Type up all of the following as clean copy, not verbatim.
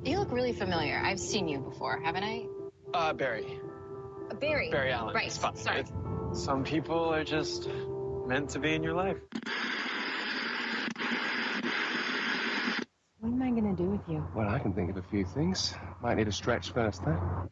You look really familiar. I've seen you before, haven't I? Barry. Barry. Barry Allen. Right. It's fine. Sorry. Some people are just meant to be in your life. What am I gonna do with you? Well, I can think of a few things. Might need a stretch first, though.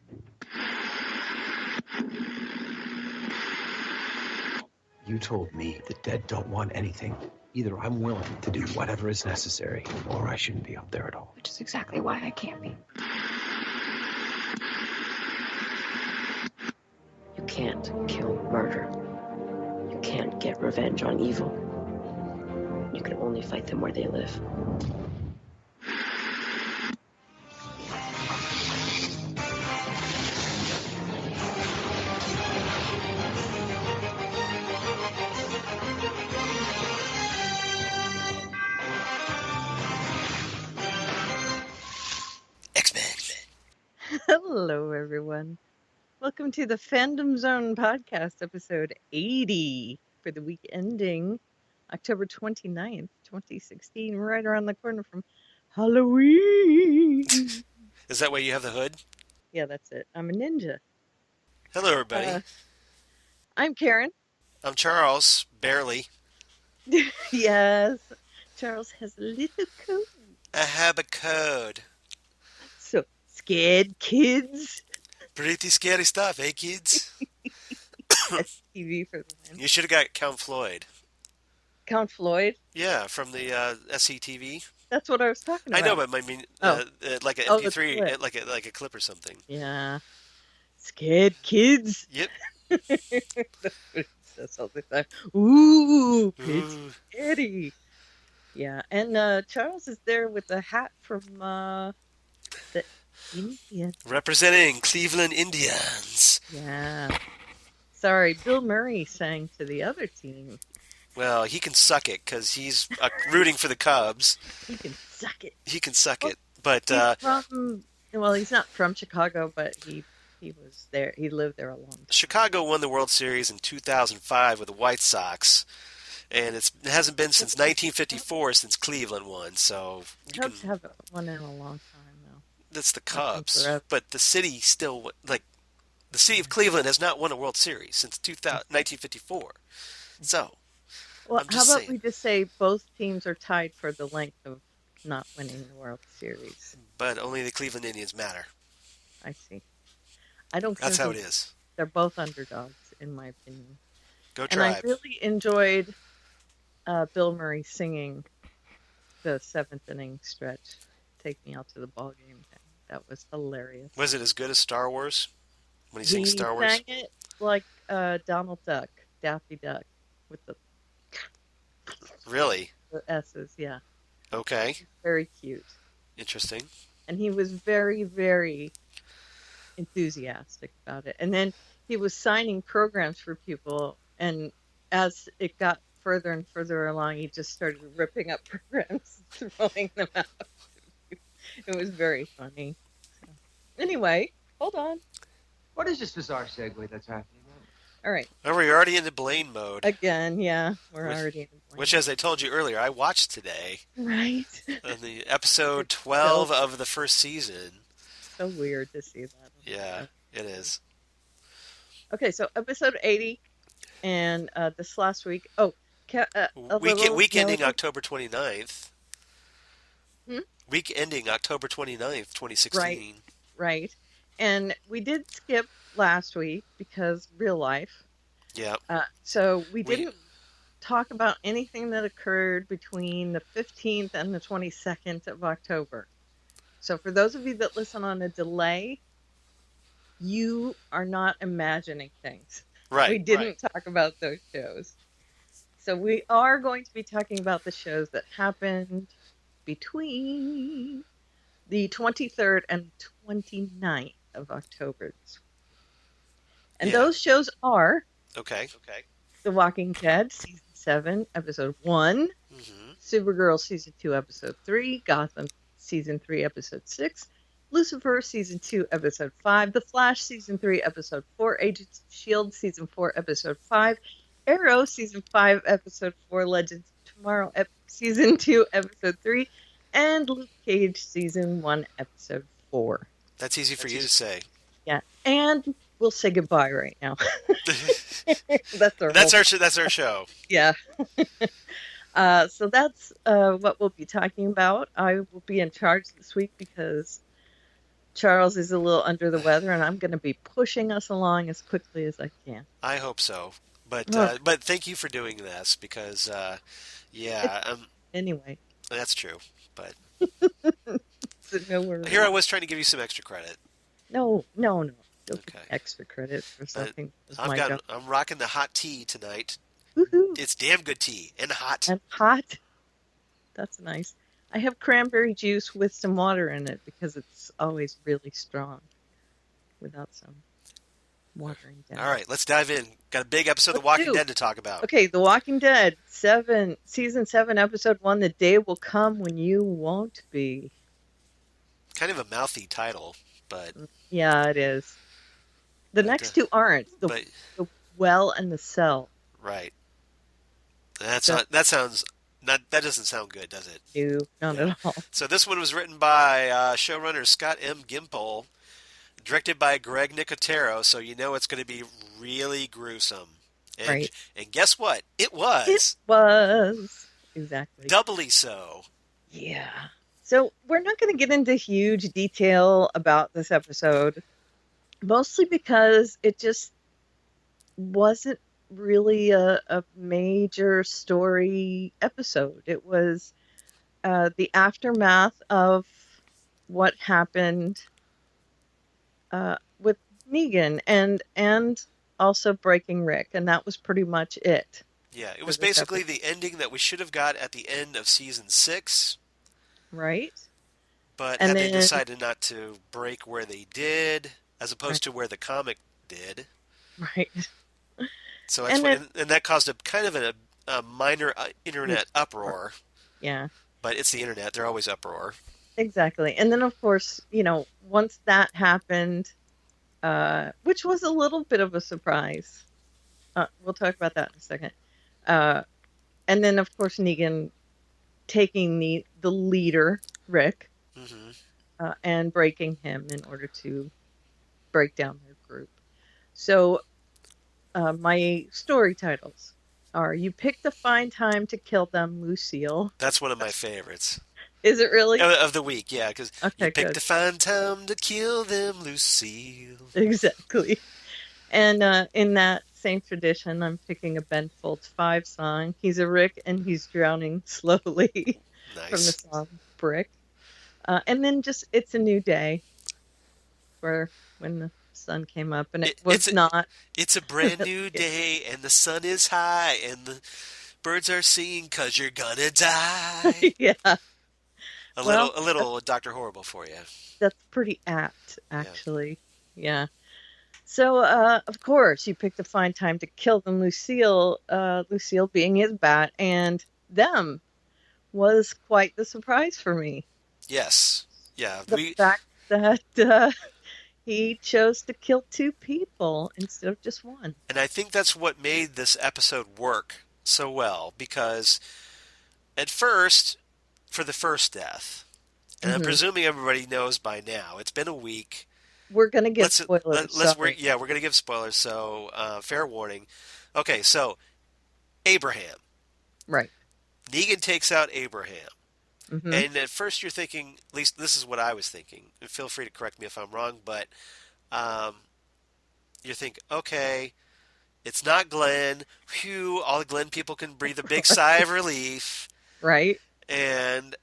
You told me the dead don't want anything. Either I'm willing to do whatever is necessary, or I shouldn't be up there at all. Which is exactly why I can't be. You can't kill murder. You can't get revenge on evil. You can only fight them where they live. Hello, everyone. Welcome to the Fandom Zone podcast, episode 80 for the week ending October 29th, 2016, right around the corner from Halloween. Is that why you have the hood? Yeah, that's it. I'm a ninja. Hello, everybody. I'm Karen. I'm Charles, barely. Yes, Charles has a little coat. I have a code. So, scared kids? Pretty scary stuff, eh, kids? That's TV for the win. You should have got Count Floyd. Count Floyd? Yeah, from the SCTV. That's what I was talking about. I know, but I mean, like an MP3, like a clip or something. Yeah. Scared kids? Yep. That's what it says all the time. Ooh, kids, scary. Yeah, and Charles is there with a hat from the Indians. Representing Cleveland Indians. Yeah. Sorry, Bill Murray sang to the other team. Well, he can suck it because he's rooting for the Cubs. He can suck it. He can suck it, but he's not from Chicago, but he was there. He lived there a long time. Chicago won the World Series in 2005 with the White Sox. And it hasn't been since 1954 since Cleveland won, so... Cubs haven't won in a long time, though. That's the Cubs, but the city still... the city of Cleveland has not won a World Series since 1954. So, well, I'm just how about saying. we just say both teams are tied for the length of not winning the World Series? But only the Cleveland Indians matter. I see. I don't. That's how it is. They're both underdogs, in my opinion. Go Tribe. And I really enjoyed Bill Murray singing the seventh inning stretch. Take me out to the ball game. That was hilarious. Was it as good as Star Wars? When he sings Star Wars? He sang it like Donald Duck, Daffy Duck, with the... Really? The S's, yeah. Okay. Very cute. Interesting. And he was very, very enthusiastic about it. And then he was signing programs for people, and as it got further and further along, he just started ripping up programs and throwing them out. It was very funny. So, anyway, hold on. What is this bizarre segue that's happening? All right. Oh, we're already into Blaine mode. Again, yeah. We're already in Blaine. Which, as I told you earlier, I watched today. Right. On the episode 12 of the first season. So weird to see that. Yeah, it is. Okay, so episode 80. And this last week... week ending October 29th. Hmm? Week ending October 29th, 2016. Right. And we did skip last week because real life. Yeah. So we didn't talk about anything that occurred between the 15th and the 22nd of October. So for those of you that listen on a delay, you are not imagining things. Right. We didn't talk about those shows. So we are going to be talking about the shows that happened between the 23rd and 29th of October. And those shows are... Okay. The Walking Dead, Season 7, Episode 1. Mm-hmm. Supergirl, Season 2, Episode 3. Gotham, Season 3, Episode 6. Lucifer, Season 2, Episode 5. The Flash, Season 3, Episode 4. Agents of S.H.I.E.L.D, Season 4, Episode 5. Arrow, Season 5, Episode 4. Legends of Tomorrow, Season 2, Episode 3. and Luke Cage Season 1, Episode 4. That's easy for you to say. Yeah, and we'll say goodbye right now. That's That's our show. Yeah. So that's what we'll be talking about. I will be in charge this week because Charles is a little under the weather, and I'm going to be pushing us along as quickly as I can. I hope so. But thank you for doing this because, anyway. That's true. But So no worries. Here I was trying to give you some extra credit. No. Don't Okay. give extra credit for something. I'm rocking the hot tea tonight. Woohoo. It's damn good tea and hot. And hot. That's nice. I have cranberry juice with some water in it because it's always really strong without some watering down. All right, let's dive in. Got a big episode of The Walking Dead to talk about. Okay, The Walking Dead, Season 7, Episode 1, The Day Will Come When You Won't Be. Kind of a mouthy title, but... Yeah, it is. The next two aren't. The Well and the Cell. Right. That doesn't sound good, does it? No, not at all. So this one was written by showrunner Scott M. Gimple, directed by Greg Nicotero, so you know it's going to be really gruesome. And, right. And guess what? It was. It was. Exactly. Doubly so. Yeah. So we're not going to get into huge detail about this episode, mostly because it just wasn't really a major story episode. It was the aftermath of what happened with Negan and also breaking Rick, and that was pretty much it. Yeah, it was basically the ending that we should have got at the end of season 6. Right. But they decided not to break where they did, as opposed to where the comic did. Right. So that's and that caused a kind of a minor internet uproar. Yeah. But it's the internet; they're always uproar. Exactly. And then, of course, once that happened, which was a little bit of a surprise. We'll talk about that in a second. And then, of course, Negan taking the leader, Rick, and breaking him in order to break down their group. So my story titles are You Picked a Fine Time to Kill Them, Lucille. That's one of my favorites. Is it really? Of the week, yeah, because you picked a fine time to kill them, Lucille. Exactly. And in that same tradition, I'm picking a Ben Folds 5 song. He's a Rick, and he's drowning slowly. Nice. From the song Brick. And then just It's a New Day, for when the sun came up, and it's not. It's a brand new day, and the sun is high, and the birds are singing 'cause you're gonna die. Yeah. A little Dr. Horrible for you. That's pretty apt, actually. Yeah. So, of course, you picked a fine time to kill them, Lucille. Lucille being his bat, and them was quite the surprise for me. Yes. Yeah. The fact that he chose to kill 2 people instead of just 1. And I think that's what made this episode work so well, because at first, for the first death, and I'm presuming everybody knows by now, it's been a week. We're going to give spoilers. We're going to give spoilers, so fair warning. Okay, so Abraham. Right. Negan takes out Abraham. Mm-hmm. And at first you're thinking, at least this is what I was thinking, and feel free to correct me if I'm wrong, but you think, okay, it's not Glenn. Phew, all the Glenn people can breathe a big sigh of relief. Right. And,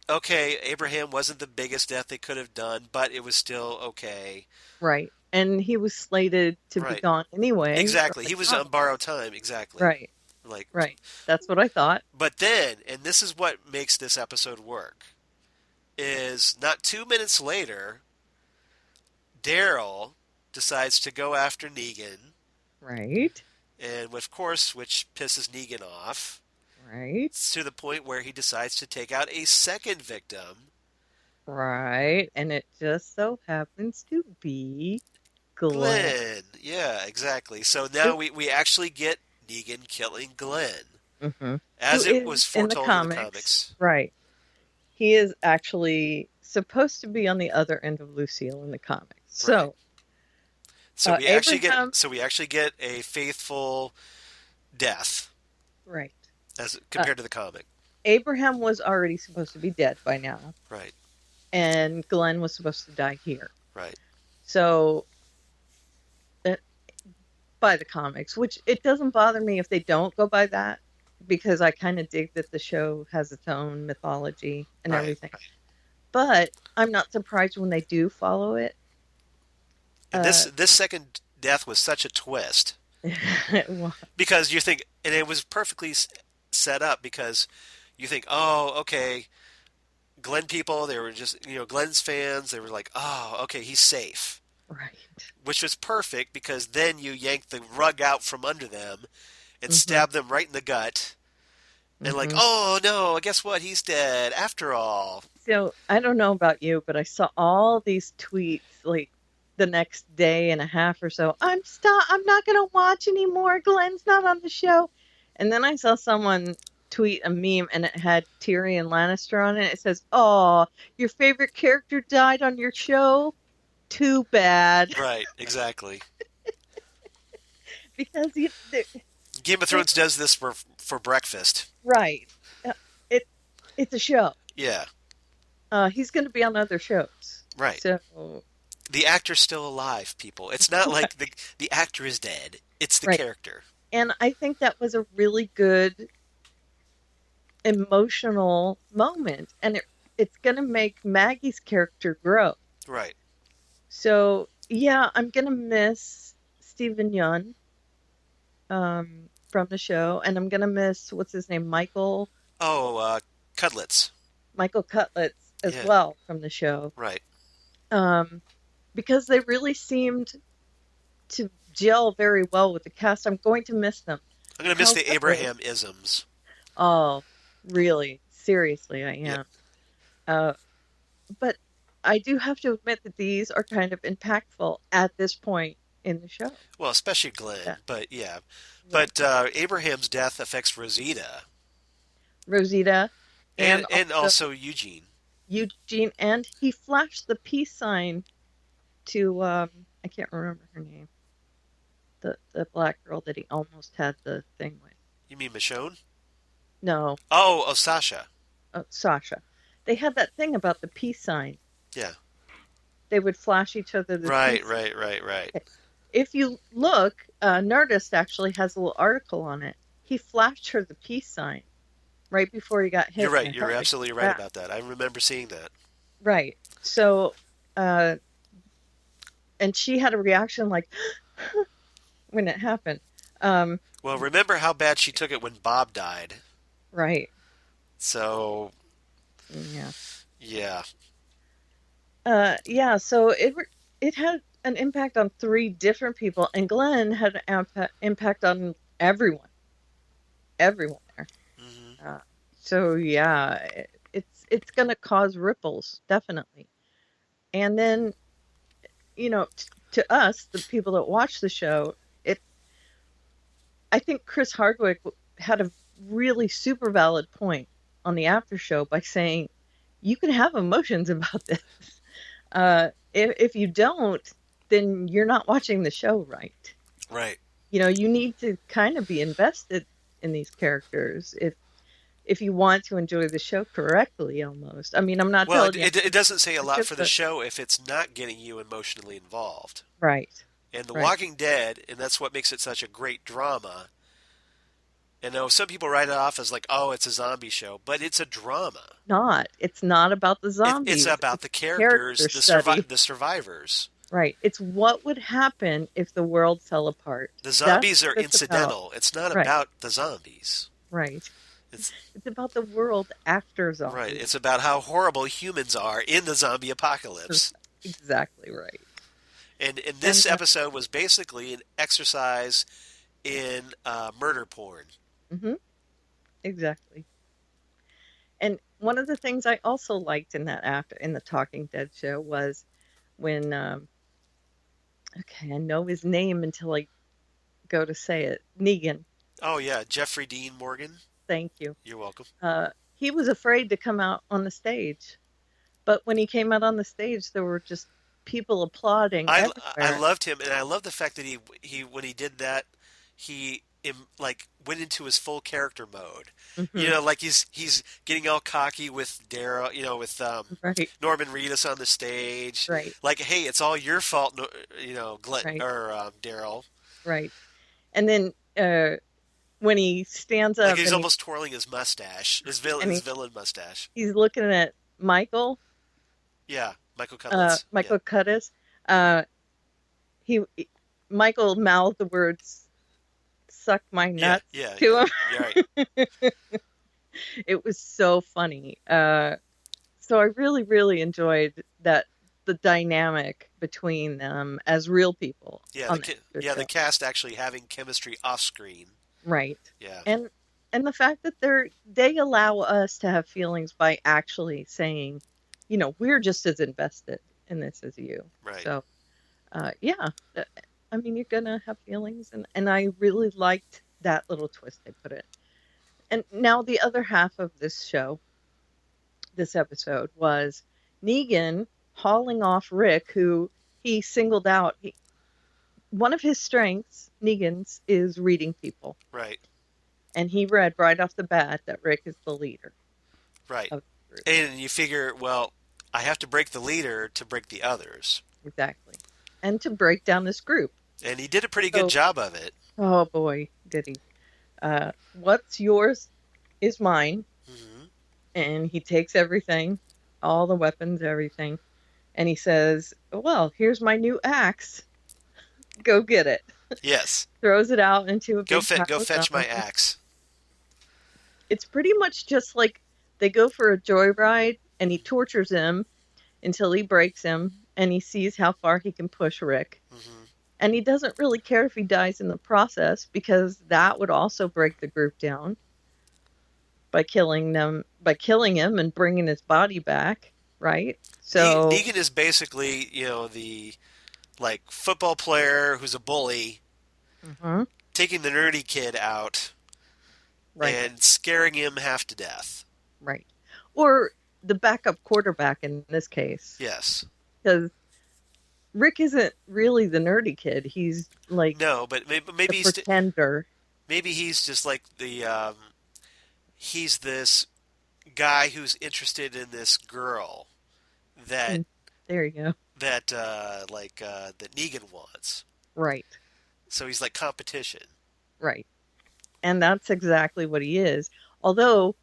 okay, Abraham wasn't the biggest death they could have done, but it was still okay. Right. And he was slated to be gone anyway. Exactly. He was on borrowed time. Exactly. Right. Right. That's what I thought. But then, and this is what makes this episode work, is not 2 minutes later, Daryl decides to go after Negan. Right. And of course, which pisses Negan off. Right. It's to the point where he decides to take out a second victim. Right. And it just so happens to be Glenn. Yeah, exactly. So now we actually get Negan killing Glenn. Mm-hmm. As it was foretold in the comics. Right. he is actually supposed to be on the other end of Lucille in the comics. So, So we actually Abraham, get a faithful death right? as compared to the comic. Abraham was already supposed to be dead by now, Right. and Glenn was supposed to die here. Right. So, by the comics, which it doesn't bother me if they don't go by that, because I kind of dig that the show has its own mythology and Right. everything. But I'm not surprised when they do follow it. And this second death was such a twist because you think, and it was perfectly set up because you think, oh, okay, Glenn people, they were just, Glenn's fans, they were like, oh, okay, he's safe. Right. Which was perfect because then you yank the rug out from under them and stab them right in the gut. And like, oh, no, guess what? He's dead after all. So I don't know about you, but I saw all these tweets like the next day and a half or so. I'm not going to watch anymore. Glenn's not on the show. And then I saw someone tweet a meme and it had Tyrion Lannister on it. It says, "Oh, your favorite character died on your show? Too bad." Right, exactly. Because Game of Thrones does this for breakfast. Right. It's a show. Yeah. He's going to be on other shows. Right. So the actor's still alive, people. It's not like the actor is dead. It's the character. And I think that was a really good emotional moment. And it's going to make Maggie's character grow. Right. So, yeah, I'm going to miss Stephen Yeun from the show. And I'm going to miss, what's his name, Michael? Oh, Cudlitz. Michael Cutlitz as well from the show. Right. Because they really seemed to gel very well with the cast. I'm going to miss them. I'm going to miss the Abraham isms. Oh, really? Seriously, I am. Yep. But I do have to admit that these are kind of impactful at this point in the show. Well, especially Glenn, but yeah. But Abraham's death affects Rosita. And also Eugene. And he flashed the peace sign to I can't remember her name. The black girl that he almost had the thing with. You mean Michonne? No. Oh, Sasha. Oh, Sasha. They had that thing about the peace sign. Yeah. They would flash each other the Right. peace. Okay. If you look, Nerdist actually has a little article on it. He flashed her the peace sign right before he got hit. You're right. You're absolutely right about that. I remember seeing that. Right. So, and she had a reaction like when it happened. Well, remember how bad she took it when Bob died. Right. So. Yeah. Yeah. Yeah. So it had an impact on 3 different people, and Glenn had an impact on everyone there. Mm-hmm. So yeah, it's going to cause ripples, definitely. And then, to us, the people that watch the show, I think Chris Hardwick had a really super valid point on the after show by saying, you can have emotions about this. If you don't, then you're not watching the show right. Right. You need to kind of be invested in these characters if you want to enjoy the show correctly, almost. I mean, I'm not telling you. It doesn't say a lot for the show if it's not getting you emotionally involved. Right. And The Walking Dead, and that's what makes it such a great drama. And now some people write it off as like, oh, it's a zombie show, but it's a drama. It's not about the zombies. It's about the characters, the survivors. Right. It's what would happen if the world fell apart. The zombies are incidental. It's not about the zombies. Right. It's about the world after zombies. Right. It's about how horrible humans are in the zombie apocalypse. Exactly right. And this episode was basically an exercise in murder porn. Mm-hmm. Exactly. And one of the things I also liked in the Talking Dead show was when I know his name until I go to say it. Negan. Oh yeah, Jeffrey Dean Morgan. Thank you. You're welcome. he was afraid to come out on the stage. But when he came out on the stage, there were just people applauding I everywhere. loved him, and I love the fact that he when he did that, he like went into his full character mode. You Mhm. know, like he's getting all cocky with Daryl, with Right, Norman Reedus on the stage. right, Like, hey, it's all your fault, Glenn right, or Daryl. right. And then when he stands Like up he's and almost twirling his mustache, and his villain mustache. he's looking at Michael, Yeah, Michael Cudlitz. Yeah, Michael Curtis, uh, he Michael mouthed the words "suck my yeah, nuts" yeah, to yeah. him. You're right. It was so funny. So I really, really enjoyed that the dynamic between them as real people Yeah, on the extra the show. cast actually having chemistry off screen. Right. Yeah, And the fact that they allow us to have feelings by actually saying, we're just as invested in this as you. right. So, yeah, uh, I mean, you're gonna have feelings, and I really liked that little twist they put in. And now the other half of this show, this episode, was Negan hauling off Rick, who he singled out. One of his strengths, Negan's, is reading people. Right. And he read right off the bat that Rick is the leader Right. of the group. And you figure, well, I have to break the leader to break the others. Exactly. And to break down this group. And he did a pretty So- good job of it. Oh boy, did he. What's yours is mine. Hmm. And he takes everything, all the weapons, everything. And he says, well, here's my new axe. Go get it. Yes. Throws it out into a big Go pile of fetch my stone. axe. It's pretty much just like they go for a joyride and he tortures him until he breaks him and he sees how far he can push Rick. Hmm. And he doesn't really care if he dies in the process because that would also break the group down by killing him and bringing his body back, right? So Negan is basically, the like football player who's a bully, Mhm. taking the nerdy kid out Right, and scaring him half to death. right. Or the backup quarterback in this case. Yes. Because Rick isn't really the nerdy kid. He's like No, but maybe the pretender. maybe he's just like he's this guy who's interested in this girl that There you go. that that Negan wants. Right, So he's like competition. right. And that's exactly what he is. Although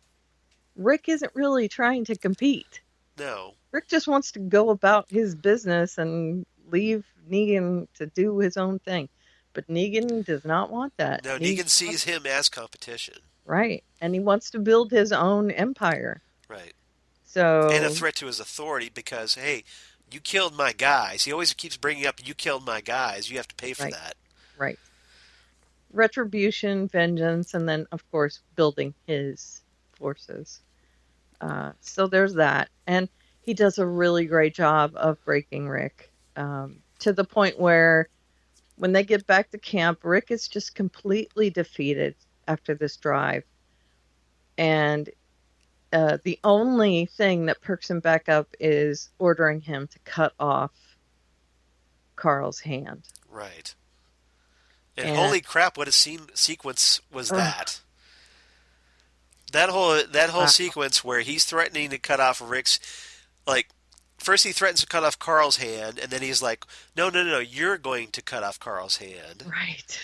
Rick isn't really trying to compete. No. Rick just wants to go about his business and leave Negan to do his own thing. But Negan does not want that. No, Negan sees him as competition. Right. And he wants to build his own empire. Right. So And a threat to his authority because, hey, you killed my guys. He always keeps bringing up, you killed my guys. You have to pay for Right. that. Right. Retribution, vengeance, and then, of course, building his forces. So there's that. And he does a really great job of breaking Rick to the point where when they get back to camp, Rick is just completely defeated after this drive. And the only thing that perks him back up is ordering him to cut off Carl's hand. Right. And And- holy crap, what a sequence was Ugh. that. That whole Wow. sequence where he's threatening to cut off Rick's, like, first he threatens to cut off Carl's hand, and then he's like, no, you're going to cut off Carl's hand. Right.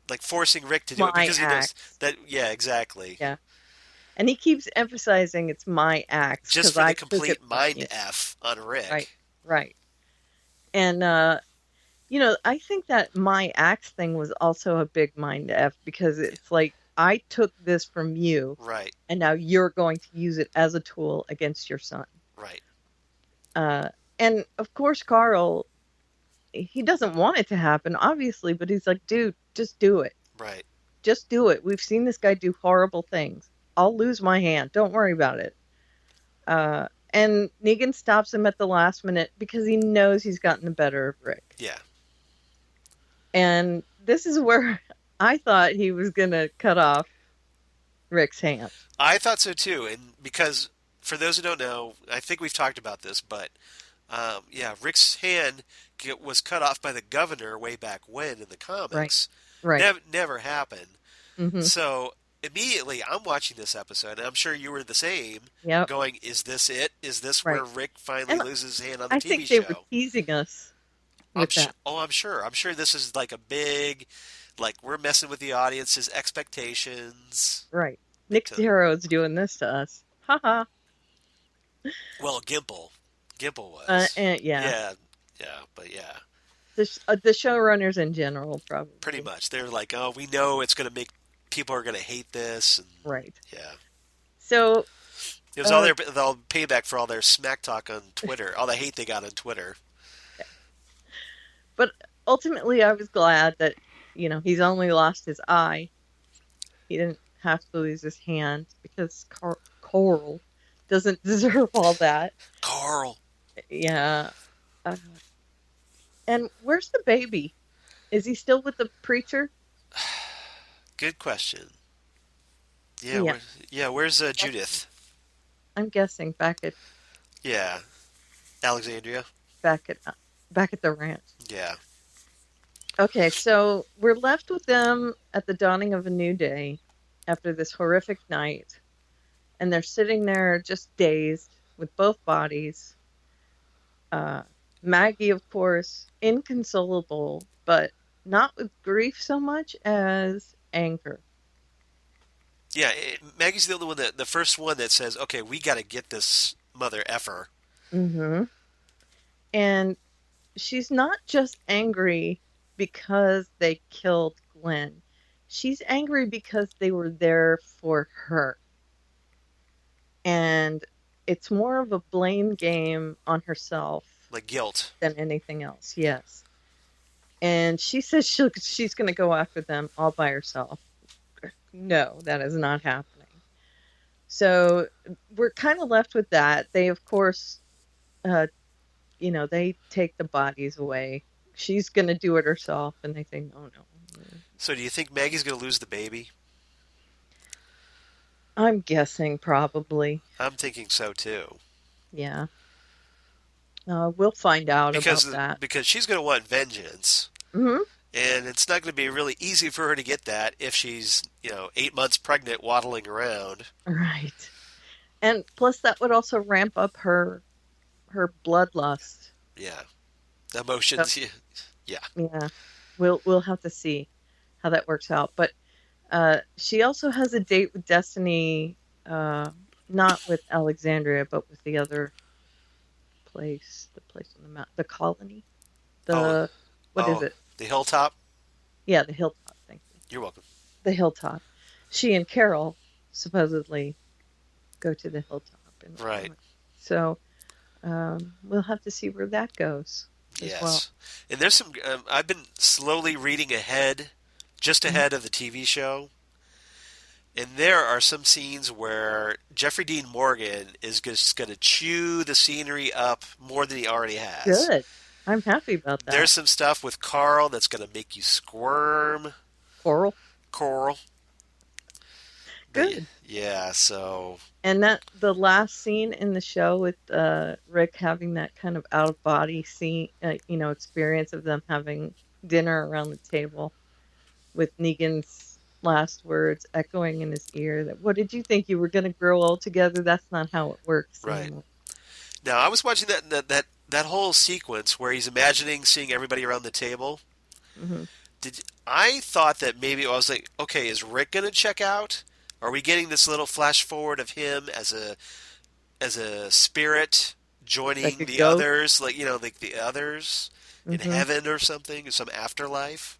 Like, forcing Rick to do it My because he knows axe. that, yeah, exactly. Yeah. And he keeps emphasizing it's my axe. Just 'cause for I the took complete it from mind you. F on Rick. Right. Right. And, I think that my axe thing was also a big mind F because it's like, I took this from you Right, and now you're going to use it as a tool against your son. right. And of course, Carl, he doesn't want it to happen, obviously, but he's like, dude, just do it. Right. Just do it. We've seen this guy do horrible things. I'll lose my hand. Don't worry about it. And Negan stops him at the last minute because he knows he's gotten the better of Rick. Yeah. And this is where I thought he was going to cut off Rick's hand. I thought so too, and because for those who don't know, I think we've talked about this, but yeah, Rick's hand was cut off by the governor way back when in the Right. comics. Right. Never happened. Mm-hmm. So immediately, I'm watching this episode, and I'm sure you were the same. Yep. Going, is this it? Is this Right. where Rick finally And loses his hand on the I TV think they show? were teasing us with that. I'm sure. I'm sure this is like a big, like we're messing with the audience's expectations. Right. Nick Darrow's doing this to us. Ha. Well, Gimple was. And yeah, but yeah. The showrunners in general, probably. Pretty much. They're like, oh, we know it's going to make people are going to hate this. And, right. Yeah. So it was all payback for all their smack talk on Twitter, all the hate they got on Twitter. Yeah. But ultimately, I was glad that he's only lost his eye. He didn't have to lose his hand because Coral doesn't deserve all that. Carl. Yeah. And where's the baby? Is he still with the preacher? Good question. Yeah. Where's Judith? I'm guessing back at. Yeah. Alexandria. Back at the ranch. Yeah. Okay, so we're left with them at the dawning of a new day after this horrific night, and they're sitting there just dazed with both bodies. Maggie, of course, inconsolable, but not with grief so much as anger. Yeah, Maggie's the only one the first one that says, "Okay, we got to get this mother effer." Mm-hmm. And she's not just angry because they killed Glenn. She's angry because they were there for her. And it's more of a blame game on herself. Like guilt. Than anything else, yes. And she says she's going to go after them all by herself. No, that is not happening. So we're kind of left with that. They, of course, they take the bodies away. She's going to do it herself, and they think, oh, no. So do you think Maggie's going to lose the baby? I'm guessing probably. I'm thinking so, too. Yeah. We'll find out about that. Because she's going to want vengeance. Mm-hmm. And it's not going to be really easy for her to get that if she's, 8 months pregnant waddling around. Right. And plus that would also ramp up her bloodlust. Yeah. Emotions. So, yeah. Yeah. We'll have to see how that works out. But she also has a date with Destiny, not with Alexandria, but with the other place, the place on the mountain, the colony. What is it? The hilltop? Yeah, the hilltop. Thank you. You're welcome. The hilltop. She and Carol supposedly go to the hilltop. Right. So we'll have to see where that goes. Yes. Well. And there's some. I've been slowly reading ahead, just ahead of the TV show. And there are some scenes where Jeffrey Dean Morgan is just going to chew the scenery up more than he already has. Good. I'm happy about that. There's some stuff with Carl that's going to make you squirm. Coral. Good. Yeah, so. And the last scene in the show with Rick having that kind of out of body scene, experience of them having dinner around the table with Negan's last words echoing in his ear that, what did you think, you were going to grow old together? That's not how it works. Right. Anymore. Now, I was watching that whole sequence where he's imagining seeing everybody around the table. Mm-hmm. I thought that maybe I was like, okay, is Rick going to check out? Are we getting this little flash forward of him as a spirit joining like the ghost? others, like the others in heaven or something, some afterlife?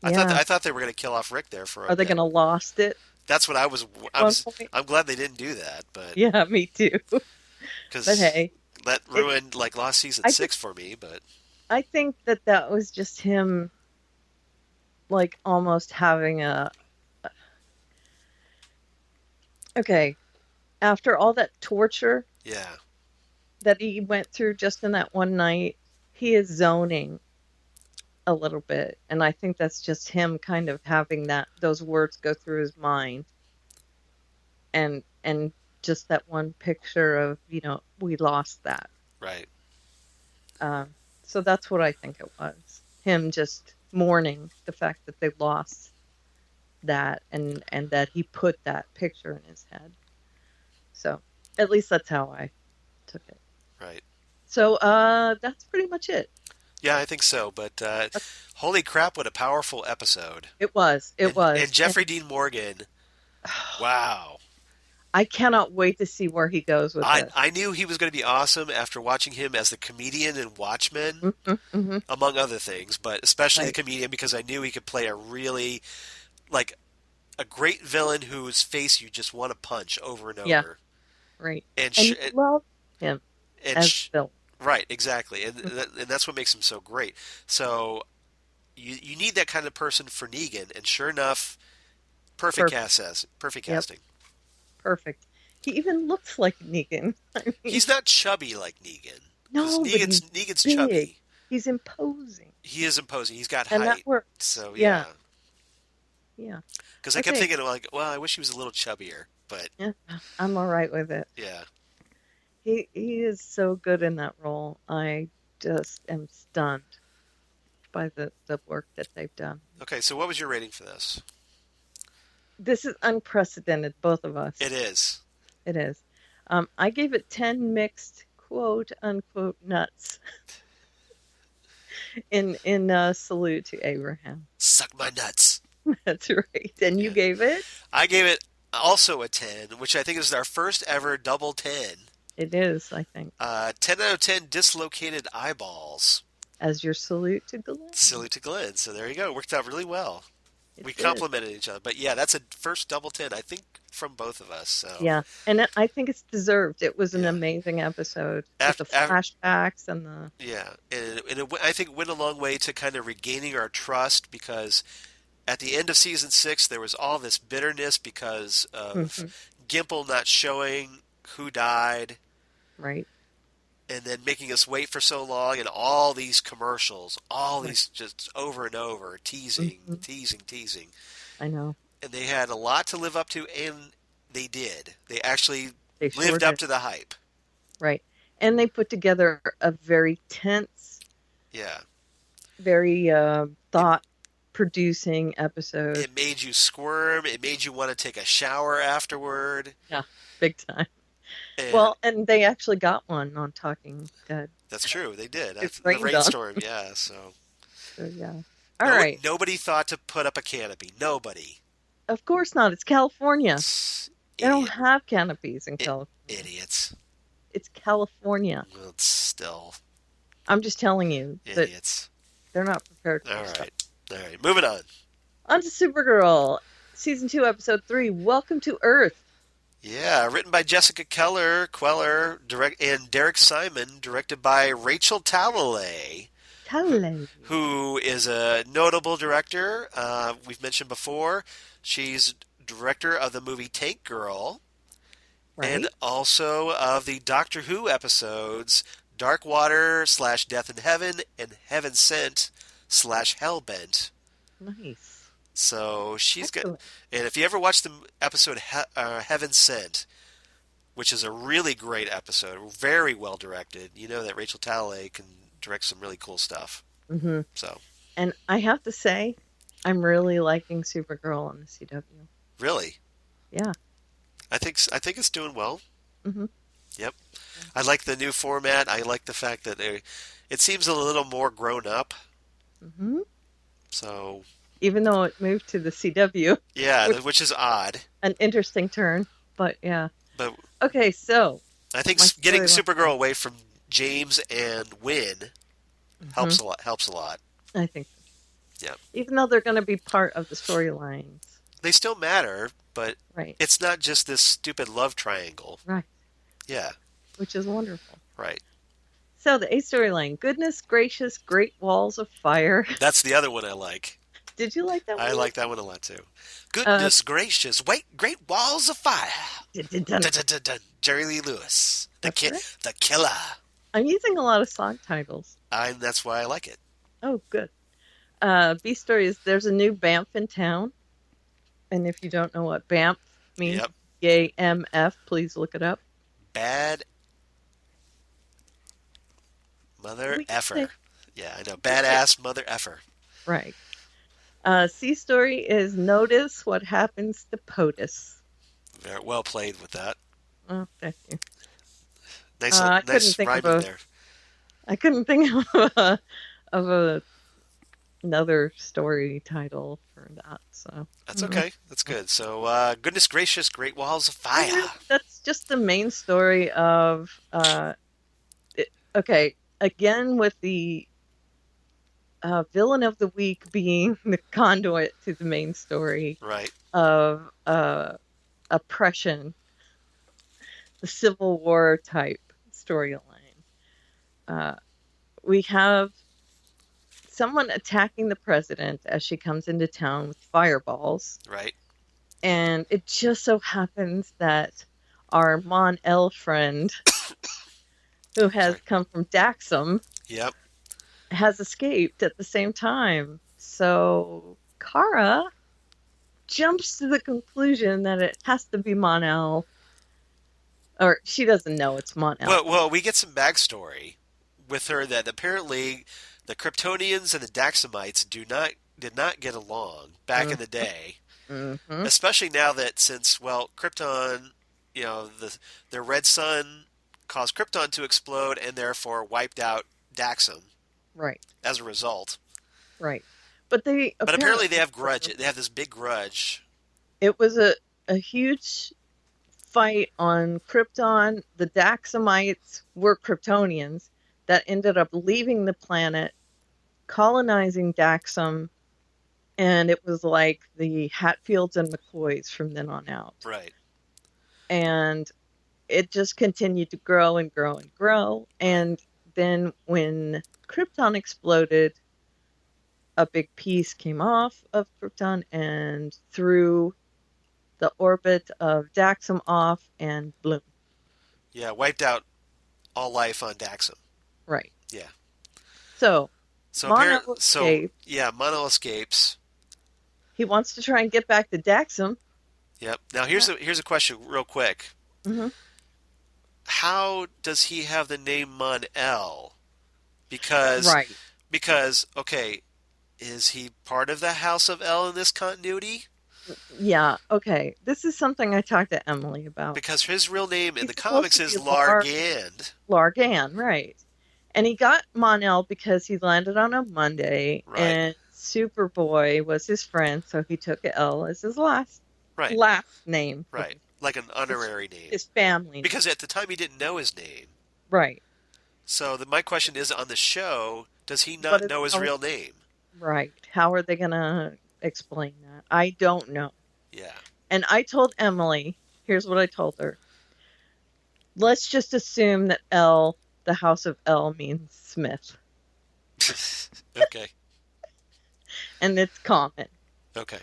Yeah. I thought they were going to kill off Rick there for a bit. Are they going to lost it? That's what I'm glad they didn't do that, but yeah, me too. But hey, that ruined Lost season 6 for me. But I think that was just him, almost having okay, after all that torture, that he went through just in that one night, he is zoning a little bit, and I think that's just him kind of having those words go through his mind. and just that one picture of, we lost that. Right. So that's what I think it was. Him just mourning the fact that they lost that, and that he put that picture in his head. So at least that's how I took it. Right. So that's pretty much it. Yeah, I think so. But holy crap, what a powerful episode. It was. And Jeffrey Dean Morgan, wow. I cannot wait to see where he goes with this. I knew he was going to be awesome after watching him as the comedian in Watchmen, among other things, but especially the comedian, because I knew he could play a really, like, a great villain whose face you just want to punch over and over. Yeah, right. And you love him as Phil. Right, exactly. And that's what makes him so great. So you need that kind of person for Negan, and sure enough, perfect casting. Perfect. He even looks like Negan. I mean, he's not chubby like Negan. No, Negan's big. chubby. He's imposing. He is imposing. He's got and height. That works. So yeah. Because I kept thinking, like, well, I wish he was a little chubbier, but yeah, I'm all right with it. Yeah. He is so good in that role. I just am stunned by the work that they've done. Okay, so what was your rating for this? This is unprecedented, both of us. It is. It is. I gave it 10 mixed quote unquote nuts in salute to Abraham. Suck my nuts. That's right. And you gave it? I gave it also a 10, which I think is our first ever double 10. It is, I think. 10 out of 10 dislocated eyeballs. As your salute to Glenn. Salute to Glenn. So there you go. Worked out really well. We complimented each other. But yeah, that's a first double 10, I think, from both of us. So. Yeah, and I think it's deserved. It was an amazing episode with the flashbacks and the... Yeah, and I think it went a long way to kind of regaining our trust, because at the end of season 6, there was all this bitterness because of Gimple not showing who died. Right. And then making us wait for so long, and all these commercials, these just over and over, teasing. I know. And they had a lot to live up to, and they did. They actually lived up to the hype. Right. And they put together a very tense, very thought-producing episode. It made you squirm. It made you want to take a shower afterward. Yeah, big time. And they actually got one on Talking Dead. That's true. They did. The rainstorm, yeah. So yeah. All right. Nobody thought to put up a canopy. Nobody. Of course not. It's California. They don't have canopies in California. Idiots. It's California. Well, it's still. I'm just telling you. Idiots. They're not prepared for All right. Moving on. On to Supergirl. Season 2, Episode 3, Welcome to Earth. Yeah, written by Jessica Queller, and Derek Simon, directed by Rachel Talalay, who is a notable director. We've mentioned before, she's director of the movie Tank Girl, and also of the Doctor Who episodes Dark Water / Death in Heaven and Heaven Sent / Hellbent. Nice. So she's got, and if you ever watch the episode Heaven Sent, which is a really great episode, very well directed, you know that Rachel Talalay can direct some really cool stuff. Mm-hmm. So, and I have to say, I'm really liking Supergirl on the CW. Really? Yeah. I think it's doing well. Mm-hmm. Yep. I like the new format. I like the fact that it seems a little more grown up. Mm-hmm. So. Even though it moved to the CW. Yeah, which is odd. An interesting turn, but yeah. But okay, so I think getting Supergirl away from James and Wynn helps a lot. I think so. Yeah. Even though they're going to be part of the storylines. They still matter, but it's not just this stupid love triangle. Right. Yeah. Which is wonderful. Right. So the A storyline, Goodness Gracious, Great Walls of Fire. That's the other one I like. Did you like that one? I like that one a lot, too. Goodness gracious, great walls of fire. Jerry Lee Lewis, the killer. I'm using a lot of song titles. That's why I like it. Oh, good. B story is there's a new Banff in town. And if you don't know what Banff means, BAMF. Please look it up. Bad mother We can effer. say- Yeah, I know. Badass mother effer. Right. C story is Notice What Happens to POTUS. Very well played with that. Oh, thank you. Nice, I couldn't nice think of rhyming there. I couldn't think of another story title for that. So That's okay. That's good. So, goodness gracious, Great Walls of Fire. That's just the main story of okay. Again, with the villain of the week being the conduit to the main story Right. of oppression, the Civil War type storyline. We have someone attacking the president as she comes into town with fireballs. Right. And it just so happens that our Mon-El friend, who has come from Daxam, Yep. has escaped at the same time. So Kara jumps to the conclusion that it has to be Mon-El. Or she doesn't know it's Mon-El. Well, we get some backstory with her that apparently the Kryptonians and the Daxamites did not get along back in the day. Mm-hmm. Especially now that since, well, Krypton, their red sun caused Krypton to explode and therefore wiped out Daxam. Right. As a result. Right. But apparently they have grudge. They have this big grudge. It was a huge fight on Krypton. The Daxamites were Kryptonians that ended up leaving the planet, colonizing Daxam, and it was like the Hatfields and McCoys from then on out. Right. And it just continued to grow and grow and grow. And then when Krypton exploded, a big piece came off of Krypton and threw the orbit of Daxam off, and bloom. Yeah, wiped out all life on Daxam. Right. Yeah. So Mono escapes. He wants to try and get back to Daxam. Yep. Now here's a question, real quick. Mm-hmm. How does he have the name Mon-El? Because okay, is he part of the House of El in this continuity? Yeah. Okay. This is something I talked to Emily about. Because his real name in the comics is Largan. Largan, right? And he got Mon-El because he landed on a Monday, and Superboy was his friend, so he took L as his last name. Right, like an honorary name. His family. Because at the time he didn't know his name. Right. So my question is, on the show, does he not know his real name? Right. How are they going to explain that? I don't know. Yeah. And I told Emily, here's what I told her. Let's just assume that L, the House of L, means Smith. Okay. And it's common. Okay.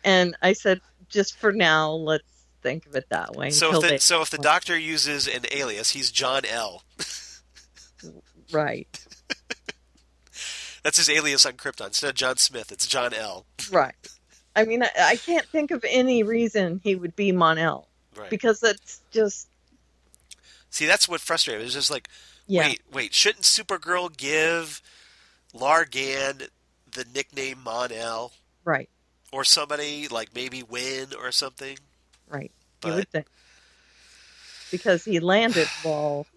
And I said, just for now, let's think of it that way. So if the Doctor uses an alias, he's John L. Right. That's his alias on Krypton. Instead of John Smith, it's John L. Right. I mean, I can't think of any reason he would be Mon-El. Right. Because that's just... See, that's what frustrated me. It's just like, wait, shouldn't Supergirl give Largan the nickname Mon-El? Right. Or somebody, like maybe Wynn or something? Right. You would think. Because he landed while...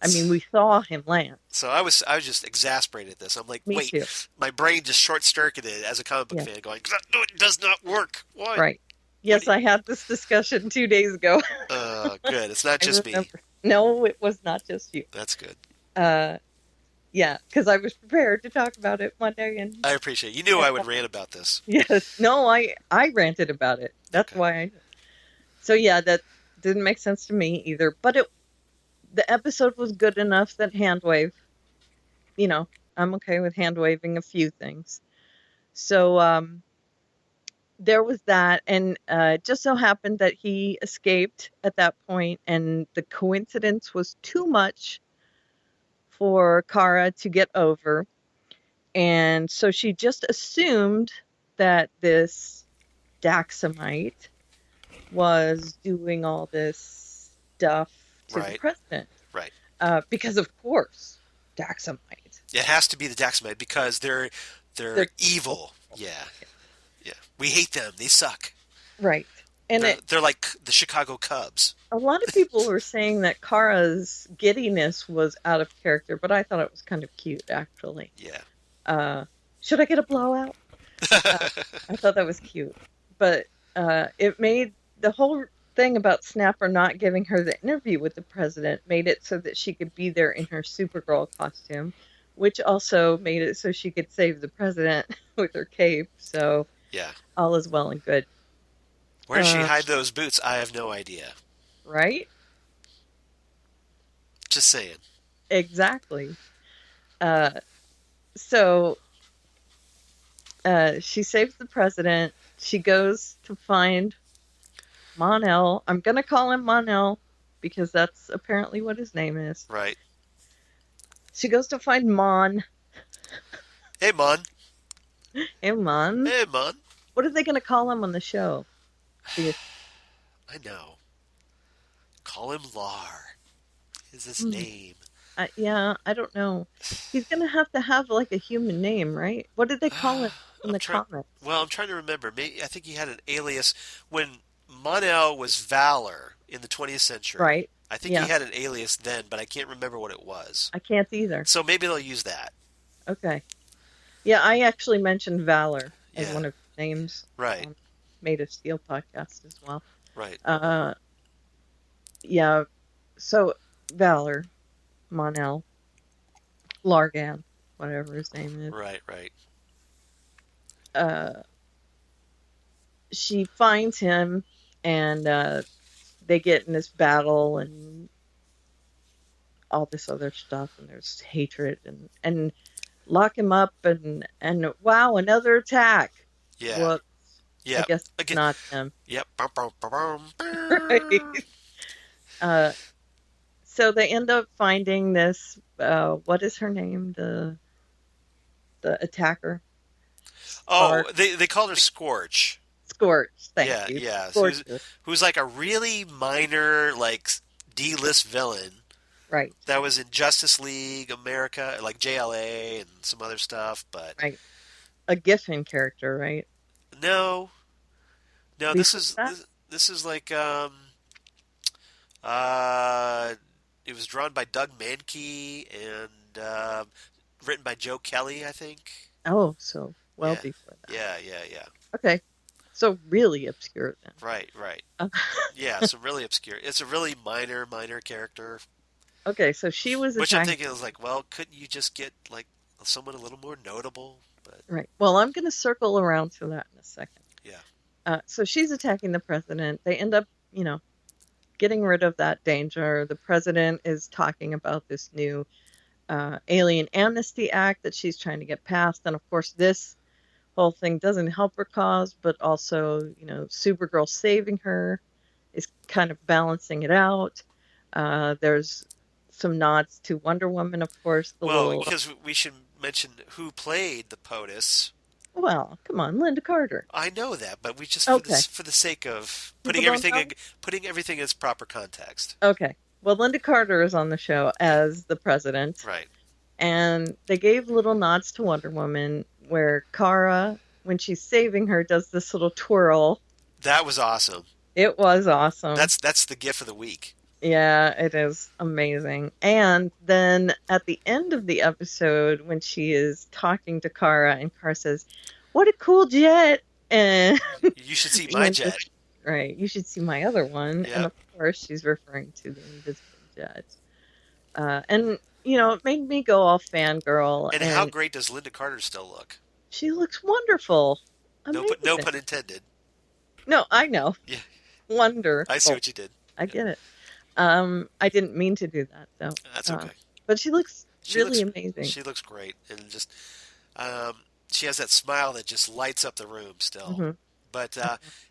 I mean, we saw him land. So I was just exasperated at this. I'm like, Me too. My brain just short-circuited as a comic book fan going, it does not work. Why? Right. Yes, I had this discussion 2 days ago. Good. It's not just me. No, it was not just you. That's good. Yeah, because I was prepared to talk about it one day. And I appreciate it. You knew I would rant about this. Yes. No, I ranted about it. That's why So yeah, that didn't make sense to me either. But the episode was good enough that Handwave, I'm okay with hand-waving a few things. So there was that, and it just so happened that he escaped at that point, and the coincidence was too much for Kara to get over. And so she just assumed that this Daxamite was doing all this stuff to the Right. president. Right. Because of course, Daxamite. It has to be the Daxamite because they're They're evil. Yeah. Yeah. We hate them. They suck. right. And They're like the Chicago Cubs. a lot of people were saying that Kara's giddiness was out of character, but I thought it was kind of cute, actually. Yeah. Should I get a blowout? I thought that was cute. But it made the whole thing about Snapper not giving her the interview with the president made it so that she could be there in her Supergirl costume, which also made it so she could save the president with her cape. So Yeah. all is well and good. Where does she hide those boots? I have no idea. Right? Just saying. Exactly. So she saves the president. She goes to find Mon-El. I'm going to call him Mon-El because that's apparently what his name is. Right. She goes to find Mon. Hey, Mon. Hey, Mon. Hey, Mon. What are they going to call him on the show? I know. Call him Lar. Is his name? Yeah, I don't know. He's going to have like a human name, right? What did they call him in the comics? Well, I'm trying to remember. Maybe I think he had an alias when Mon-El was Valor in the 20th century. Right. I think he had an alias then, but I can't remember what it was. I can't either. So maybe they'll use that. Okay. Yeah, I actually mentioned Valor as one of his names. Right. Made a Steel podcast as well. Right. Yeah. So Valor, Mon-El, Largan, whatever his name is. Right. Right. She finds him, and they get in this battle and all this other stuff, and there's hatred and lock him up and wow, another attack. Yeah. Whoops. Yeah. I guess it's not him. Yep. Right. So they end up finding this. What is her name? The attacker. Oh, they called her Scorch. Scorch. Thank you. Yeah. Who's like a really minor, like D-list villain. Right. That was in Justice League America, like JLA and some other stuff, but right. A Giffen character, right? No. This is like it was drawn by Doug Mankey and written by Joe Kelly, I think. Oh, so before that. Yeah. Okay. So really obscure then. Right. Yeah, so really obscure. It's a really minor character. Okay, so she was which I'm thinking was like, well, couldn't you just get like someone a little more notable? But right. Well, I'm going to circle around to that in a second. Yeah. So she's attacking the president. They end up, getting rid of that danger. The president is talking about this new Alien Amnesty Act that she's trying to get passed. And of course, this whole thing doesn't help her cause, but also, Supergirl saving her is kind of balancing it out. There's some nods to Wonder Woman, of course. Because we should mention who played the POTUS. Well, come on, Linda Carter. I know that, but we just for the sake of putting everything in its proper context. Okay. Well, Linda Carter is on the show as the president. Right. And they gave little nods to Wonder Woman where Kara, when she's saving her, does this little twirl. That was awesome. It was awesome. That's the GIF of the week. Yeah, it is amazing. And then at the end of the episode, when she is talking to Kara, and Kara says, "What a cool jet!" And you should see my jet. Right, you should see my other one. Yeah. And of course, she's referring to the invisible jet. And it made me go all fangirl. And how great does Linda Carter still look? She looks wonderful. Amazing. No pun intended. No, I know. Yeah. Wonderful. I see what you did. I get it. I didn't mean to do that, though. That's okay. But she looks amazing. She looks great. And just, she has that smile that just lights up the room still. Mm-hmm. But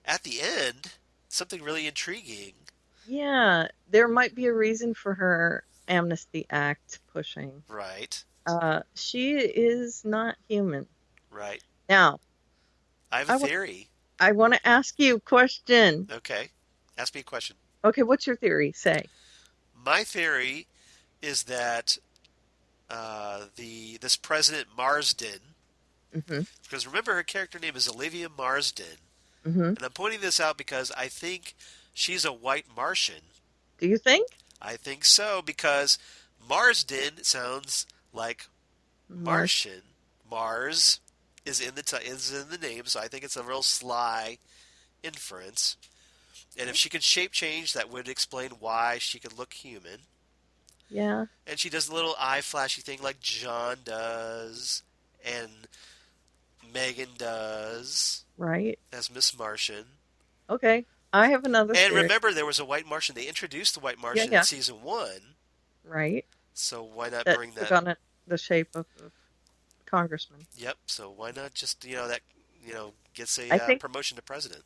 at the end, something really intriguing. Yeah, there might be a reason for her Amnesty Act pushing. Right. She is not human. Right. Now, I have a theory. I want to ask you a question. Okay. Ask me a question. Okay, what's your theory? Say. My theory is that this President Marsden, Mm-hmm. because remember her character name is Olivia Marsden, Mm-hmm. and I'm pointing this out because I think she's a white Martian. Do you think? I think so because Marsden sounds like Martian. Mars is in the name, so I think it's a real sly inference. And if she can shape change, that would explain why she could look human. Yeah. And she does a little eye flashy thing like John does, and Megan does, Right. as Miss Martian. Okay. I have another And theory. remember, there was a white Martian. They introduced the white Martian Yeah. in season 1. Right. So why not That bring that? took on the shape of a congressman. Yep. So why not just gets I a think- promotion to president?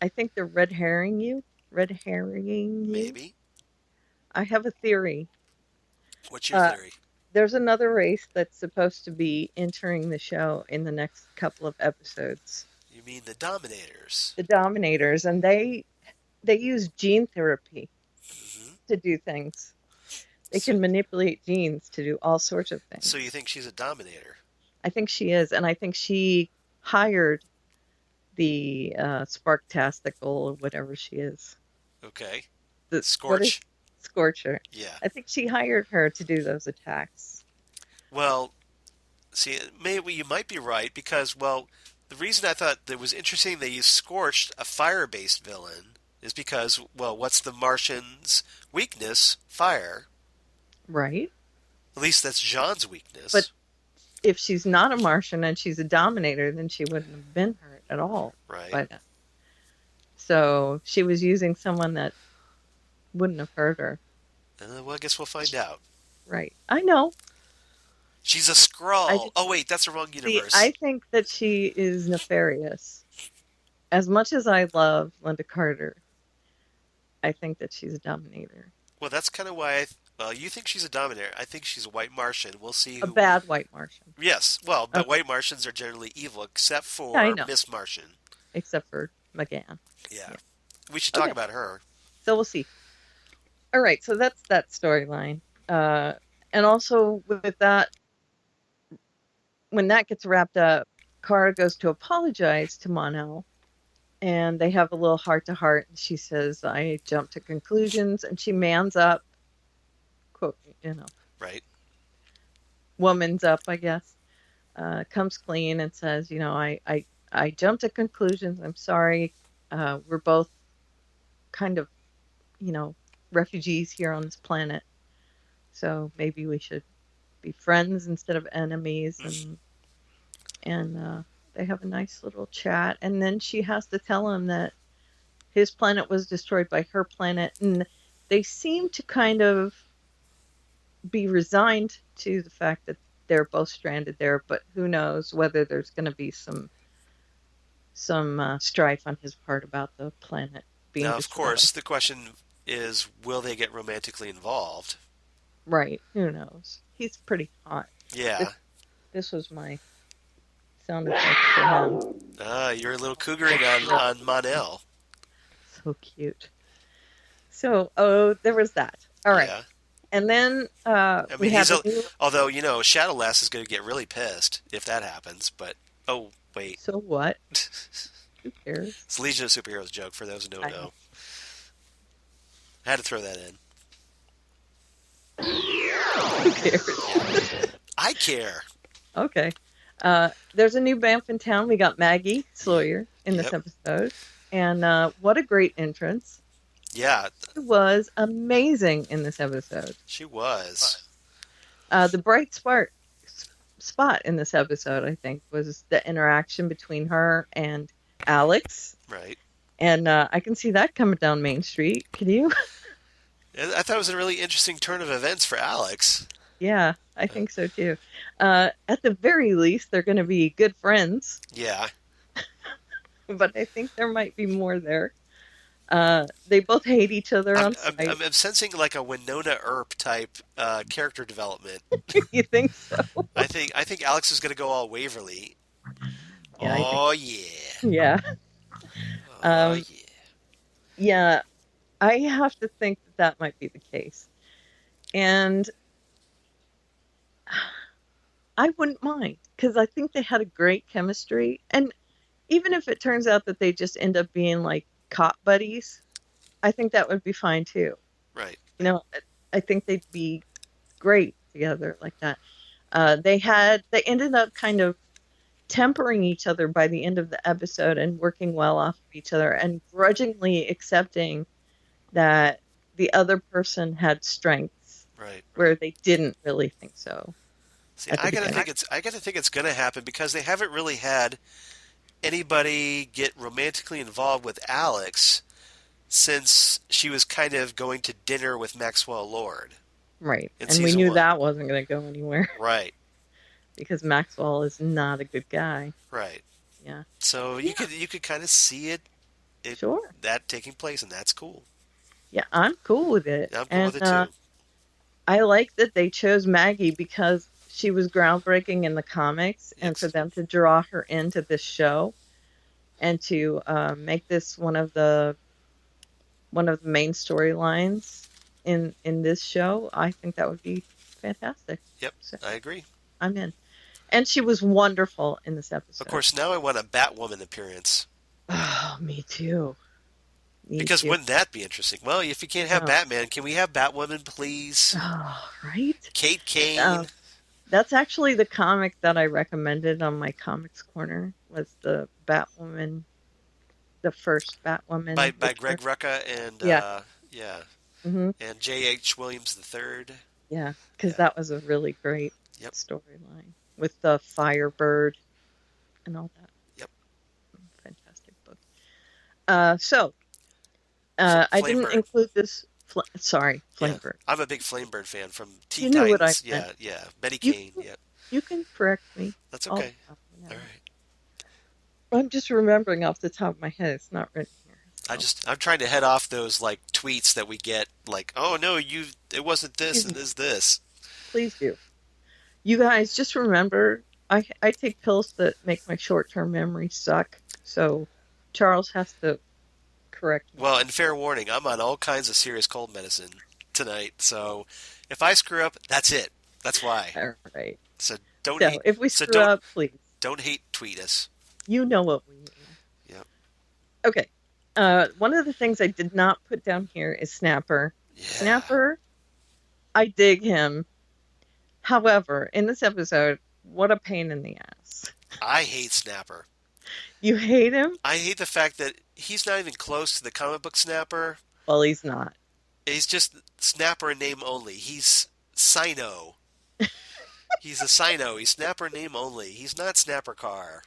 I think they're red herring you. Red herring you. Maybe. I have a theory. What's your theory? There's another race that's supposed to be entering the show in the next couple of episodes. You mean the Dominators? The Dominators, and they use gene therapy to do things. They can manipulate genes to do all sorts of things. So you think she's a Dominator? I think she is, and I think she hired the Sparktastical or whatever she is. Okay. The Scorch? Scorcher. Yeah. I think she hired her to do those attacks. Well, see, maybe you might be right because, well, the reason I thought that was interesting they used Scorched, a fire-based villain, is because, well, what's the Martian's weakness? Fire. Right. At least that's Jean's weakness. But if she's not a Martian and she's a Dominator, then she wouldn't have been hurt at all. Right. By that. So she was using someone that wouldn't have hurt her. Well, I guess we'll find out. Right. I know. She's a Skrull. Oh, wait, that's the wrong universe. I think that she is nefarious. As much as I love Linda Carter, I think that she's a Dominator. Well, that's kind of why you think she's a Dominator. I think she's a white Martian. We'll see who... A bad white Martian. Yes. Well, but Okay. white Martians are generally evil, except for I know. Miss Martian. Except for McGann. Yeah. We should talk Okay. about her. So we'll see. All right, so that's that storyline. And also with that, when that gets wrapped up, Kara goes to apologize to Mon-El, and they have a little heart-to-heart. She says, I jumped to conclusions, and she mans up, quote, Right. woman's up, I guess, comes clean and says, I jumped to conclusions. I'm sorry. We're both kind of, refugees here on this planet. So maybe we should be friends instead of enemies. And they have a nice little chat. And then she has to tell him that his planet was destroyed by her planet. And they seem to kind of be resigned to the fact that they're both stranded there. But who knows whether there's going to be some strife on his part about the planet being Now, of destroyed. course, the question is, will they get romantically involved? Right. Who knows? He's pretty hot. Yeah. This was my sound effect for him. You're a little cougering on Mon-El. So cute. So, there was that. All right. Yeah. And then I we mean, have although, Shadowlass is going to get really pissed if that happens, but, oh, wait. So what? Who cares? It's Legion of Superheroes joke for those who don't know. I had to throw that in. Who cares? I care. Okay. There's a new Banff in town. We got Maggie Sawyer in this episode. And what a great entrance. Yeah. She was amazing in this episode. She was. The bright spot in this episode, I think, was the interaction between her and Alex. Right. And I can see that coming down Main Street. Can you? I thought it was a really interesting turn of events for Alex. Yeah, I think so too. At the very least, they're going to be good friends. Yeah. But I think there might be more there. They both hate each other on site. I'm sensing like a Winona Earp type character development. You think so? I think Alex is going to go all Waverly. Yeah, oh, yeah. Yeah. Oh, yeah. Yeah. I have to think that that might be the case. And I wouldn't mind because I think they had a great chemistry. And even if it turns out that they just end up being like cop buddies, I think that would be fine too. Right. You know, I think they'd be great together like that. They ended up kind of tempering each other by the end of the episode and working well off of each other and grudgingly accepting that the other person had strengths Right. where they didn't really think so. See, At the I gotta beginning. think it's gonna happen because they haven't really had anybody get romantically involved with Alex since she was kind of going to dinner with Maxwell Lord Right. in And we season knew 1. that wasn't going to go anywhere Right. because Maxwell is not a good guy. Right. Yeah. So you could kind of see it Sure. that taking place, and that's cool. Yeah, I'm cool with it. I'm cool And with it too. I like that they chose Maggie because she was groundbreaking in the comics, and for Yes. them to draw her into this show and to make this one of the main storylines in this show, I think that would be fantastic. Yep, So I agree. I'm in. And she was wonderful in this episode. Of course, now I want a Batwoman appearance. Oh, me too. Because wouldn't that be interesting? Well, if you can't have Batman, can we have Batwoman, please? Oh, right? Kate Kane. That's actually the comic that I recommended on my comics corner, was the Batwoman, the first Batwoman. By Greg Rucka and Mhm. and J.H. Williams III. Yeah, because that was a really great Yep. storyline with the Firebird and all that. Yep. Fantastic book. I didn't Flamebird. include this. Flamebird. Yeah, I'm a big Flamebird fan from Teen You knew what I Titans. meant. Yeah. Betty You Kane. can- Yeah, You can correct me. that's all okay. the time, you know. All right. I'm just remembering off the top of my head. It's not written here. So. I'm trying to head off those like tweets that we get, like, oh no, it wasn't this and this. Please do. You guys just remember, I take pills that make my short-term memory suck. So Charles has to correct me. Well, and fair warning, I'm on all kinds of serious cold medicine tonight, so if I screw up, that's it. That's why. All right. So don't So hate. if we so screw up, please. Don't hate tweet us. You know what we mean. Yep. Okay. One of the things I did not put down here is Snapper. Yeah. Snapper, I dig him. However, in this episode, what a pain in the ass. I hate Snapper. You hate him? I hate the fact that he's not even close to the comic book Snapper. Well, he's not. He's just Snapper in name only. He's Sino. He's a Sino. He's Snapper in name only. He's not Snapper Car.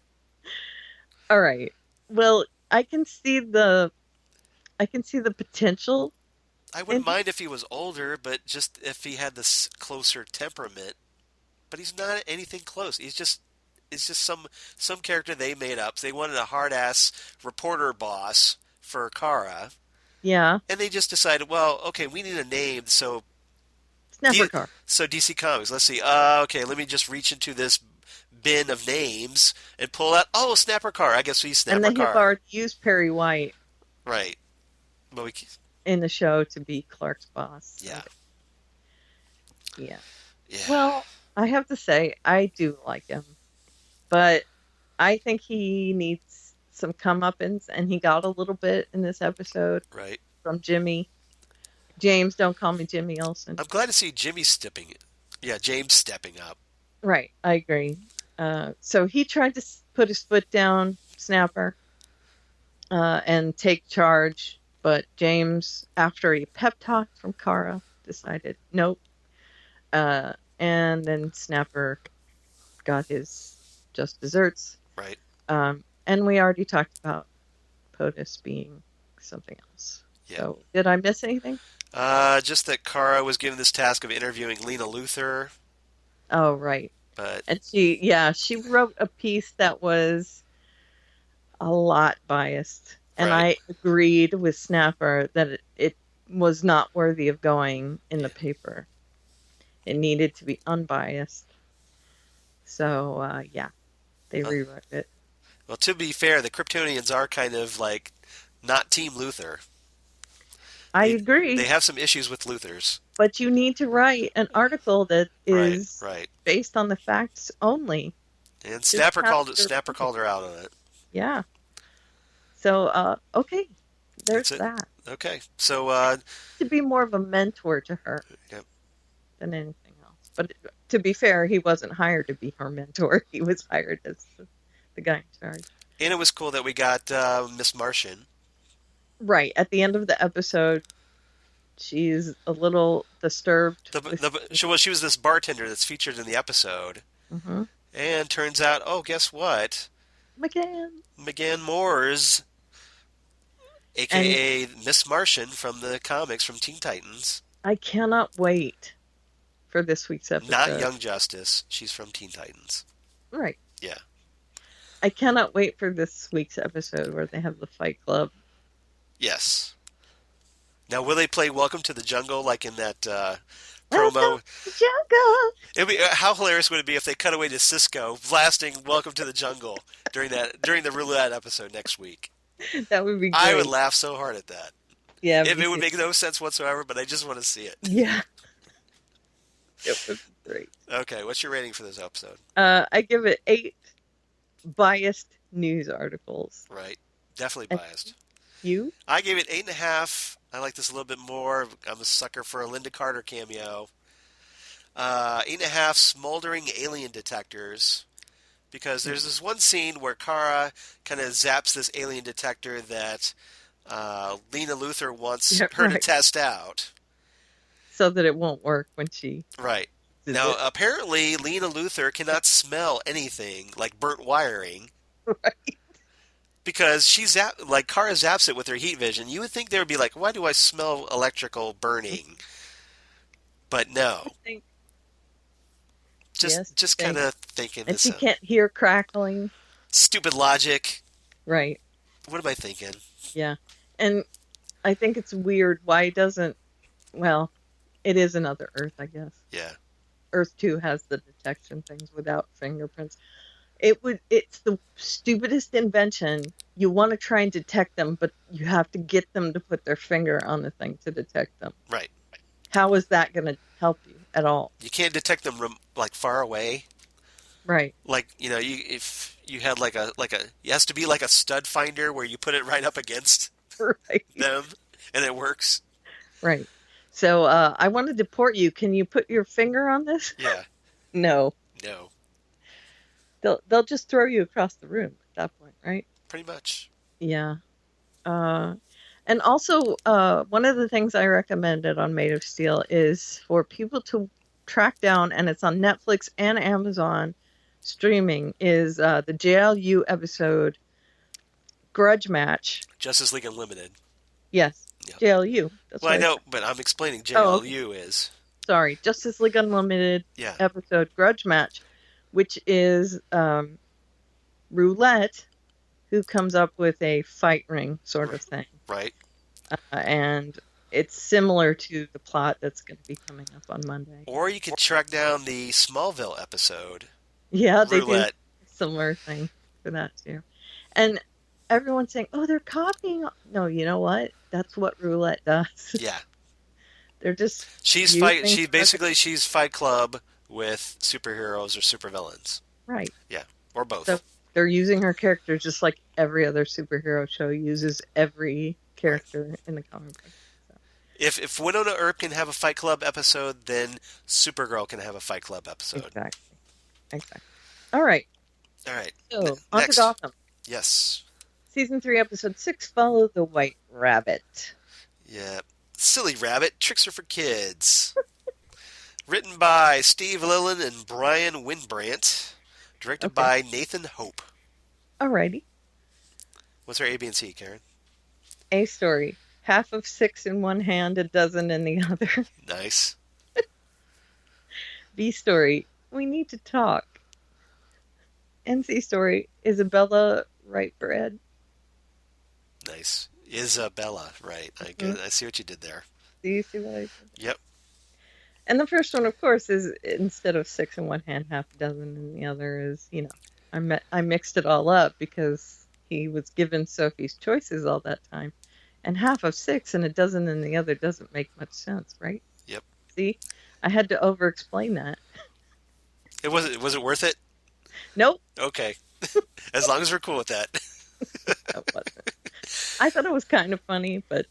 All right. Well, I can see the potential. I wouldn't mind if he was older, but just if he had this closer temperament. But he's not anything close. It's just some character they made up. They wanted a hard ass reporter boss for Kara. Yeah. And they just decided, well, okay, we need a name, so Snapper Car. So DC Comics, let's see. Okay, let me just reach into this bin of names and pull out. Oh, Snapper Car. I guess he's Snapper And they Car. have already used Perry White Right. Well, in the show to be Clark's boss. Yeah. Yeah. Yeah. Well, I have to say, I do like him. But I think he needs some comeuppance, and he got a little bit in this episode Right. from Jimmy. James, don't call me Jimmy Olsen. I'm glad to see James stepping up. Right, I agree. So he tried to put his foot down, Snapper, and take charge, but James, after a pep talk from Kara, decided nope. And then Snapper got his just desserts. Right. And we already talked about POTUS being something else. Yeah. So did I miss anything? Just that Kara was given this task of interviewing Lena Luthor. Oh, right. But And she wrote a piece that was a lot biased. And Right. I agreed with Snapper that it was not worthy of going in the paper. It needed to be unbiased. So, they rewrote it. well, to be fair, the Kryptonians are kind of like not Team Luthor. I They agree. have some issues with Luthers. But you need to write an article that is Right. based on the facts only. And Just Snapper have called their Snapper opinion. called her out on it. Yeah. So, okay. There's That's it. that. Okay. So To be more of a mentor to her Yep. than anything else. But to be fair, he wasn't hired to be her mentor. He was hired as the guy in charge. And it was cool that we got Miss Martian. Right. At the end of the episode, she's a little disturbed. She was this bartender that's featured in the episode. Mm-hmm. And turns out, oh, guess what? McGann Moores, a.k.a. Miss Martian from the comics from Teen Titans. I cannot wait for this week's episode. Not Young Justice. She's from Teen Titans. Right. Yeah. I cannot wait for this week's episode where they have the Fight Club. Yes. Now, will they play Welcome to the Jungle like in that promo? Welcome to the Jungle! It'd be, how hilarious would it be if they cut away to Cisco blasting Welcome to the Jungle during the roulette episode next week? That would be great. I would laugh so hard at that. Yeah. It would make no sense whatsoever, but I just want to see it. Yeah. It would be great. Okay, what's your rating for this episode? I give it 8 biased news articles. Right. Definitely biased. You? I gave it 8.5. I like this a little bit more. I'm a sucker for a Linda Carter cameo. 8.5 smoldering alien detectors. Because there's this one scene where Kara kind of zaps this alien detector that Lena Luthor wants her to test out. So that it won't work when she... Right. Now, apparently, Lena Luthor cannot smell anything like burnt wiring. Right. Because Kara zaps it with her heat vision. You would think they would be like, why do I smell electrical burning? But no. Just kind of thinking. And she can't hear crackling. Stupid logic. Right. What am I thinking? Yeah. And I think it's weird. Why doesn't... Well, it is another Earth, I guess. Yeah. Earth 2 has the detection things without fingerprints. It's the stupidest invention. You want to try and detect them, but you have to get them to put their finger on the thing to detect them. Right. How is that going to help you at all? You can't detect them far away. Right. Like, if you had it has to be like a stud finder where you put it right up against them and it works. Right. So I want to deport you. Can you put your finger on this? Yeah. No. They'll just throw you across the room at that point, right? Pretty much. Yeah. And also, one of the things I recommended on Made of Steel is for people to track down, and it's on Netflix and Amazon streaming, is the JLU episode Grudge Match. Justice League Unlimited. Yes. Yep. JLU. That's I know, but I'm explaining JLU is. Sorry. Justice League Unlimited episode Grudge Match, which is Roulette, who comes up with a fight ring sort of thing. Right. And it's similar to the plot that's going to be coming up on Monday. Or you could track down the Smallville episode. Yeah, they do a similar thing for that too. And everyone's saying, oh, they're copying. No, you know what? That's what Roulette does. Yeah. They're just... She's Fight Club with superheroes or supervillains. Right. Yeah, or both. So they're using her character just like every other superhero show uses every character in the comic book. So. If Winona Earp can have a Fight Club episode, then Supergirl can have a Fight Club episode. Exactly. All right. So, on to Gotham. Yes. Season 3, Episode 6, Follow the White Rabbit. Yeah. Silly Rabbit, Tricks are for Kids. Written by Steve Lillen and Brian Winbrandt. Directed by Nathan Hope. Alrighty. What's our A, B, and C, Karen? A story. Half of 6 in one hand, a dozen in the other. Nice. B story. We need to talk. NC story. Isabella right bread. Nice. Isabella, right. I see what you did there. Do you see what I did? Yep. And the first one, of course, is instead of 6 in one hand, half a dozen in the other is, I mixed it all up because he was given Sophie's choices all that time. And half of 6 and a dozen in the other doesn't make much sense, right? Yep. See? I had to over-explain that. Was it worth it? Nope. Okay. As long as we're cool with that. It wasn't. I thought it was kind of funny, but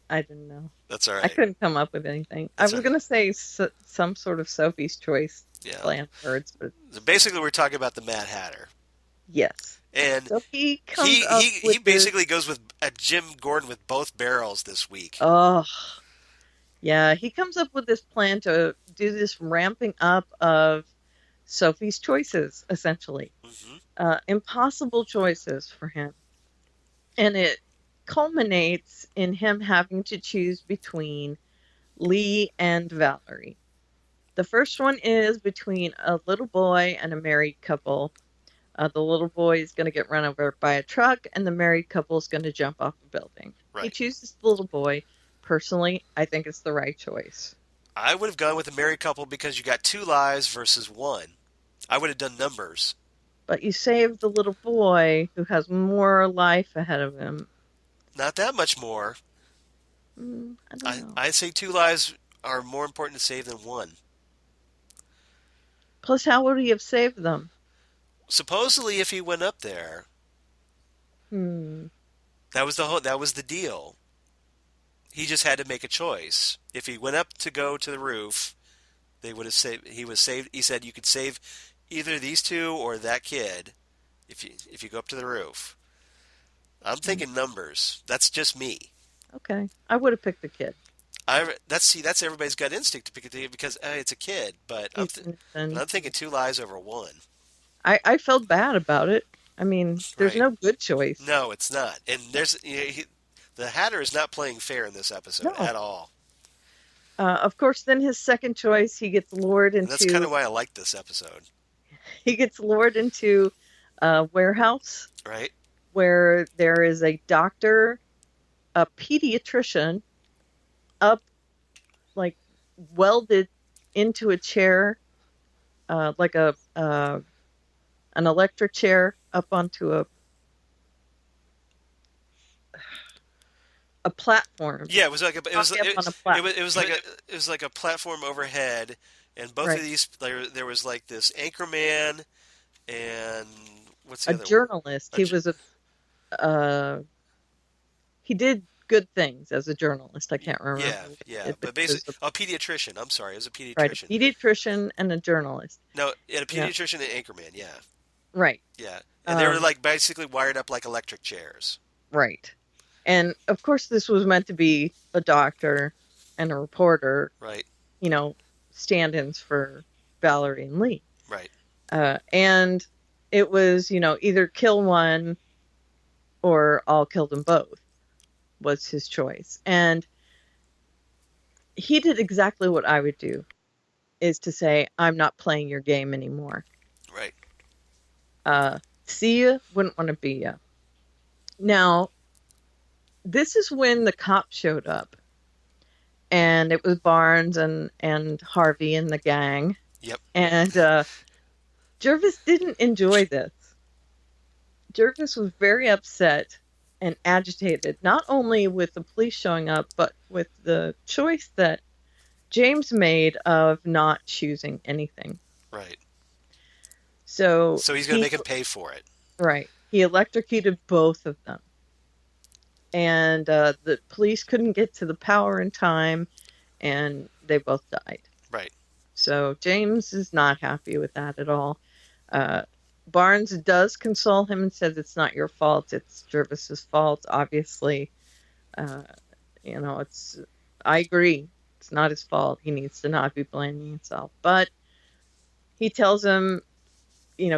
I didn't know. That's all right. I couldn't come up with anything. That's I was all going to say some sort of Sophie's Choice play on words, but So basically, we're talking about the Mad Hatter. yes. And So he comes he basically goes with a Jim Gordon with both barrels this week. Oh, yeah. He comes up with this plan to do this ramping up of Sophie's choices, essentially. Mm-hmm. Impossible choices for him. And it culminates in him having to choose between Lee and Valerie. The first one is between a little boy and a married couple. The little boy is going to get run over by a truck, and the married couple is going to jump off a building. Right. He chooses the little boy. Personally, I think it's the right choice. I would have gone with the married couple because you got 2 lives versus 1. I would have done numbers. But you save the little boy who has more life ahead of him. Not that much more. I don't know. I'd say 2 lives are more important to save than 1. Plus, how would he have saved them? Supposedly, if he went up there, that was the deal. He just had to make a choice. If he went up to go to the roof, they would have saved. He was saved. He said you could save either these 2 or that kid if you go up to the roof. I'm thinking numbers. That's just me. Okay, I would have picked the kid. That's everybody's gut instinct to pick a kid because it's a kid. But I'm thinking 2 lives over 1. I felt bad about it. I mean, there's no good choice. No, it's not. And the Hatter is not playing fair in this episode at all. Of course, then his second choice, he gets lured into... And that's kind of why I like this episode. He gets lured into a warehouse. Right. Where there is a doctor, a pediatrician, welded into a chair, like an electric chair up onto a platform. Yeah, it was like it was like a platform overhead, and both of these there was like this anchorman and what's the other journalist. One? He was he did good things as a journalist. I can't remember. Yeah, but basically a pediatrician. I'm sorry, it was a pediatrician. Right, a pediatrician and a journalist. No, and a pediatrician and anchorman. Yeah. Right. Yeah, and they were like basically wired up like electric chairs. Right. And of course, this was meant to be a doctor and a reporter. Right. Stand-ins for Valerie and Lee. Right. And it was, either kill one or I'll kill them both was his choice. And he did exactly what I would do, is to say, I'm not playing your game anymore. Right. See ya, wouldn't want to be ya. Now, this is when the cops showed up. And it was Barnes and Harvey and the gang. Yep. And Jervis didn't enjoy this. Jervis was very upset and agitated, not only with the police showing up, but with the choice that James made of not choosing anything. Right. So he's going to make him pay for it. Right. He electrocuted both of them. And the police couldn't get to the power in time, and they both died. Right. So James is not happy with that at all. Barnes does console him and says it's not your fault, it's Jervis's fault. Obviously, I agree. It's not his fault. He needs to not be blaming himself. But he tells him,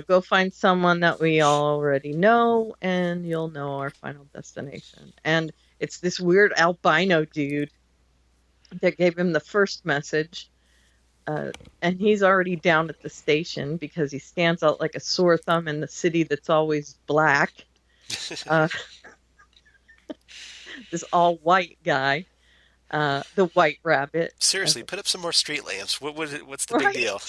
go find someone that we already know, and you'll know our final destination. And it's this weird albino dude that gave him the first message. And he's already down at the station because he stands out like a sore thumb in the city that's always black. This all-white guy. The White Rabbit. Seriously, put up some more street lamps. What's the big deal?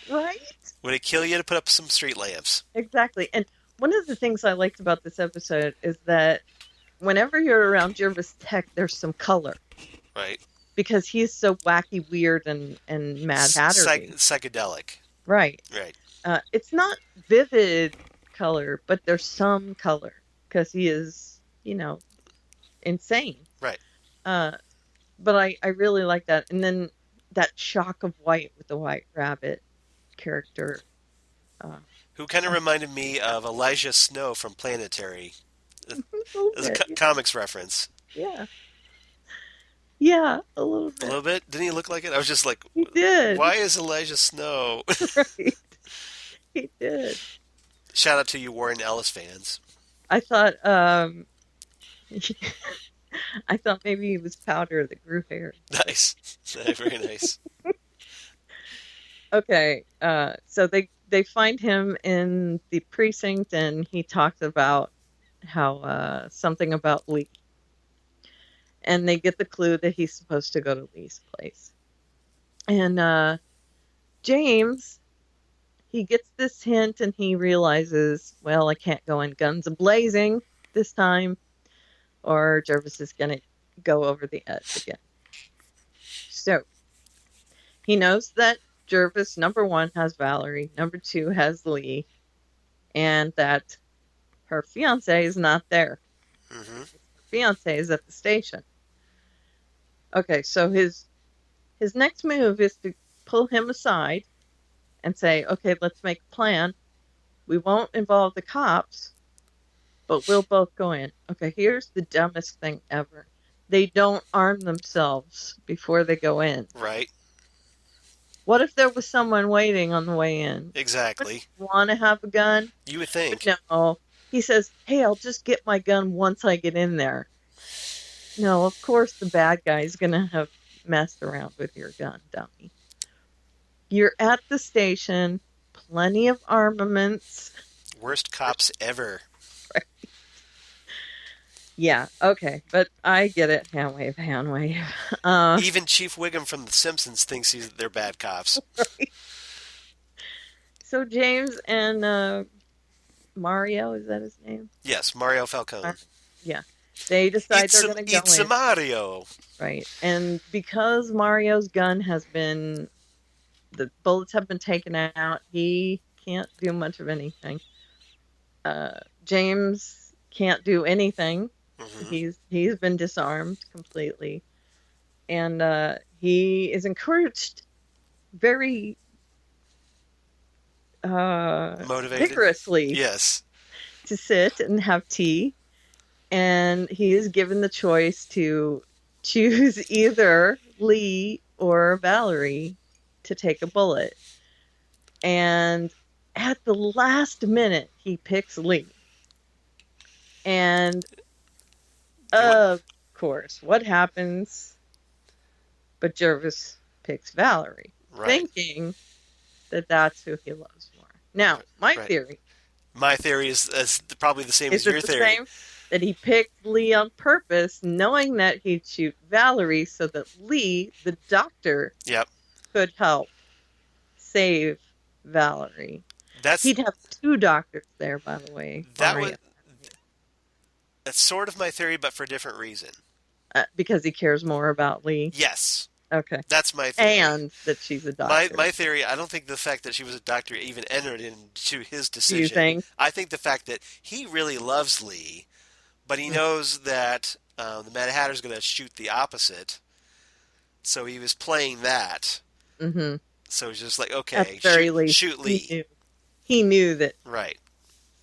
Right? Would it kill you to put up some street lamps? Exactly. And one of the things I liked about this episode is that whenever you're around Jervis Tech, there's some color Right. because he's so wacky, weird, and Mad Hatter. Psychedelic. Right. Right. It's not vivid color, but there's some color because he is, insane. Right. But I really like that. And then that shock of white with the White Rabbit character. Who kind of reminded me of Elijah Snow from Planetary. As a bit, comics reference. Yeah. Yeah, a little bit. A little bit? Didn't he look like it? I was just like, he did. Why is Elijah Snow? Right. He did. Shout out to you Warren Ellis fans. I thought I thought maybe he was Powder that grew hair. Nice. Very nice. Okay, so they find him in the precinct, and he talks about how something about Lee. And they get the clue that he's supposed to go to Lee's place. And James, he gets this hint, and he realizes, well, I can't go in guns a-blazing this time, or Jervis is going to go over the edge again. So, he knows that Jervis, number one, has Valerie, number two has Lee, and that her fiancé is not there. Mm-hmm. Her fiancé is at the station. Okay, so his next move is to pull him aside and say, okay, let's make a plan. We won't involve the cops, but we'll both go in. Okay, here's the dumbest thing ever. They don't arm themselves before they go in. Right. What if there was someone waiting on the way in? Exactly. Want to have a gun? You would think. But no. He says, hey, I'll just get my gun once I get in there. No, of course the bad guy's going to have messed around with your gun, dummy. You're at the station, plenty of armaments. Worst cops ever. Right. Yeah, okay, but I get it. Hand wave, hand wave. Even Chief Wiggum from The Simpsons thinks they're bad cops. Right. So James and Mario, is that his name? Yes, Mario Falcone. Yeah. They decide they're going to go in. It's a Mario. Right. And because Mario's gun has been... the bullets have been taken out, he can't do much of anything. James can't do anything. Mm-hmm. He's been disarmed completely. And he is encouraged very... motivated, vigorously, yes, to sit and have tea, and he is given the choice to choose either Lee or Valerie to take a bullet. And at the last minute, he picks Lee. And of course, what happens? But Jervis picks Valerie, right, thinking that that's who he loves more. Now, my theory. My theory is probably the same as your theory. Same? That he picked Lee on purpose, knowing that he'd shoot Valerie so that Lee, the doctor, could help save Valerie. He'd have two doctors there, by the way. That's sort of my theory, but for a different reason. Because he cares more about Lee? Yes. Okay. That's my theory. And that she's a doctor. My theory, I don't think the fact that she was a doctor even entered into his decision. You think? I think the fact that he really loves Lee, but he knows that the Mad Hatter's going to shoot the opposite, so he was playing that. Mm-hmm. So he's just like, okay, shoot Lee. He knew that. Right.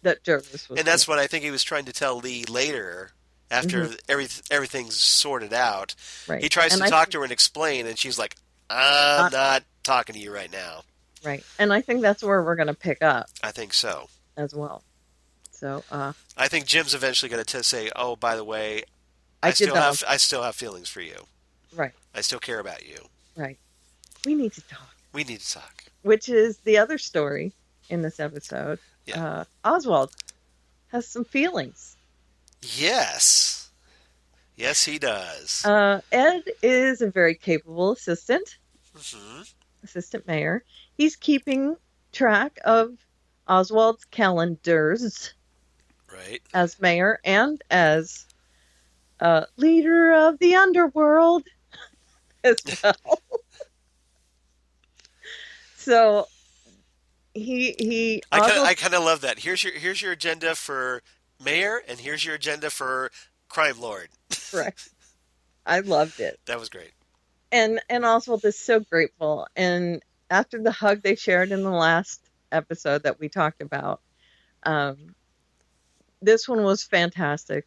That Jervis was. And that's what I think he was trying to tell Lee later. After everything's sorted out, right. He tries to talk to her and explain, and she's like, I'm not talking to you right now. Right. And I think that's where we're going to pick up. I think so. As well. So, I think Jim's eventually going to say, oh, by the way, I still have feelings for you. Right. I still care about you. Right. We need to talk. We need to talk. Which is the other story in this episode. Yeah. Oswald has some feelings. Yes. Yes, he does. Ed is a very capable assistant. Mm-hmm. Assistant mayor. He's keeping track of Oswald's calendars. Right. As mayor and as leader of the underworld as well. So he I kind of love that. Here's your agenda for mayor, and here's your agenda for crime lord. correct. I loved it. That was great. And Oswald is so grateful. And after the hug they shared in the last episode that we talked about, this one was fantastic.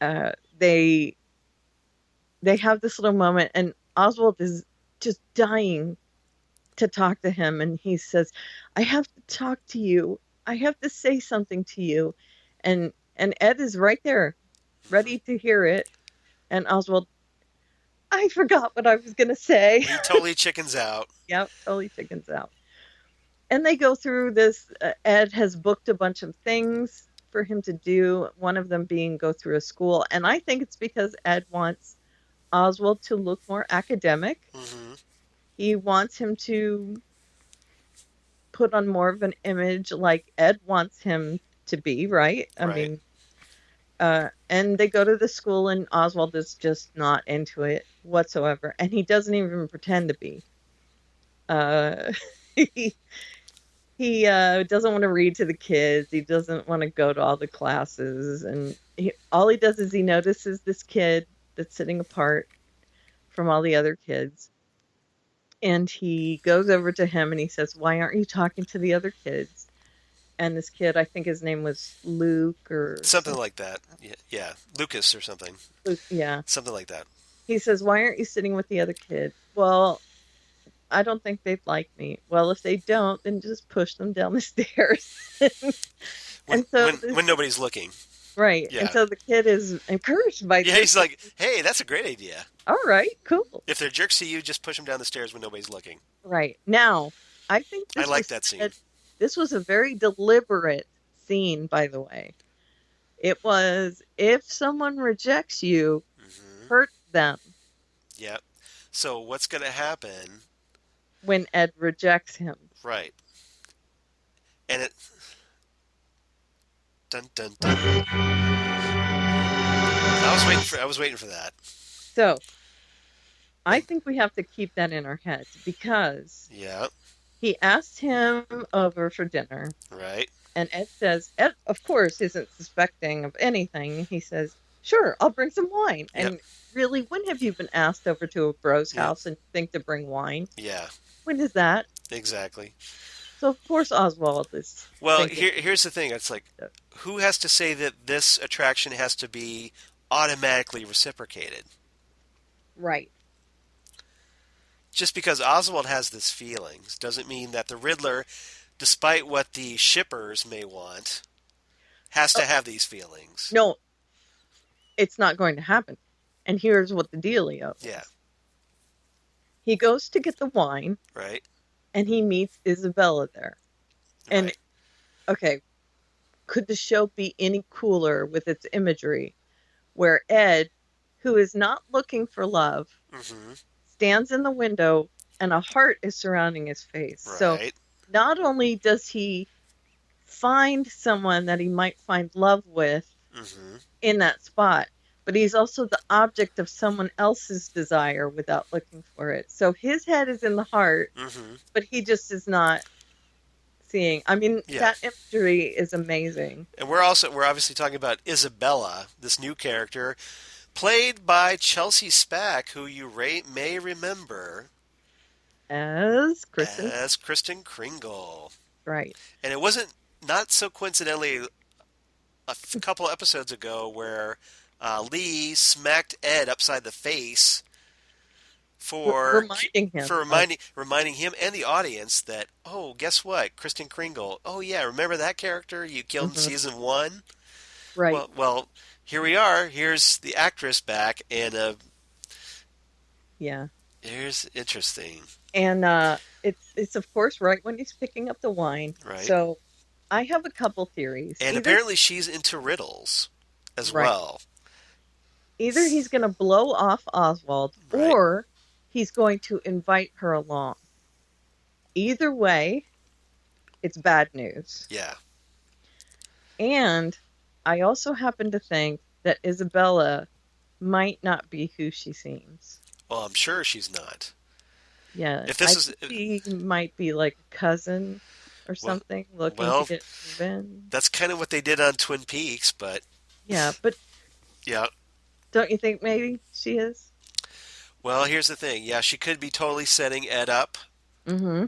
They have this little moment, and Oswald is just dying to talk to him, and he says, "I have to talk to you. I have to say something to you," and Ed is right there, ready to hear it, and Oswald, I forgot what I was gonna say. He totally chickens out. Yep, totally chickens out. And they go through this. Ed has booked a bunch of things for him to do, one of them being go through a school. And I think it's because Ed wants Oswald to look more academic. Mm-hmm. He wants him to put on more of an image like Ed wants him to be, right? I mean, and they go to the school, and Oswald is just not into it whatsoever. And he doesn't even pretend to be. He doesn't want to read to the kids. He doesn't want to go to all the classes. And all he does is he notices this kid that's sitting apart from all the other kids. And he goes over to him and he says, "Why aren't you talking to the other kids?" And this kid, I think his name was Luke or something like that. Yeah. Lucas or something. Luke, yeah. Something like that. He says, "Why aren't you sitting with the other kids?" "Well, I don't think they'd like me." "Well, if they don't, then just push them down the stairs." When nobody's looking. Right. Yeah. And so the kid is encouraged by this. He's like, "Hey, that's a great idea." All right, cool. If they're jerks to you, just push them down the stairs when nobody's looking. Right. Now, I think I like that scene. This was a very deliberate scene, by the way. It was, if someone rejects you, hurt them. Yep. So what's going to happen when Ed rejects him? Right. And it... Dun, dun, dun. I was waiting for that. So, I think we have to keep that in our heads because he asked him over for dinner. Right. And Ed says, Ed, of course, isn't suspecting of anything. He says, "Sure, I'll bring some wine." And really, when have you been asked over to a bro's house and think to bring wine? Yeah. When is that? Exactly. So, of course, Oswald is... Well, here's the thing. It's like, who has to say that this attraction has to be automatically reciprocated? Right. Just because Oswald has this feelings doesn't mean that the Riddler, despite what the shippers may want, has to have these feelings. No, it's not going to happen. And here's what the dealio is. Yeah. He goes to get the wine. Right. And he meets Isabella there. And, okay, could the show be any cooler with its imagery where Ed, who is not looking for love, stands in the window and a heart is surrounding his face. Right. So not only does he find someone that he might find love with in that spot, but he's also the object of someone else's desire without looking for it. So his head is in the heart, but he just is not seeing. I mean, that imagery is amazing. And we're obviously talking about Isabella, this new character, played by Chelsea Spack, who you may remember as Kristen Kringle. Right. And it wasn't not so coincidentally a couple episodes ago where Lee smacked Ed upside the face for reminding him and the audience that, oh, guess what, Kristen Kringle. Oh yeah, remember that character you killed in season 1? Right. Well, here we are. Here's the actress back, and here's interesting. And it's of course right when he's picking up the wine. Right. So I have a couple theories. And apparently she's into riddles as well. Either he's going to blow off Oswald, or he's going to invite her along. Either way, it's bad news. Yeah. And I also happen to think that Isabella might not be who she seems. Well, I'm sure she's not. Yeah, If I this is think she might be like a cousin or well, something looking to well, get revenge. that's kind of what they did on Twin Peaks, but Yeah, but yeah. don't you think maybe she is? Well, here's the thing. Yeah, she could be totally setting Ed up, Mm-hmm.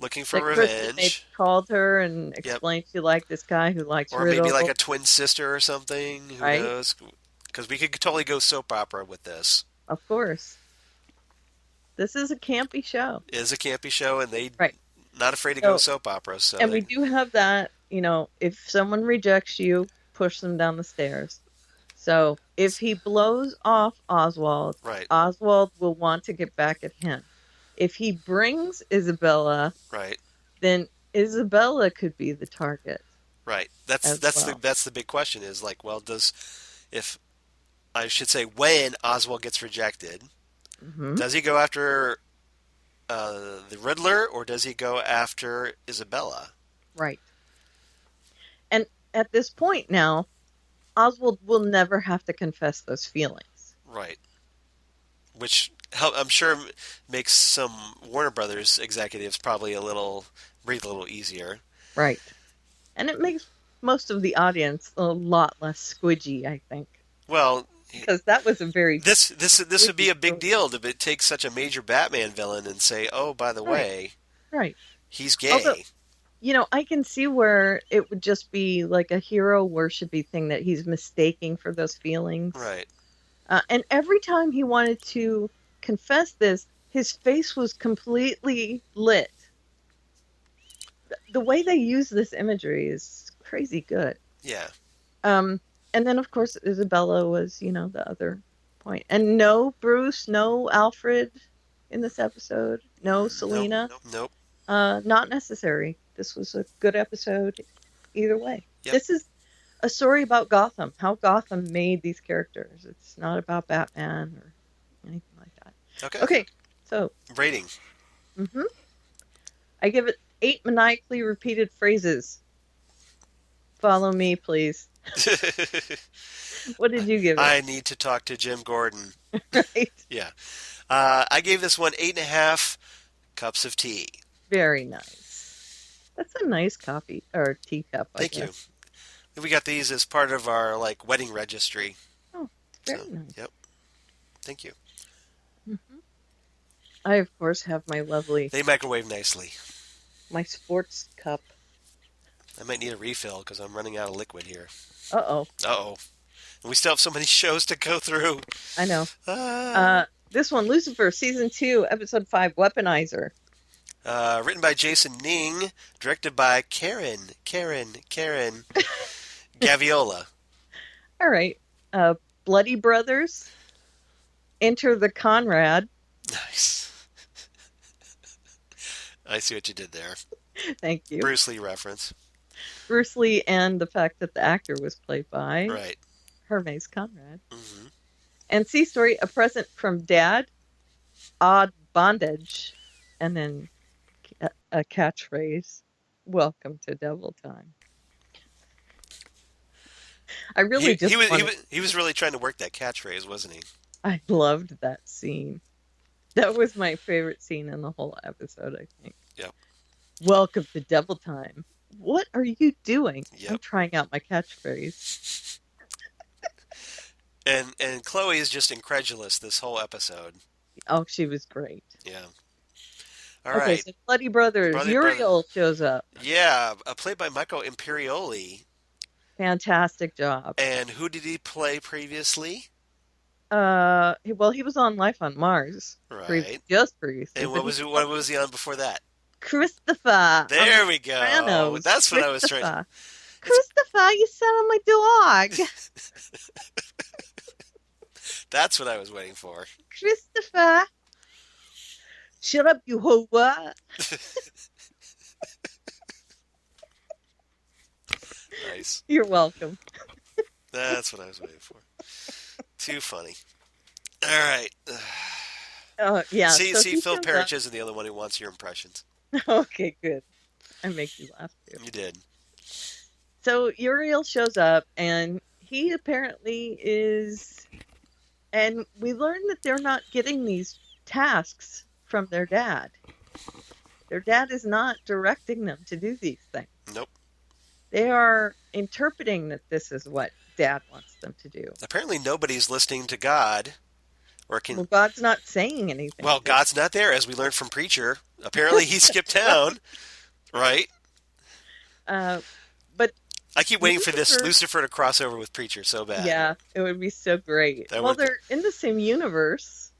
looking for That Kristen maybe revenge. called her and Yep. explained she liked this guy who likes Or maybe like Riddle, a twin sister or something. Who right? knows? Because we could totally go soap opera with this. Of course. This is a campy show. It is a campy show, and they Right. not afraid to So, go soap opera. So and we do have that, if someone rejects you, push them down the stairs. So if he blows off Oswald, right, Oswald will want to get back at him. If he brings Isabella, right, then Isabella could be the target right. That's as well. the big question is like, well, if I should say when Oswald gets rejected, Mm-hmm. does he go after the Riddler or does he go after Isabella? Right. And at this point now, Oswald will never have to confess those feelings. Right. Which I'm sure makes some Warner Brothers executives probably breathe a little easier. Right. And it makes most of the audience a lot less squidgy, I think. Well, because that was a very this would be a big deal to take such a major Batman villain and say, oh, by the way, right, he's gay. Although, I can see where it would just be like a hero worshipy thing that he's mistaking for those feelings. Right. And every time he wanted to confess this, his face was completely lit. The way they use this imagery is crazy good. Yeah. And then, of course, Isabella was, the other point. And no Bruce, no Alfred in this episode. No Selena. Nope. Not necessary. This was a good episode either way. Yep. This is a story about Gotham, how Gotham made these characters. It's not about Batman or anything like that. Okay, so. Rating. Mm-hmm. I give it 8 maniacally repeated phrases. Follow me, please. What did you give it? I need to talk to Jim Gordon. Right. Yeah. I gave this one 8.5 cups of tea. Very nice. That's a nice coffee or teacup. Thank you. We got these as part of our wedding registry. Oh, very nice. Yep. Thank you. Mm-hmm. I of course have my lovely. They microwave nicely. My sports cup. I might need a refill because I'm running out of liquid here. Uh-oh. And we still have so many shows to go through. I know. This one, Lucifer, Season 2, Episode 5, Weaponizer. Written by Jason Ning, directed by Karen Gaviola. All right. Bloody Brothers, Enter the Conrad. Nice. I see what you did there. Thank you. Bruce Lee reference. Bruce Lee and the fact that the actor was played by Hermes Conrad. Mm-hmm. And C Story, A Present from Dad, Odd Bondage, and then a catchphrase, Welcome to Devil Time. I really he was really trying to work that catchphrase, wasn't he? I loved that scene. That was my favorite scene in the whole episode, I think. Yep. Welcome to Devil Time. What are you doing? Yep. I'm trying out my catchphrase. And Chloe is just incredulous this whole episode. Oh, she was great. Yeah. All right. So Bloody Brothers. Uriel shows up. Yeah, played by Michael Imperioli. Fantastic job. And who did he play previously? Well, he was on Life on Mars. Right. Just previously. And what was he on before that? Christopher. There we go. Sopranos. That's what I was trying to... Christopher, you sat on my dog. That's what I was waiting for. Christopher. Shut up, you hoe. Nice. You're welcome. That's what I was waiting for. Too funny. All right. Yeah. See, Phil Parrish isn't the only one who wants your impressions. Okay, good. I make you laugh too. You did. So Uriel shows up, and he apparently is And we learn that they're not getting these tasks from their dad. Their dad is not directing them to do these things. Nope. They are interpreting that this is what dad wants them to do. Apparently nobody's listening to God. Well, God's not saying anything. Well, God's not there, as we learned from Preacher. Apparently he skipped town, right? But I keep waiting for this Lucifer to cross over with Preacher so bad. Yeah, it would be so great. Well, they're in the same universe.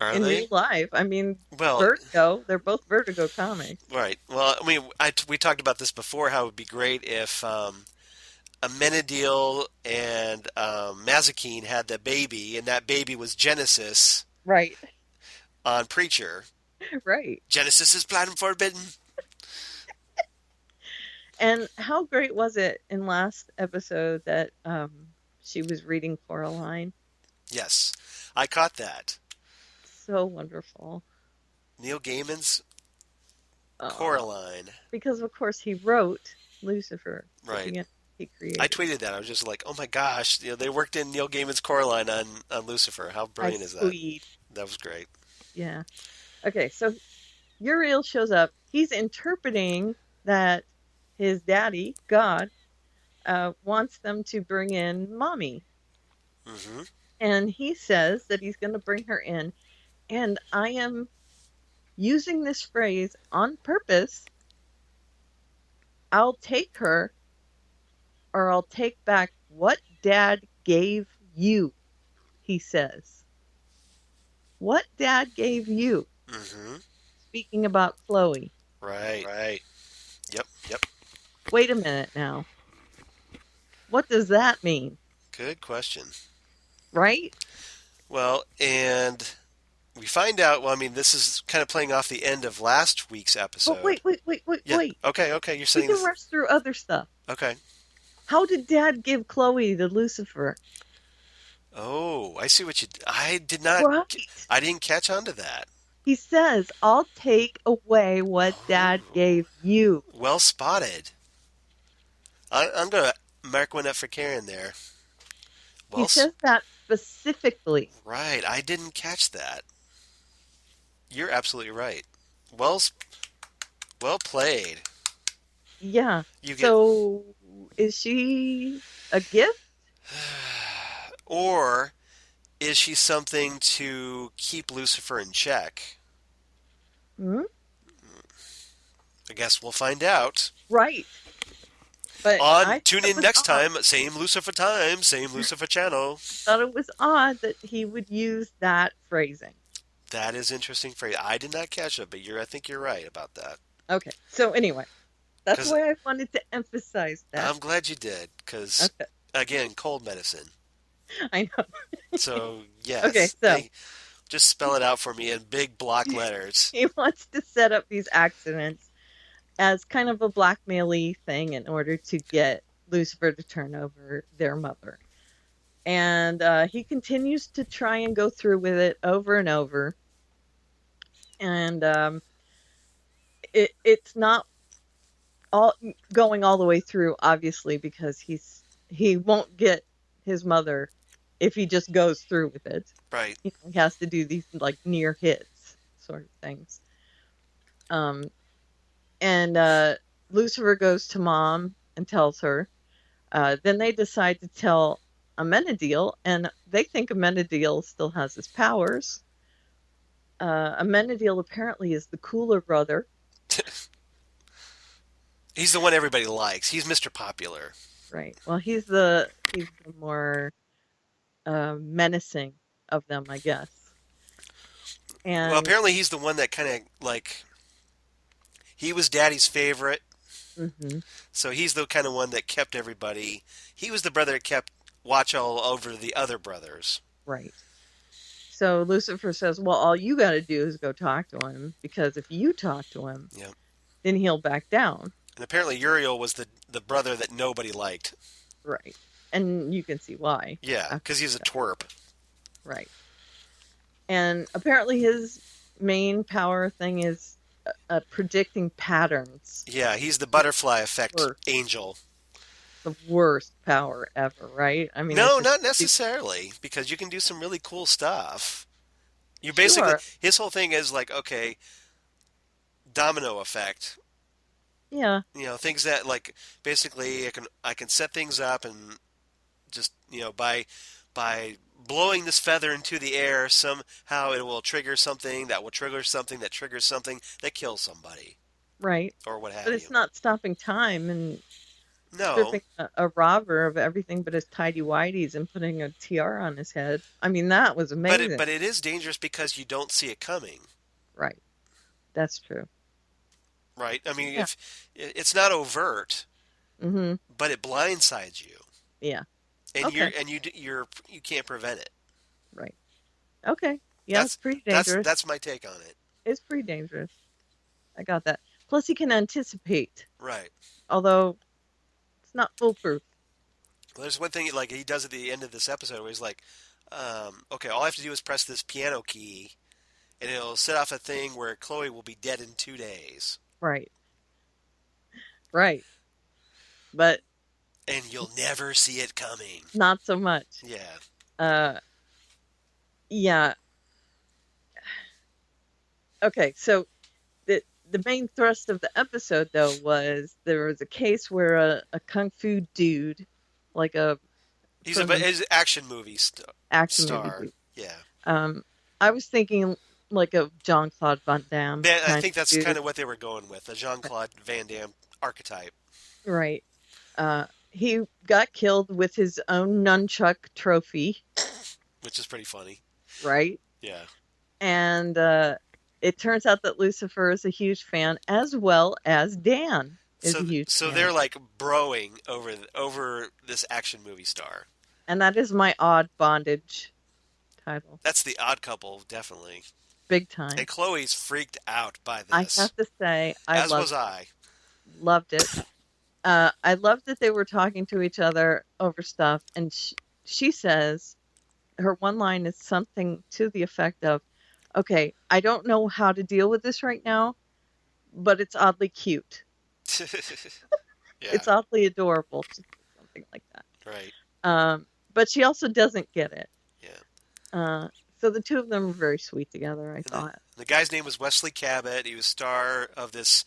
Are in they? real life. I mean, Vertigo. They're both Vertigo comics. Right. Well, I mean, we talked about this before, how it would be great if Amenadiel and Mazikeen had the baby, and that baby was Genesis. Right. On Preacher. Right. Genesis is platinum forbidden. And how great was it in last episode that she was reading Coraline? Yes, I caught that. So wonderful. Neil Gaiman's Coraline. Because, of course, he wrote Lucifer. Right. He created. I tweeted that. I was just like, oh my gosh, they worked in Neil Gaiman's Coraline on Lucifer. How brilliant is that? That was great. Yeah. Okay, so Uriel shows up. He's interpreting that his daddy, God, wants them to bring in Mommy. Mm-hmm. And he says that he's going to bring her in. And I am using this phrase on purpose. I'll take her, or I'll take back what Dad gave you, he says. What Dad gave you. Mm-hmm. Speaking about Chloe. Right. Yep. Wait a minute now. What does that mean? Good question. Right? Well, and we find out, well, I mean, this is kind of playing off the end of last week's episode. But wait. Okay, you're saying we can rush through other stuff. Okay. How did Dad give Chloe to Lucifer? Oh, I see what I did not, right. I didn't catch on to that. He says, I'll take away what Dad gave you. Well spotted. I'm going to mark one up for Karen there. He says that specifically. Right. I didn't catch that. You're absolutely right. Well played. Yeah. So is she a gift? Or is she something to keep Lucifer in check? Hmm? I guess we'll find out. Right. But tune in next time, same Lucifer time, same Lucifer channel. I thought it was odd that he would use that phrasing. That is interesting phrase. I did not catch it, but I think you're right about that. Okay. So anyway, that's why I wanted to emphasize that. I'm glad you did, because, again, cold medicine. I know. So, yes. Okay, so. Just spell it out for me in big block letters. He wants to set up these accidents as kind of a blackmail-y thing in order to get Lucifer to turn over their mother. And he continues to try and go through with it over and over. And it's not all going all the way through, obviously, because he won't get his mother if he just goes through with it. Right. He has to do these like near hits sort of things. And Lucifer goes to Mom and tells her. Then they decide to tell Amenadiel, and they think Amenadiel still has his powers. Amenadiel apparently is the cooler brother. He's the one everybody likes. He's Mr. Popular. Right. Well, he's the more menacing of them, I guess. And well, apparently he's the one that kind of like he was Daddy's favorite. Mm-hmm. So he's the kind of one that kept everybody. He was the brother that kept watch all over the other brothers. Right. So Lucifer says, well, all you got to do is go talk to him, because if you talk to him, then he'll back down. And apparently Uriel was the brother that nobody liked. Right. And you can see why. Yeah, because he's a twerp. Right. And apparently his main power thing is predicting patterns. Yeah, he's the butterfly effect angel. the worst power ever, right? I mean, it's No, just not necessarily, because you can do some really cool stuff. You basically, sure, his whole thing is like, okay, domino effect. yeah, Things that like basically I can set things up and just by blowing this feather into the air, somehow it will trigger something that will trigger something that triggers something that kills somebody right. or what But have you. it's not stopping time and No, stripping a robber of everything but his tidy whities and putting a tiara on his head. I mean, that was but it amazing. but it is dangerous because you don't see it coming, Right. That's true. right? I mean, Yeah. if it's not overt, Mm-hmm. but it blindsides you, Yeah. and Okay. you can't prevent it. Right. Okay. Yeah, it's That's pretty that's dangerous. that's my take on it. It's pretty dangerous. I got that. Plus, he can anticipate, Right. although it's not foolproof. Well, there's one thing like he does at the end of this episode where he's like, "Okay, all I have to do is press this piano key, and it'll set off a thing where Chloe will be dead in 2 days, Right. Right. But and you'll never see it coming." not so much. Yeah. Uh, yeah. Okay. So the main thrust of the episode, though, was there was a case where a kung fu dude, like a He's from the his action movie action movie star. dude. Yeah. I was thinking like a Jean-Claude Van Damme I kind think of that's dude. kind of what they were going with, a Jean-Claude Van Damme archetype. Right. He got killed with his own nunchuck trophy, Which is pretty funny. right? Yeah. And it turns out that Lucifer is a huge fan, as well as Dan is a huge So fan. they're like broing over this action movie star. And that is my odd bondage title. That's the odd couple, definitely. Big time. And Chloe's freaked out by I this. have to say, As was I. loved it. I loved that they were talking to each other over stuff, and she says her one line is something to the effect of, "Okay, I don't know how to deal with this right now, but it's oddly cute. Yeah. It's oddly adorable," something like that. Right. But she also doesn't get it. Yeah. So the two of them were very sweet together, I thought. The guy's name was Wesley Cabot. He was star of this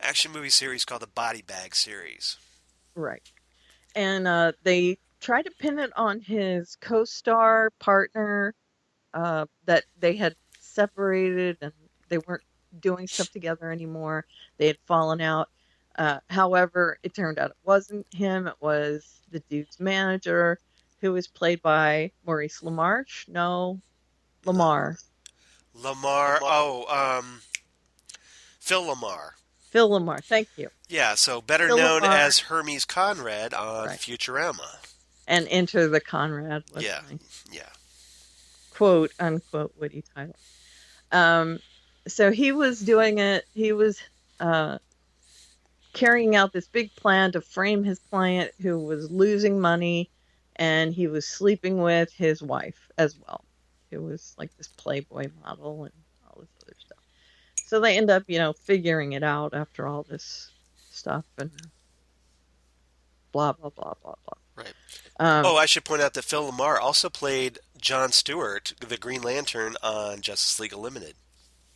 action movie series called the Body Bag series. Right. And they tried to pin it on his co-star partner, that they had separated and they weren't doing stuff together anymore. They had fallen out. However, it turned out it wasn't him. It was the dude's manager, who was played by Maurice LaMarche. No, Lamar. Lamar. Phil Lamar. Phil Lamar. Thank you. Yeah, so better Phil known Lamar. as Hermes Conrad on Right. Futurama. And Enter the Conrad was Yeah. my Yeah. quote unquote witty title. So he was doing it. He was carrying out this big plan to frame his client who was losing money, and he was sleeping with his wife as well, who was like this Playboy model and all this other stuff. So they end up, figuring it out after all this stuff and blah, blah, blah, blah, blah. Right. Oh, I should point out that Phil Lamar also played Jon Stewart, the Green Lantern, on Justice League Unlimited.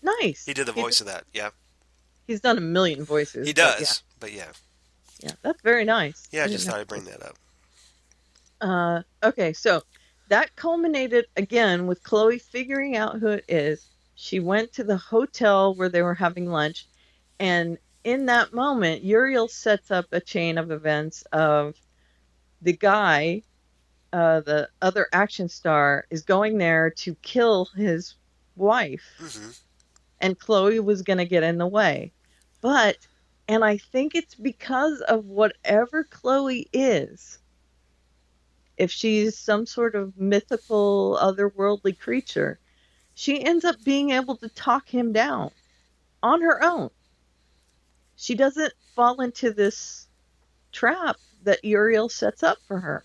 Nice. He did the voice of that, yeah. He's done a million voices. He does, but yeah. Yeah, that's very nice. Yeah, I just thought I'd bring that up. Okay, so that culminated again with Chloe figuring out who it is. She went to the hotel where they were having lunch, and in that moment, Uriel sets up a chain of events of the guy, the other action star, is going there to kill his wife, and Chloe was going to get in the way. And I think it's because of whatever Chloe is, if she's some sort of mythical, otherworldly creature, she ends up being able to talk him down on her own. She doesn't fall into this trap that Uriel sets up for her.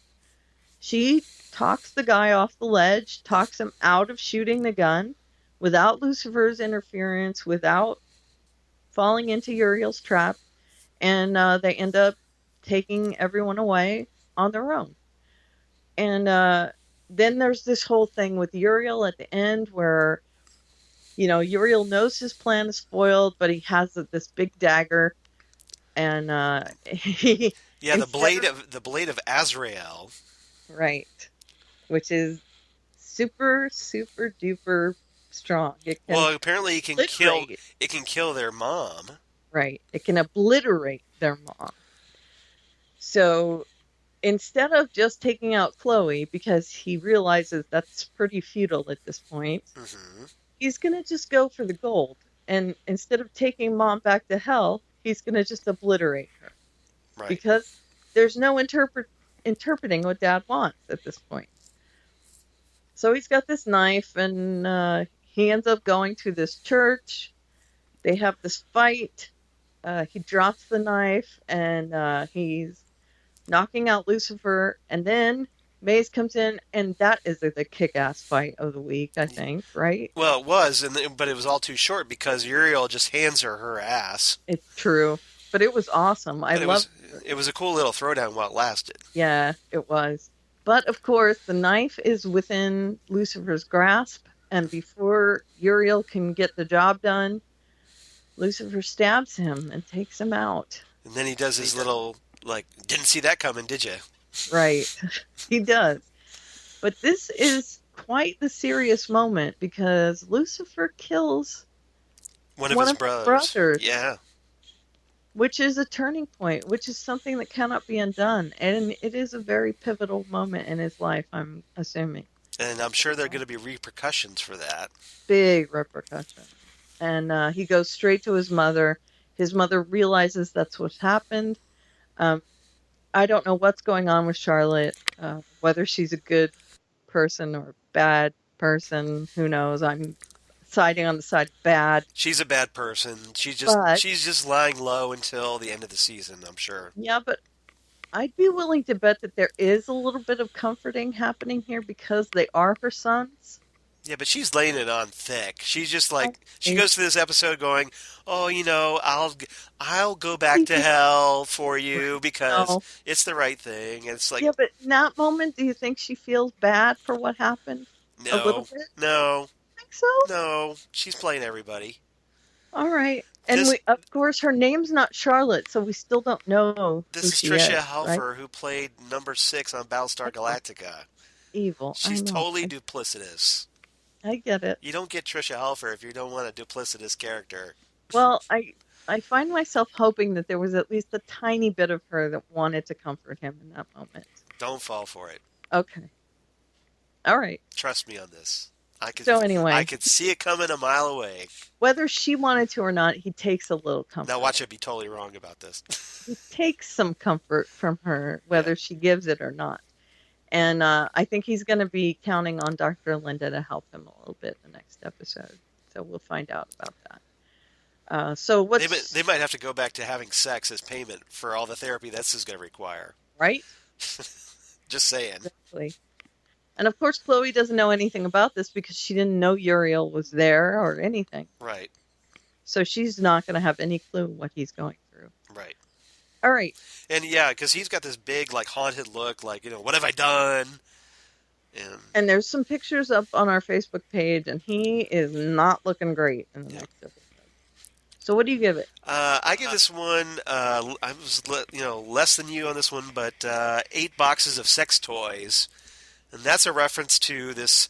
She talks the guy off the ledge, talks him out of shooting the gun without Lucifer's interference, without falling into Uriel's trap, and they end up taking everyone away on their own. And then there's this whole thing with Uriel at the end where, Uriel knows his plan is foiled, but he has this big dagger, and he Yeah, instead the blade of Azrael. right, which is super super duper strong. It can Well, apparently obliterate. it can kill their mom. Right, it can obliterate their mom. So instead of just taking out Chloe, because he realizes that's pretty futile at this point, Mm-hmm. he's going to just go for the gold. And instead of taking mom back to hell, he's going to just obliterate her. Right. Because there's no interpreting what dad wants at this point. So he's got this knife, and he ends up going to this church. They have this fight. He drops the knife, and he's knocking out Lucifer, and then Maze comes in, and that is the kick-ass fight of the week, I think, right? Well, it was, but it was all too short because Uriel just hands her ass. It's true, but it was awesome. I loved it. It was a cool little throwdown while it lasted. Yeah, it was. But of course, the knife is within Lucifer's grasp, and before Uriel can get the job done, Lucifer stabs him and takes him out. And then he does his little, didn't see that coming, did you? Right. He does. But this is quite the serious moment because Lucifer kills one of his brothers. Yeah. Which is a turning point, which is something that cannot be undone. And it is a very pivotal moment in his life, I'm assuming. And I'm sure there are going to be repercussions for that. Big repercussions. And he goes straight to his mother. His mother realizes that's what's happened. I don't know what's going on with Charlotte, whether she's a good person or a bad person. Who knows? I'm siding on the side of bad. She's a bad person. She's just lying low until the end of the season, I'm sure. Yeah, but I'd be willing to bet that there is a little bit of comforting happening here because they are her sons. Yeah, but she's laying it on thick. She's just she goes through this episode going, "Oh, I'll go back to hell for you because it's the right thing." And it's like, yeah, but in that moment, do you think she feels bad for what happened? No, a little bit. No, I think so. No, she's playing everybody. All right, and of course, her name's not Charlotte, so we still don't know. This is Tricia Helfer, who played number 6 on Battlestar Galactica. Evil. She's totally duplicitous. I get it. You don't get Tricia Helfer if you don't want a duplicitous character. Well, I find myself hoping that there was at least a tiny bit of her that wanted to comfort him in that moment. Don't fall for it. Okay. All right. Trust me on this. I could see it coming a mile away. Whether she wanted to or not, he takes a little comfort. Now watch it be totally wrong about this. He takes some comfort from her, whether she gives it or not. And I think he's going to be counting on Dr. Linda to help him a little bit in the next episode. So we'll find out about that. So they might have to go back to having sex as payment for all the therapy this is going to require. Right? Just saying. Exactly. And of course, Chloe doesn't know anything about this because she didn't know Uriel was there or anything. Right. So she's not going to have any clue what he's going through. Right. All right. And yeah, because he's got this big, haunted look, what have I done? And there's some pictures up on our Facebook page, and he is not looking great in the next episode. So what do you give it? I give this one, I was less than you on this one, but 8 boxes of sex toys. And that's a reference to this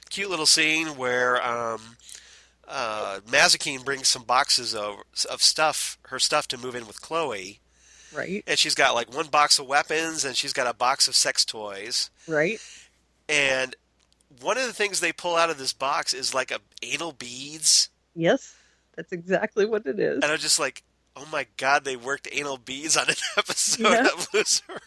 cute little scene where Mazikeen brings some boxes of her stuff to move in with Chloe. Right. And she's got 1 box of weapons and she's got a box of sex toys. Right. And one of the things they pull out of this box is anal beads. Yes, that's exactly what it is. And I'm just oh my God, they worked anal beads on an episode of Lucifer.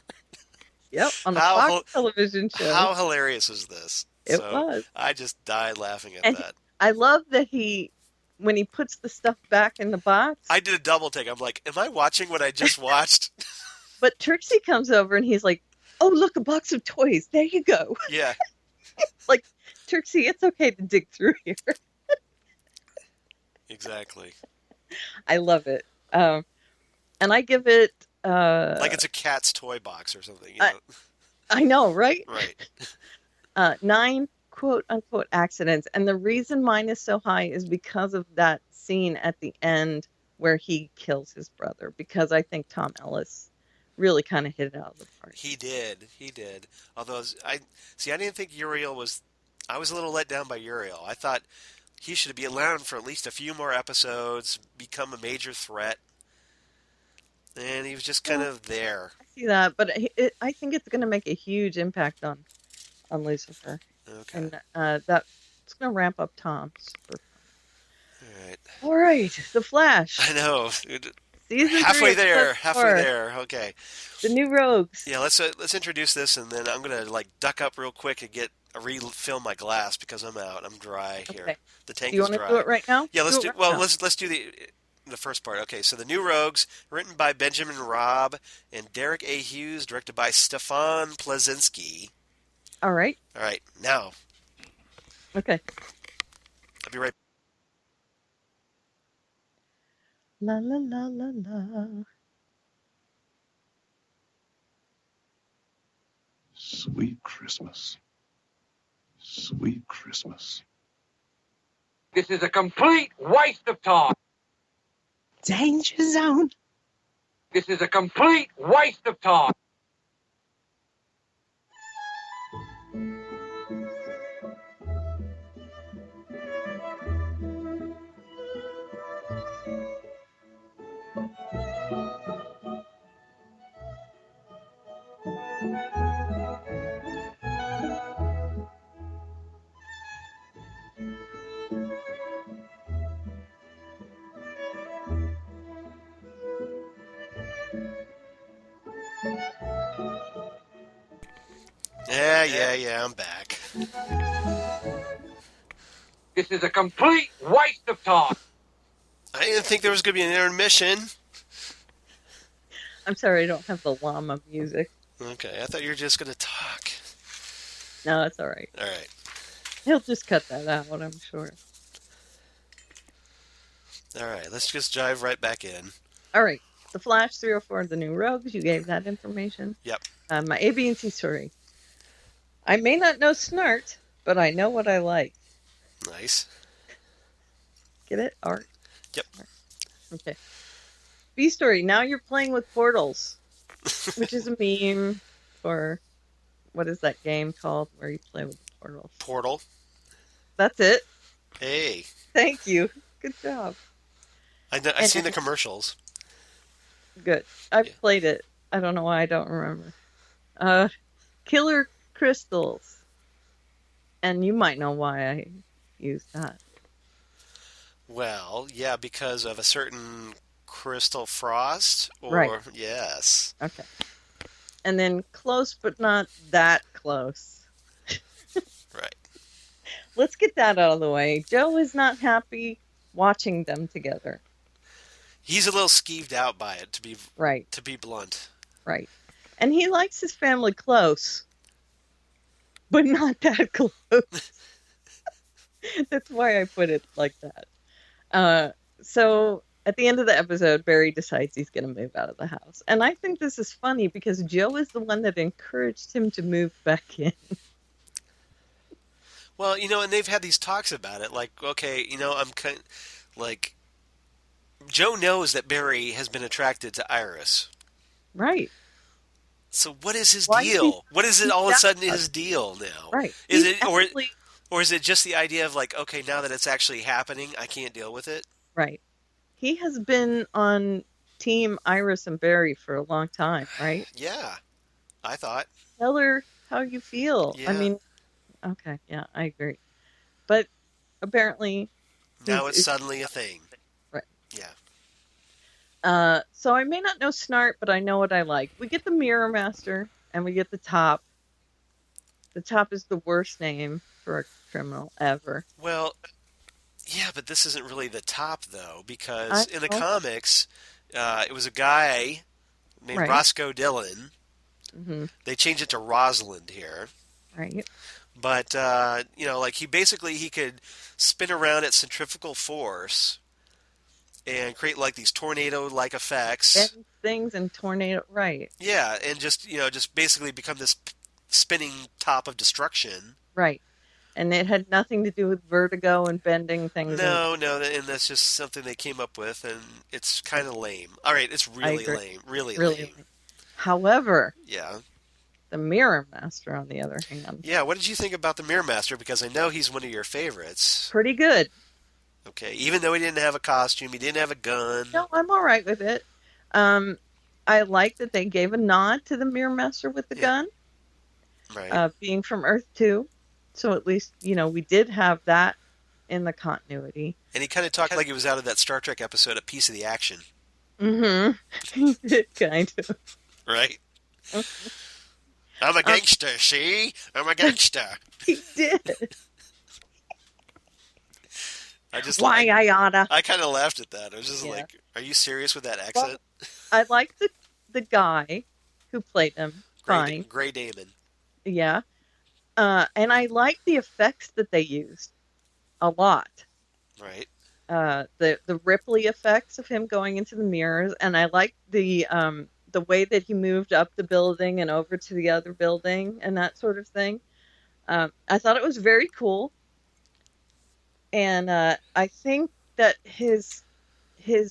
Yep, on the Fox television show. How hilarious is this? It was. I just died laughing at that. I love that when he puts the stuff back in the box. I did a double take. I'm like, am I watching what I just watched? But Trixie comes over and he's like, oh, look, a box of toys. There you go. Yeah. Trixie, it's okay to dig through here. Exactly. I love it. And I give it Like it's a cat's toy box or something. You know? I know, right? Right. 9 quote unquote accidents. And the reason mine is so high is because of that scene at the end where he kills his brother, because I think Tom Ellis really kind of hit it out of the park. He did. Although I didn't think Uriel was. I was a little let down by Uriel. I thought he should be around for at least a few more episodes, become a major threat, and he was just kind of there. I see that, but I think it's going to make a huge impact on Lucifer. Okay. And that's going to ramp up Tom. Super fun. All right. All right, The Flash. I know. Season Halfway 3, there. episode Halfway 4. there. Okay. The New Rogues. Yeah. Let's introduce this, and then I'm gonna duck up real quick and refill my glass because I'm out. I'm dry here. Okay. The tank Do you is want dry. to do it right now? Yeah. Let's do. It right Well, now. let's do the first part. Okay. So the New Rogues, written by Benjamin Robb and Derek A. Hughes, directed by Stefan Plazinski. All right. All right. Now. Okay. I'll be right. La la la la la. Sweet Christmas. Sweet Christmas. This is a complete waste of time. Danger zone. This is a complete waste of time. Yeah, I'm back. This is a complete waste of time. I didn't think there was going to be an intermission. I'm sorry, I don't have the llama music. Okay, I thought you were just going to talk. No, it's all right. All right. He'll just cut that out, I'm sure. All right, let's just dive right back in. All right. The Flash 304, The New Rogues. You gave that information. Yep. My A, B, and C story. I may not know Snart, but I know what I like. Nice. Get it? Art? Yep. Okay. B story. Now you're playing with portals, which is a meme for, what is that game called where you play with portals? Portal. That's it. Hey. Thank you. Good job. I've seen the commercials. Good. I've played it. I don't know why I don't remember. Killer crystals. And you might know why I used that. Well, yeah, because of a certain crystal frost. Or, right. Yes. Okay. And then close, but not that close. Right. Let's get that out of the way. Joe is not happy watching them together. He's a little skeeved out by it, to be right. To be blunt. Right. And he likes his family close, but not that close. That's why I put it like that. So at the end of the episode, Barry decides he's going to move out of the house. And I think this is funny because Joe is the one that encouraged him to move back in. Well, and they've had these talks about it. Like, okay, I'm kind like, Joe knows that Barry has been attracted to Iris. Right. So what is his deal? What is it all of a sudden his deal now? Right. Is it or is it just the idea of like, okay, now that it's actually happening, I can't deal with it? Right. He has been on Team Iris and Barry for a long time, right? Yeah. I thought. Tell her how you feel. Yeah. I mean, okay, yeah, I agree. But apparently now it's suddenly a thing. Right. Yeah. So I may not know Snart, but I know what I like. We get the Mirror Master, and we get the Top. The Top is the worst name for a criminal ever. Well, yeah, but this isn't really the Top, though, because in the comics, it was a guy named Roscoe Dillon. Mm-hmm. They changed it to Rosalind here. Right. But, like he could spin around at centrifugal force and create like these tornado-like effects. And things and tornado, right? Yeah, and just basically become this spinning top of destruction. Right. And it had nothing to do with vertigo and bending things. No, and that's just something they came up with, and it's kind of lame. All right, it's really lame, really lame. However, yeah, the Mirror Master, on the other hand, yeah. What did you think about the Mirror Master? Because I know he's one of your favorites. Pretty good. Okay, even though he didn't have a costume, he didn't have a gun. No, I'm all right with it. I like that they gave a nod to the Mirror Master with the gun, right? Being from Earth 2. So at least, we did have that in the continuity. And he kind of talked like he was out of that Star Trek episode, A Piece of the Action. Mm-hmm. He did, kind of. Right? I'm a gangster, see? I'm a gangster. He did. I kind of laughed at that. I was just like, are you serious with that accent? Well, I like the guy who played him. Fine. Gray Damon. Yeah. And I like the effects that they used a lot. Right. The Ripley effects of him going into the mirrors, and I like the way that he moved up the building and over to the other building and that sort of thing. I thought it was very cool, and I think that his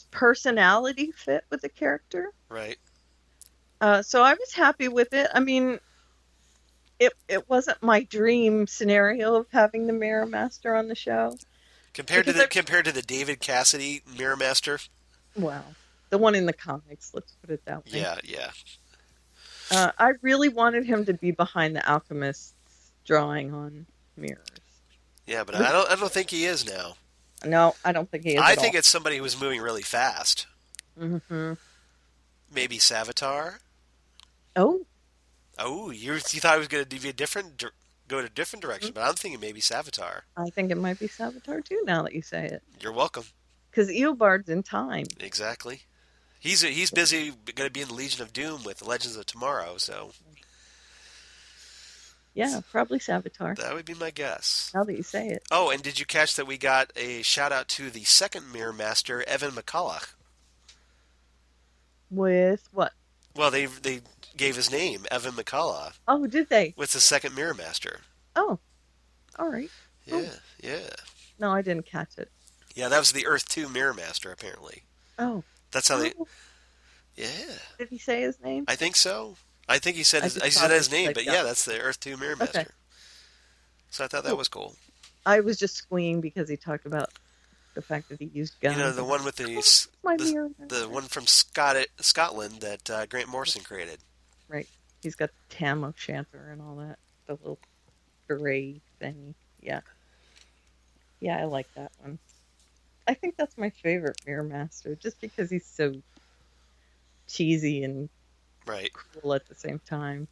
personality fit with the character. Right. So I was happy with it. I mean, it wasn't my dream scenario of having the Mirror Master on the show. Compared to the David Cassidy Mirror Master? Well, the one in the comics, let's put it that way. Yeah. I really wanted him to be behind the Alchemist's drawing on mirrors. Yeah, but I don't think he is now. No, I don't think he is. I think it's somebody who was moving really fast. Mm-hmm. Maybe Savitar? Oh, you thought it was going to be go in a different direction, but I'm thinking maybe Savitar. I think it might be Savitar too. Now that you say it, you're welcome. Because Eobard's in time. Exactly. He's busy going to be in the Legion of Doom with the Legends of Tomorrow. So yeah, probably Savitar. That would be my guess. Now that you say it. Oh, and did you catch that we got a shout out to the second Mirror Master, Evan McCulloch? With what? Well, they gave his name, Evan McCulloch. Oh, did they? With the second Mirror Master. Oh, all right. Yeah. No, I didn't catch it. Yeah, that was the Earth 2 Mirror Master, apparently. Oh. That's how they... Yeah. Did he say his name? I think so. I think he said his name, but yeah, that's the Earth 2 Mirror Master. Okay. So I thought that was cool. I was just squeeing because he talked about the fact that he used guns. The one with the one from Scotland that Grant Morrison created. Right. He's got the Tam O'Shanter and all that. The little beret thing. Yeah. Yeah, I like that one. I think that's my favorite Mirror Master, just because he's so cheesy and cool at the same time.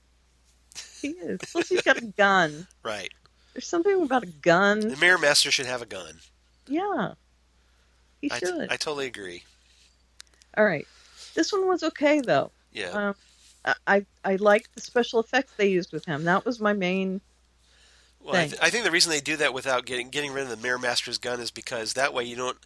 He is. Plus, he's got a gun. Right. There's something about a gun. The Mirror Master should have a gun. Yeah. He should. I totally agree. All right. This one was okay, though. Yeah. I liked the special effects they used with him. That was my main thing. I think the reason they do that without getting rid of the Mirror Master's gun is because that way you don't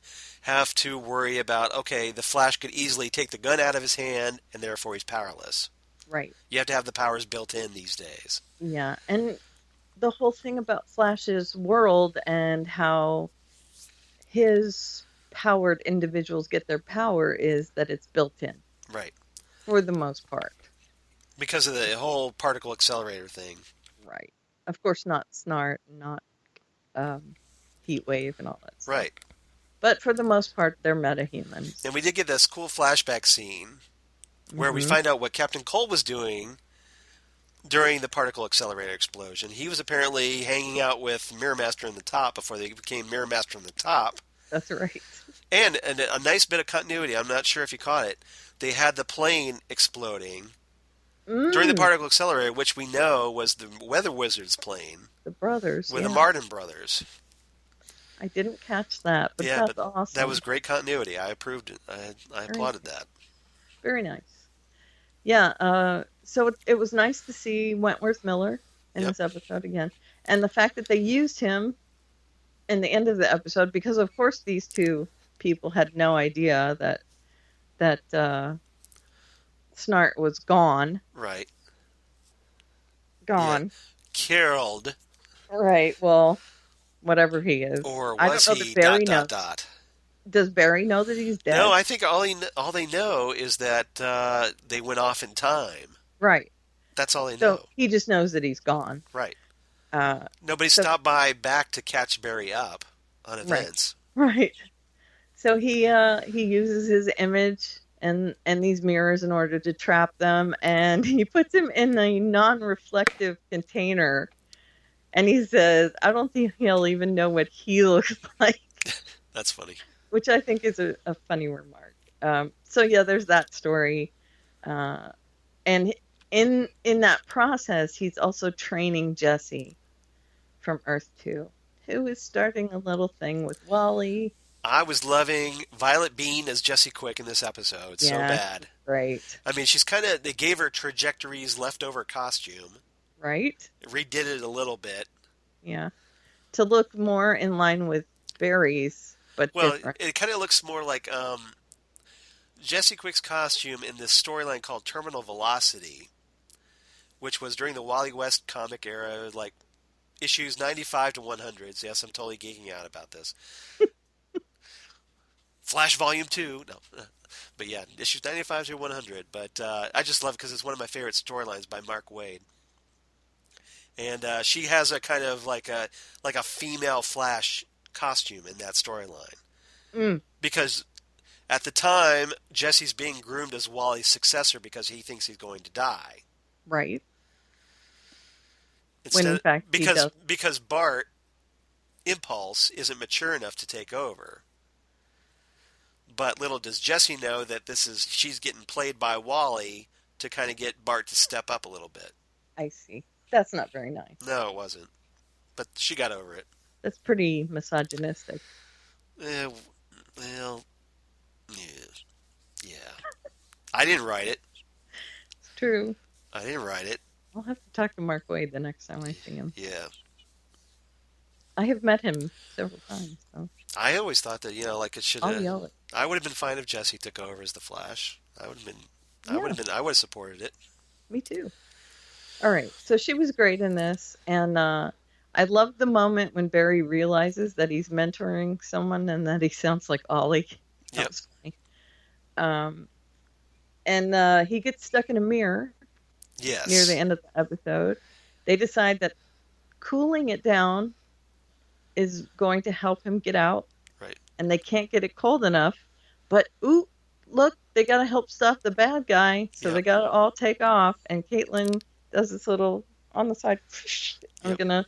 have to worry about, okay, the Flash could easily take the gun out of his hand and therefore he's powerless. Right. You have to have the powers built in these days. Yeah, and the whole thing about Flash's world and how his powered individuals get their power is that it's built in. Right. For the most part. Because of the whole particle accelerator thing. Right. Of course, not Snart, not Heat Wave and all that stuff. Right. But for the most part, they're metahumans. And we did get this cool flashback scene where we find out what Captain Cole was doing during the particle accelerator explosion. He was apparently hanging out with Mirror Master in the top before they became Mirror Master in the top. That's right. And a nice bit of continuity. I'm not sure if you caught it. They had the plane exploding during the particle accelerator, which we know was the Weather Wizard's plane. The brothers. With the Martin brothers. I didn't catch that, but that's awesome. That was great continuity. I approved it. I applauded that. Very nice. Yeah, so it was nice to see Wentworth Miller in this episode again. And the fact that they used him in the end of the episode, because of course these two people had no idea that Snart was gone. Right. Gone. Yeah. Killed. Right. Well, whatever he is. Or I don't was know that he ... Barry knows. Does Barry know that he's dead? No, I think all they know is that they went off in time. Right. That's all they So know. he just knows that he's gone. Right. Uh, Nobody so- stopped by back to catch Barry up on events. Right. So he uses his image and these mirrors in order to trap them, and he puts him in a non-reflective container, and he says, "I don't think he'll even know what he looks like." That's funny. Which I think is a funny remark. So yeah, there's that story, and in that process, he's also training Jesse from Earth 2, who is starting a little thing with Wally. I was loving Violet Bean as Jessie Quick in this episode. So bad. Right. I mean, they gave her Trajectory's leftover costume. Right. Redid it a little bit. Yeah. To look more in line with Barry's, but different. It kind of looks more like Jessie Quick's costume in this storyline called Terminal Velocity, which was during the Wally West comic era, like issues 95 to 100. Yes, I'm totally geeking out about this. Flash Volume 2. No. But yeah, issues 95 to 100. But I just love it because it's one of my favorite storylines by Mark Waid. And she has a kind of like a female Flash costume in that storyline. Because at the time, Jesse's being groomed as Wally's successor because he thinks he's going to die. Right. Instead, when in fact because Bart Impulse isn't mature enough to take over. But little does Jesse know that she's getting played by Wally to kind of get Bart to step up a little bit. I see. That's not very nice. No, it wasn't. But she got over it. That's pretty misogynistic. Well, yeah. I didn't write it. It's true. I didn't write it. I'll have to talk to Mark Waid the next time I see him. Yeah. I have met him several times. So. I always thought that, it should I'll yell it. I would have been fine if Jesse took over as the Flash. I would have supported it. Me too. All right. So she was great in this, and I love the moment when Barry realizes that he's mentoring someone and that he sounds like Ollie. That was funny. And he gets stuck in a mirror. Yes. Near the end of the episode, they decide that cooling it down is going to help him get out. Right. And they can't get it cold enough. But look, they got to help stop the bad guy, so they got to all take off. And Caitlin does this little on the side. I'm gonna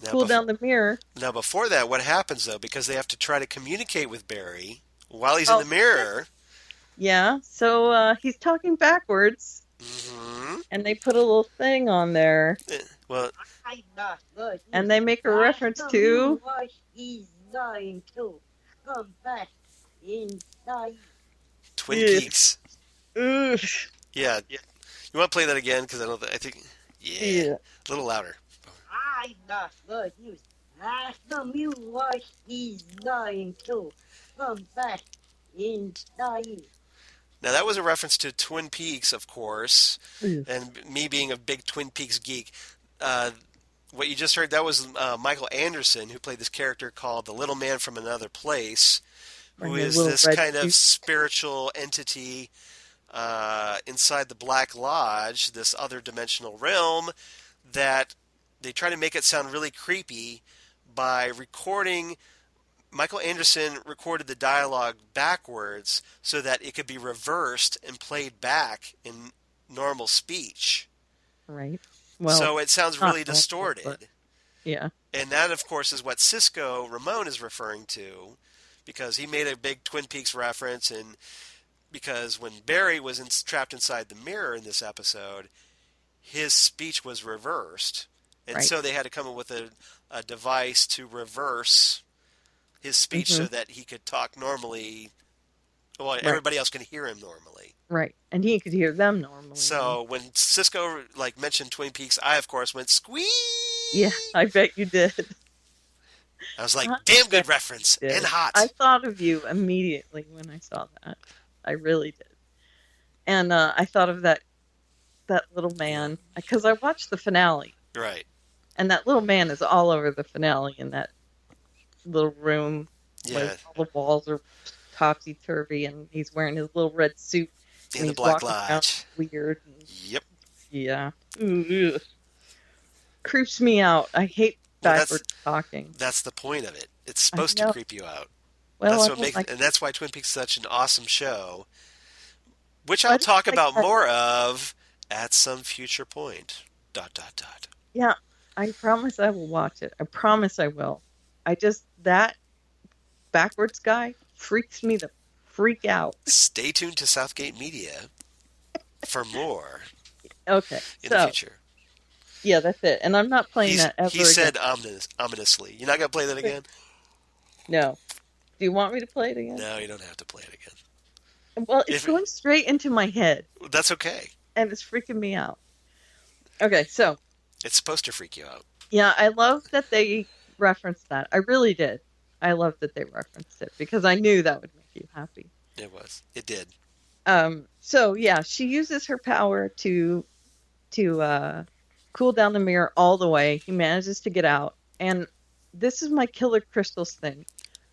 cool down the mirror. Now, before that, what happens though? Because they have to try to communicate with Barry while he's in the mirror. Yeah. So he's talking backwards. Mm-hmm. And they put a little thing on there. Well, and they make a reference to Twin Peaks. Yeah. You want to play that again? Because I think, a little louder. Now, that was a reference to Twin Peaks, of course, and me being a big Twin Peaks geek. What you just heard, that was Michael Anderson, who played this character called the Little Man from Another Place, who is this kind of spiritual entity inside the Black Lodge, this other dimensional realm, that they try to make it sound really creepy by recording. Michael Anderson recorded the dialogue backwards so that it could be reversed and played back in normal speech. Right. Well, so it sounds really distorted. Yeah. And that, of course, is what Cisco Ramon is referring to, because he made a big Twin Peaks reference, and because when Barry was trapped inside the mirror in this episode, his speech was reversed. And so they had to come up with a device to reverse his speech so that he could talk normally. Well, everybody else can hear him normally. Right. And he could hear them normally. So when Cisco mentioned Twin Peaks, I of course went squeak. Yeah, I bet you did. I was like, damn good reference did. and hot. I thought of you immediately when I saw that. I really did. And I thought of that little man because I watched the finale. Right. And that little man is all over the finale in that little room Yeah. where all the walls are topsy-turvy and he's wearing his little red suit and In the he's Black walking around Lodge. weird. Yep. Yeah. Ooh, creeps me out. I hate backwards talking. That's the point of it. It's supposed to creep you out. Well, and that's why Twin Peaks is such an awesome show, which I'll talk about more of at some future point. ... Yeah, I promise I will watch it. I promise I will. That backwards guy freaks me the freak out. Stay tuned to Southgate Media for more. Okay. In the future. Yeah, that's it. And I'm not playing that ever again. He said ominously. You're not going to play that again? No. Do you want me to play it again? No, you don't have to play it again. Well, it's going straight into my head. That's okay. And it's freaking me out. Okay, so. It's supposed to freak you out. Yeah, I love that they referenced that. I really did. I love that they referenced it because I knew that would make you happy. It was. It did. So yeah, she uses her power to cool down the mirror all the way. He manages to get out, and this is my Killer Crystals thing.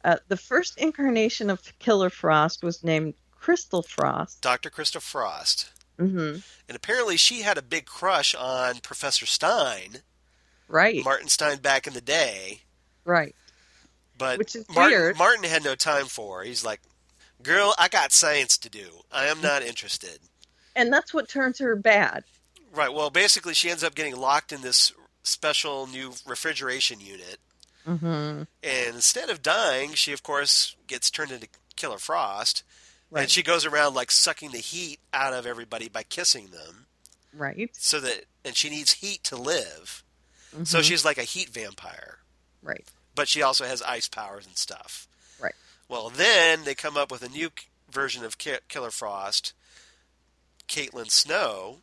The first incarnation of Killer Frost was named Crystal Frost. Dr. Crystal Frost. Mm-hmm. And apparently she had a big crush on Professor Stein. Right. Martin Stein back in the day. Right. But which is weird. Martin had no time for her. He's like, girl, I got science to do. I am not interested. And that's what turns her bad. Right. Well, basically, she ends up getting locked in this special new refrigeration unit. Mm-hmm. And instead of dying, she, of course, gets turned into Killer Frost. Right. And she goes around, like, sucking the heat out of everybody by kissing them. Right. And she needs heat to live. Mm-hmm. So she's like a heat vampire. Right. But she also has ice powers and stuff. Right. Well, then they come up with a new version of Killer Frost, Caitlin Snow.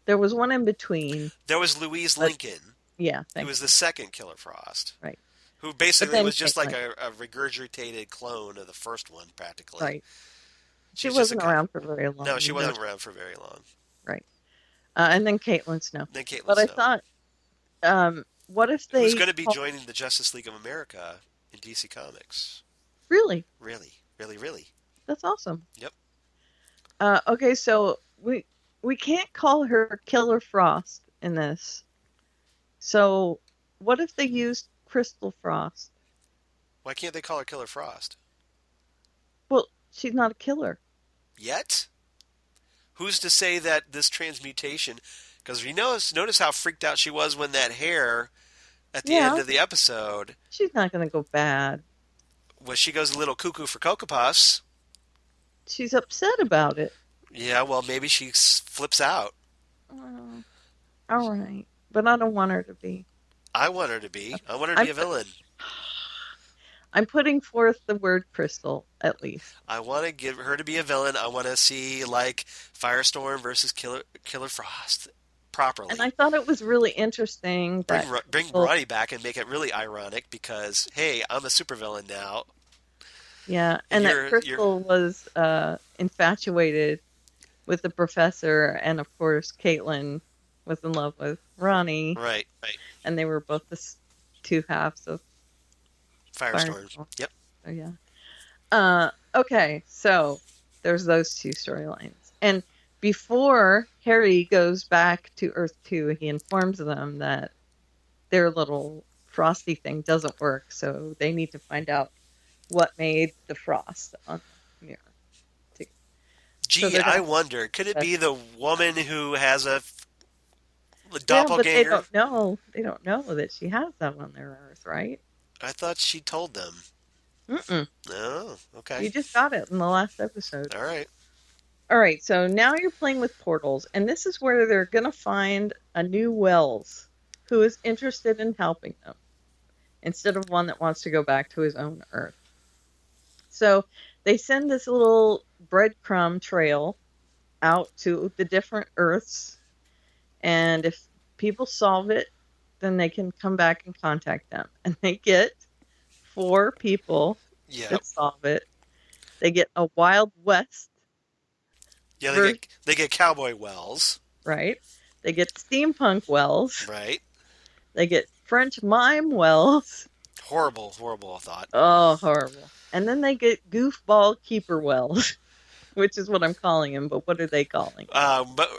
There was one in between. There was Louise Lincoln. Yeah. Who was the second Killer Frost. Right. Who basically was just like a regurgitated clone of the first one, practically. Right. She wasn't around for very long. No, she wasn't around for very long. Right. And then Caitlin Snow. But I thought, what if they... Who's going to be joining the Justice League of America in DC Comics? Really? Really. Really, really. That's awesome. Yep. Okay, so we can't call her Killer Frost in this. So what if they used Crystal Frost? Why can't they call her Killer Frost? Well, she's not a killer. Yet? Who's to say that this transmutation... Because you notice how freaked out she was when that hair at the end of the episode. She's not going to go bad. Well, she goes a little cuckoo for Cocoa Puffs. She's upset about it. Yeah, well, maybe she flips out. All right. But I don't want her to be. I want her to be. I want her to be a villain. I'm putting forth the word crystal, at least. I want to give her to be a villain. I want to see, like, Firestorm versus Killer Frost properly. And I thought it was really interesting that... Bring Roddy back and make it really ironic because, hey, I'm a supervillain now. Yeah, and that Crystal was infatuated with the professor, and of course, Caitlin was in love with Ronnie. Right, right. And they were both the two halves of Firestorm. Yep. Oh, yeah. Okay, so there's those two storylines. And before Harry goes back to Earth 2, he informs them that their little frosty thing doesn't work, so they need to find out what made the frost on the mirror. Gee, so I wonder, could it be the woman who has a doppelganger? Yeah, but they don't know that she has that on their Earth, right? I thought she told them. Mm-mm. Oh, okay. You just got it in the last episode. All right. All right, so now you're playing with portals, and this is where they're going to find a new Wells who is interested in helping them instead of one that wants to go back to his own Earth. So they send this little breadcrumb trail out to the different Earths, and if people solve it, then they can come back and contact them. And they get 4 people Yep. that solve it. They get a Wild West. Yeah, they get Cowboy Wells. Right. They get Steampunk Wells. Right. They get French Mime Wells. Horrible thought. Oh, horrible. And then they get Goofball Keeper Wells, which is what I'm calling him, but what are they calling? But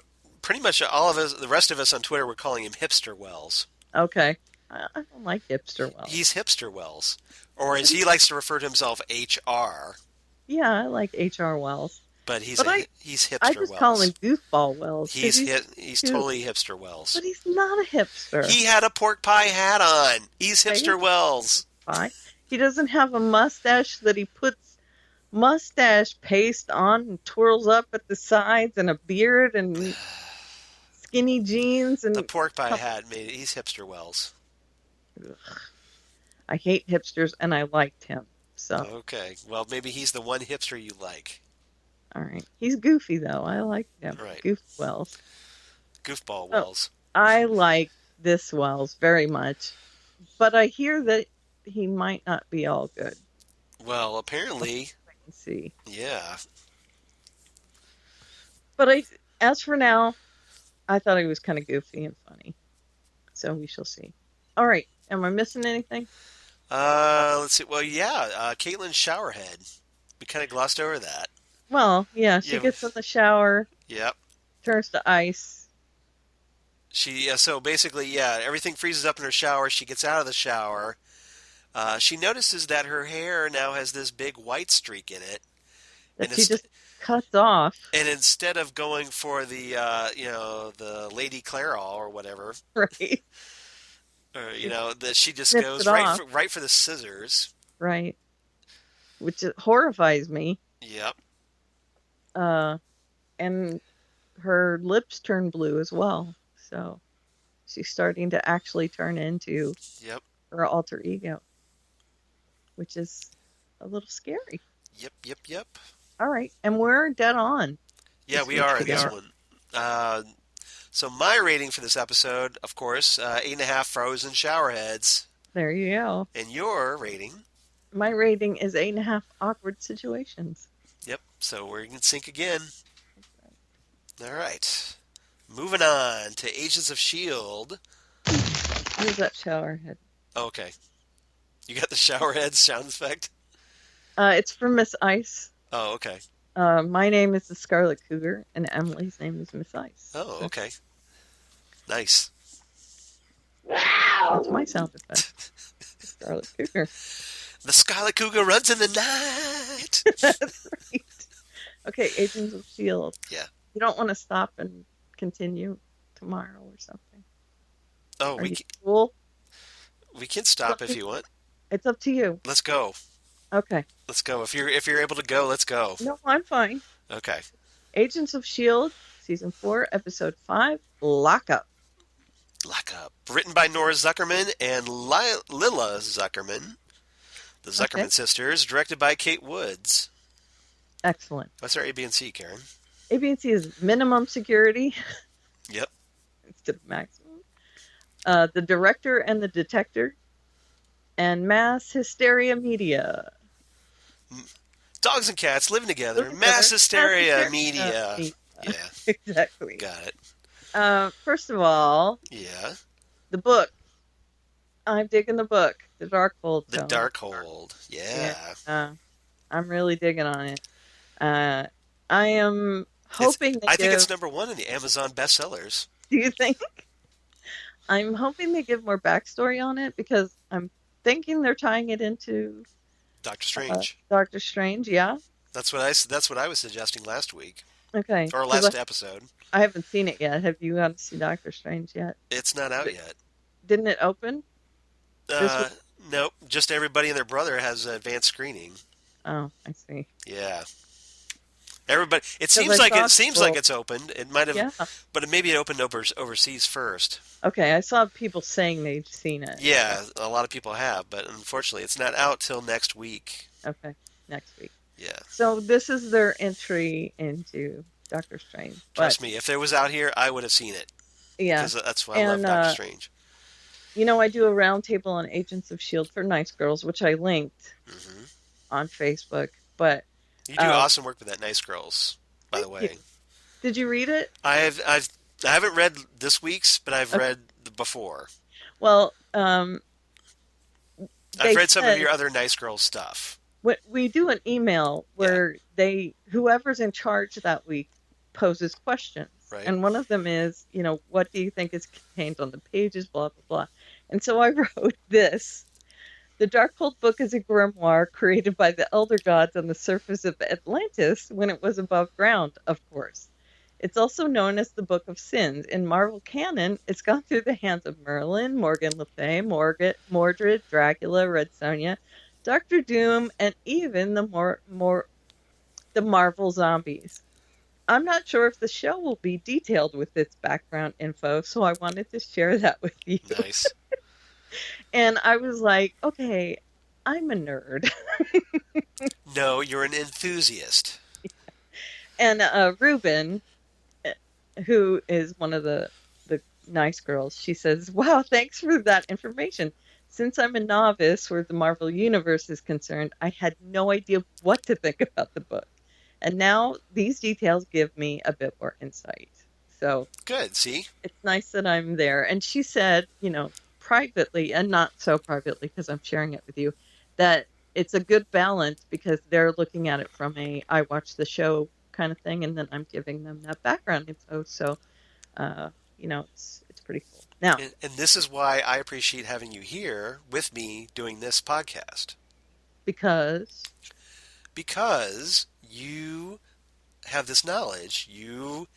pretty much all of us, the rest of us on Twitter, were calling him Hipster Wells. Okay. I don't like Hipster Wells. He's Hipster Wells. Or as he likes to refer to himself, HR. Yeah, I like H.R. Wells. But he's Hipster I just Wells. call him Goofball Wells. He's totally Hipster Wells. But he's not a hipster. He had a pork pie hat on. He's Hipster Wells. Pie. He doesn't have a mustache that he puts mustache paste on and twirls up at the sides, and a beard and skinny jeans. And the pork pie hat made it. He's Hipster Wells. Ugh. I hate hipsters, and I liked him. So okay, well maybe he's the one hipster you like. All right, he's goofy though. I like him. Right. Goofball Wells. I like this Wells very much, but I hear that he might not be all good. Well, apparently. I can see. Yeah. But as for now, I thought he was kind of goofy and funny. So we shall see. All right. Am I missing anything? Let's see. Well, yeah. Caitlin's showerhead. We kind of glossed over that. Well, yeah. She gets in the shower. Yep. Turns to ice. So basically, everything freezes up in her shower. She gets out of the shower. She notices that her hair now has this big white streak in it. That she just cuts off. And instead of going for the, the Lady Clairol or whatever. Right. Or, that she just goes right for the scissors. Right. Which horrifies me. Yep. And her lips turn blue as well. So she's starting to actually turn into her alter ego, which is a little scary. Yep. All right. And we're dead on. Yeah, we are in this one. So my rating for this episode, of course, 8.5 frozen showerheads. There you go. And your rating? My rating is 8.5 awkward situations. Yep. So we're in sync again. All right. Moving on to Agents of S.H.I.E.L.D. Who's that showerhead? Oh, okay. You got the showerhead sound effect? It's from Miss Ice. Oh, okay. My name is the Scarlet Cougar, and Emily's name is Miss Ice. Oh, okay. Nice. That's my sound effect. The Scarlet Cougar. The Scarlet Cougar runs in the night. That's right. Okay, Agents of S.H.I.E.L.D. Yeah. You don't want to stop and continue tomorrow or something? Oh, we can stop if you want. It's up to you. Let's go. Okay. Let's go. If you're able to go, let's go. No, I'm fine. Okay. Agents of S.H.I.E.L.D. Season 4, Episode 5, Lock Up. Lock Up. Written by Nora Zuckerman and Lila Zuckerman, the Zuckerman sisters. Directed by Kate Woods. Excellent. What's our A-B&C, Karen? A-B&C is minimum security. Yep. It's the maximum. The Director and the Detector. And Mass Hysteria Media. Dogs and cats living together. Mass Hysteria Media. Yeah. Exactly. Got it. First of all. Yeah. The book. I'm digging the book. The Darkhold. The Darkhold. Yeah. I'm really digging on it. I am hoping I think it's number 1 in the Amazon bestsellers. Do you think? I'm hoping they give more backstory on it because I'm thinking they're tying it into Doctor Strange. Doctor Strange, yeah. That's what I was suggesting last week. Okay. Or last episode. I haven't seen it yet. Have you gone to see Doctor Strange yet? It's not out yet. Didn't it open? Nope. Just everybody and their brother has advanced screening. Oh, I see. Yeah. Everybody. It seems like it's opened. It might have, but maybe it opened overseas first. Okay, I saw people saying they'd seen it. Yeah, a lot of people have, but unfortunately, it's not out till next week. Okay, next week. Yeah. So this is their entry into Doctor Strange. Trust me, if it was out here, I would have seen it. Yeah. Because that's why I love Doctor Strange. You know, I do a roundtable on Agents of S.H.I.E.L.D. for Nice Girls, which I linked on Facebook. But You do awesome work with that Nice Girls, by the thank you. way. Did you read it? I haven't read this week's, but I've Okay. read before. Well, I've they read some of said your other Nice Girls stuff. we do an email where whoever's in charge that week poses questions. Right. And one of them is, you know, what do you think is contained on the pages, blah, blah, blah. And so I wrote this. The Darkhold book is a grimoire created by the elder gods on the surface of Atlantis when it was above ground, of course. It's also known as the Book of Sins. In Marvel canon, it's gone through the hands of Merlin, Morgan Le Fay, Mordred, Dracula, Red Sonja, Doctor Doom, and even the Marvel zombies. I'm not sure if the show will be detailed with its background info, so I wanted to share that with you. Nice. And I was like, okay, I'm a nerd. No, you're an enthusiast. And Ruben, who is one of the nice girls, she says, wow, thanks for that information. Since I'm a novice where the Marvel Universe is concerned, I had no idea what to think about the book. And now these details give me a bit more insight. So good, see? It's nice that I'm there. And she said, you know, privately, and not so privately because I'm sharing it with you, that it's a good balance because they're looking at it from a I watch the show kind of thing, and then I'm giving them that background info. So, you know, it's pretty cool. Now, and this is why I appreciate having you here with me doing this podcast. Because you have this knowledge. You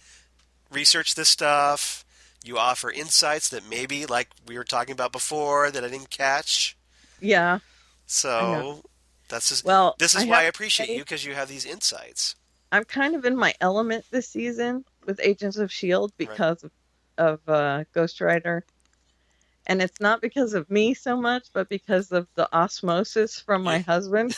research this stuff. You offer insights that maybe, like we were talking about before, that I didn't catch. Yeah. So that's just, well. This is why I appreciate you, because you have these insights. I'm kind of in my element this season with Agents of S.H.I.E.L.D. because of Ghost Rider. And it's not because of me so much, but because of the osmosis from my husband.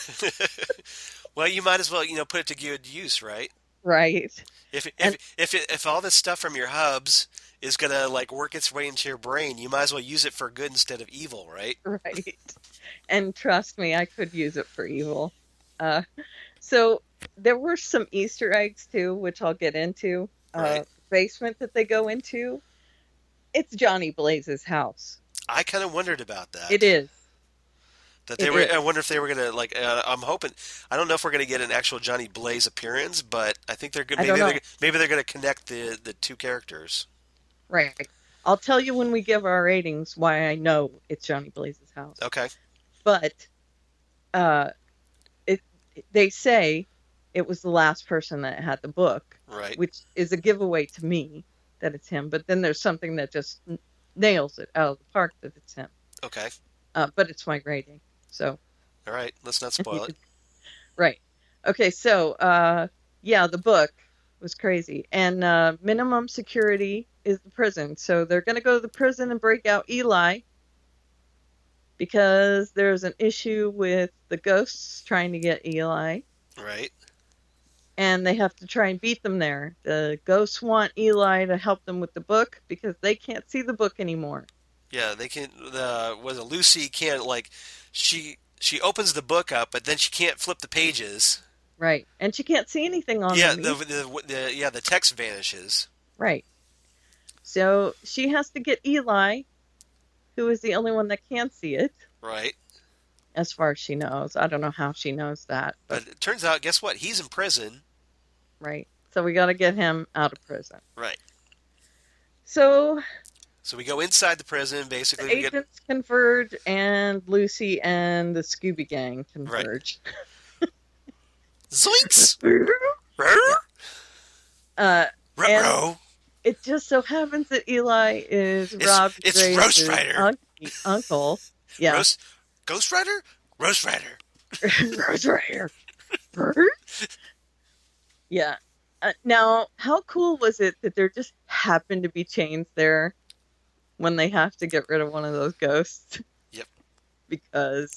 Well, you might as well, put it to good use, right? Right. If all this stuff from your hubs is gonna work its way into your brain, you might as well use it for good instead of evil, right? Right. And trust me, I could use it for evil. So there were some Easter eggs too, which I'll get into. Right. Basement that they go into, it's Johnny Blaze's house. I kind of wondered about that. It is. I wonder if they were gonna I'm hoping. I don't know if we're gonna get an actual Johnny Blaze appearance, but I think they're good. Maybe they're gonna connect the two characters. Right. I'll tell you when we give our ratings why I know it's Johnny Blaze's house. Okay. But they say it was the last person that had the book, right? Which is a giveaway to me that it's him. But then there's something that just nails it out of the park that it's him. Okay. But it's my rating. So. All right. Let's not spoil it. Right. Okay. So, the book was crazy. And minimum security is the prison. So they're going to go to the prison and break out Eli because there's an issue with the ghosts trying to get Eli. Right. And they have to try and beat them there. The ghosts want Eli to help them with the book because they can't see the book anymore. Yeah, they can. Lucy can't she opens the book up, but then she can't flip the pages. Right, and she can't see anything on them. The text vanishes. Right. So she has to get Eli, who is the only one that can see it. Right. As far as she knows. I don't know how she knows that. But it turns out, guess what? He's in prison. Right. So we got to get him out of prison. Right. So we go inside the prison, basically. The agents converge, and Lucy and the Scooby Gang converge. Right. Zoinks! And it just so happens that Eli is Rob Grace's Roast Rider. Uncle. Yeah. Ghost Rider? Roast Rider. Roast Rider. Yeah. Now, how cool was it that there just happened to be chains there when they have to get rid of one of those ghosts? Yep. Because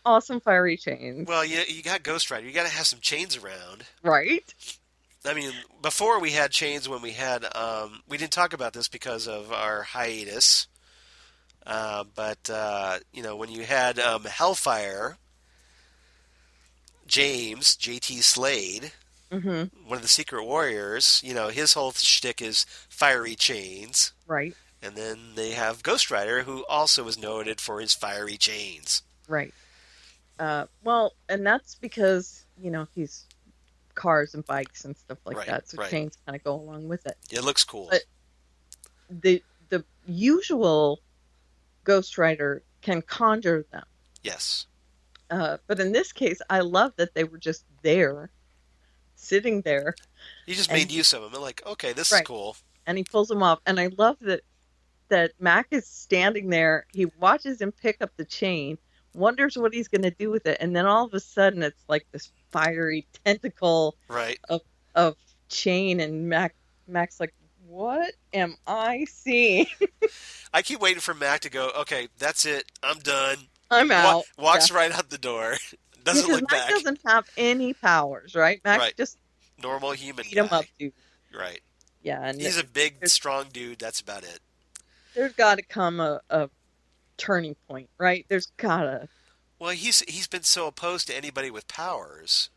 awesome fiery chains. Well, you got Ghost Rider. You got to have some chains around. Right. I mean, before we had chains when we had... we didn't talk about this because of our hiatus. But when you had Hellfire, James, JT Slade, Mm-hmm. one of the Secret Warriors, his whole shtick is fiery chains. Right. And then they have Ghost Rider, who also is noted for his fiery chains. Right. Well, and that's because, he's cars and bikes and stuff like Right, that. So right. chains kind of go along with it. It looks cool. But the usual Ghost Rider can conjure them. Yes. But in this case, I love that they were just there, sitting there. He just And made use of them. I'm like, okay, this is Right. cool. And he pulls them off. And I love that Mac is standing there. He watches him pick up the chain, wonders what he's going to do with it, and then all of a sudden it's like this fiery tentacle Right. of chain, and Mac's like, what am I seeing? I keep waiting for Mac to go, okay, that's it. I'm done. I'm out. Walks Yeah. right out the door. Doesn't Because look Mac back. doesn't have any powers, right? Mac's Right. just Normal human beat him guy. up, dude. Right. Yeah, and He's a big, there's- strong dude. That's about it. there's got to come a turning point, right? There's gotta, Well, he's been so opposed to anybody with powers.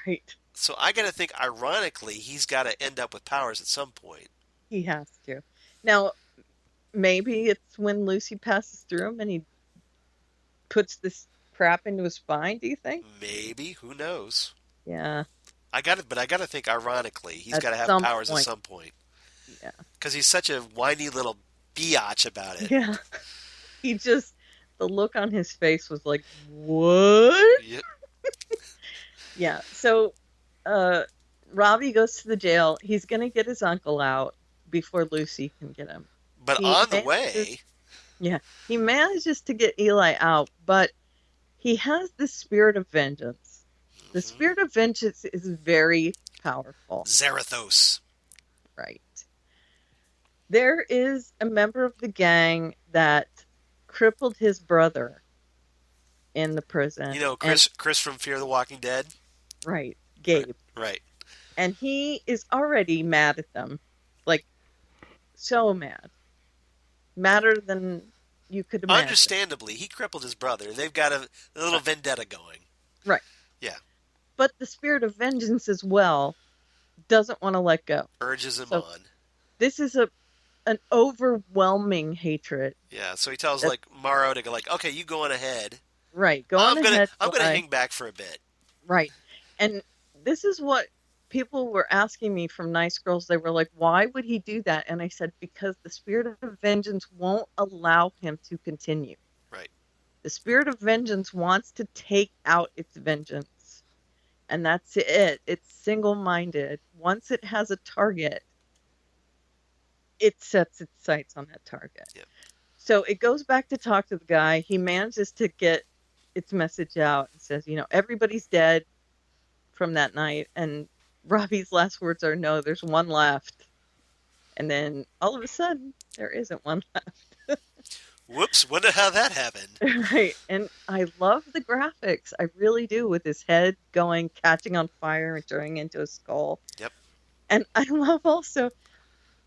right? So I got to think, ironically, he's got to end up with powers at some point. He has to. Now, maybe it's when Lucy passes through him and he puts this crap into his spine, do you think? Maybe. Who knows? Yeah. But I got to think, ironically, he's At got to have some powers point. at some point. Yeah. Because he's such a whiny little biatch about it. Yeah. The look on his face was like, what? Yep. Yeah. So, Robbie goes to the jail. He's going to get his uncle out before Lucy can get him. But He on the manages- way, Yeah. He manages to get Eli out, but he has the spirit of vengeance. The spirit of vengeance is very powerful. Zarathos. Right. There is a member of the gang that crippled his brother in the prison. Chris from Fear the Walking Dead? Right. Gabe. Right. And he is already mad at them. Like, so mad. Madder than you could imagine. Understandably, he crippled his brother. They've got a little vendetta going. Right. Yeah. But the spirit of vengeance as well doesn't want to let go. Urges him So- on. This is an overwhelming hatred. Yeah, so he tells That's- Morrow to go okay, you go on ahead. Right. Go on ahead. I'm gonna Eli. hang back for a bit. Right. And this is what people were asking me from Nice Girls. They were like, why would he do that? And I said, because the spirit of vengeance won't allow him to continue. Right. The spirit of vengeance wants to take out its vengeance. And that's it. It's single-minded. Once it has a target, it sets its sights on that target. Yep. So it goes back to talk to the guy. He manages to get its message out and says, everybody's dead from that night. And Robbie's last words are, no, there's one left. And then all of a sudden, there isn't one left. Whoops, wonder how that happened. Right. And I love the graphics. I really do, with his head catching on fire and turning into a skull. Yep. And I love also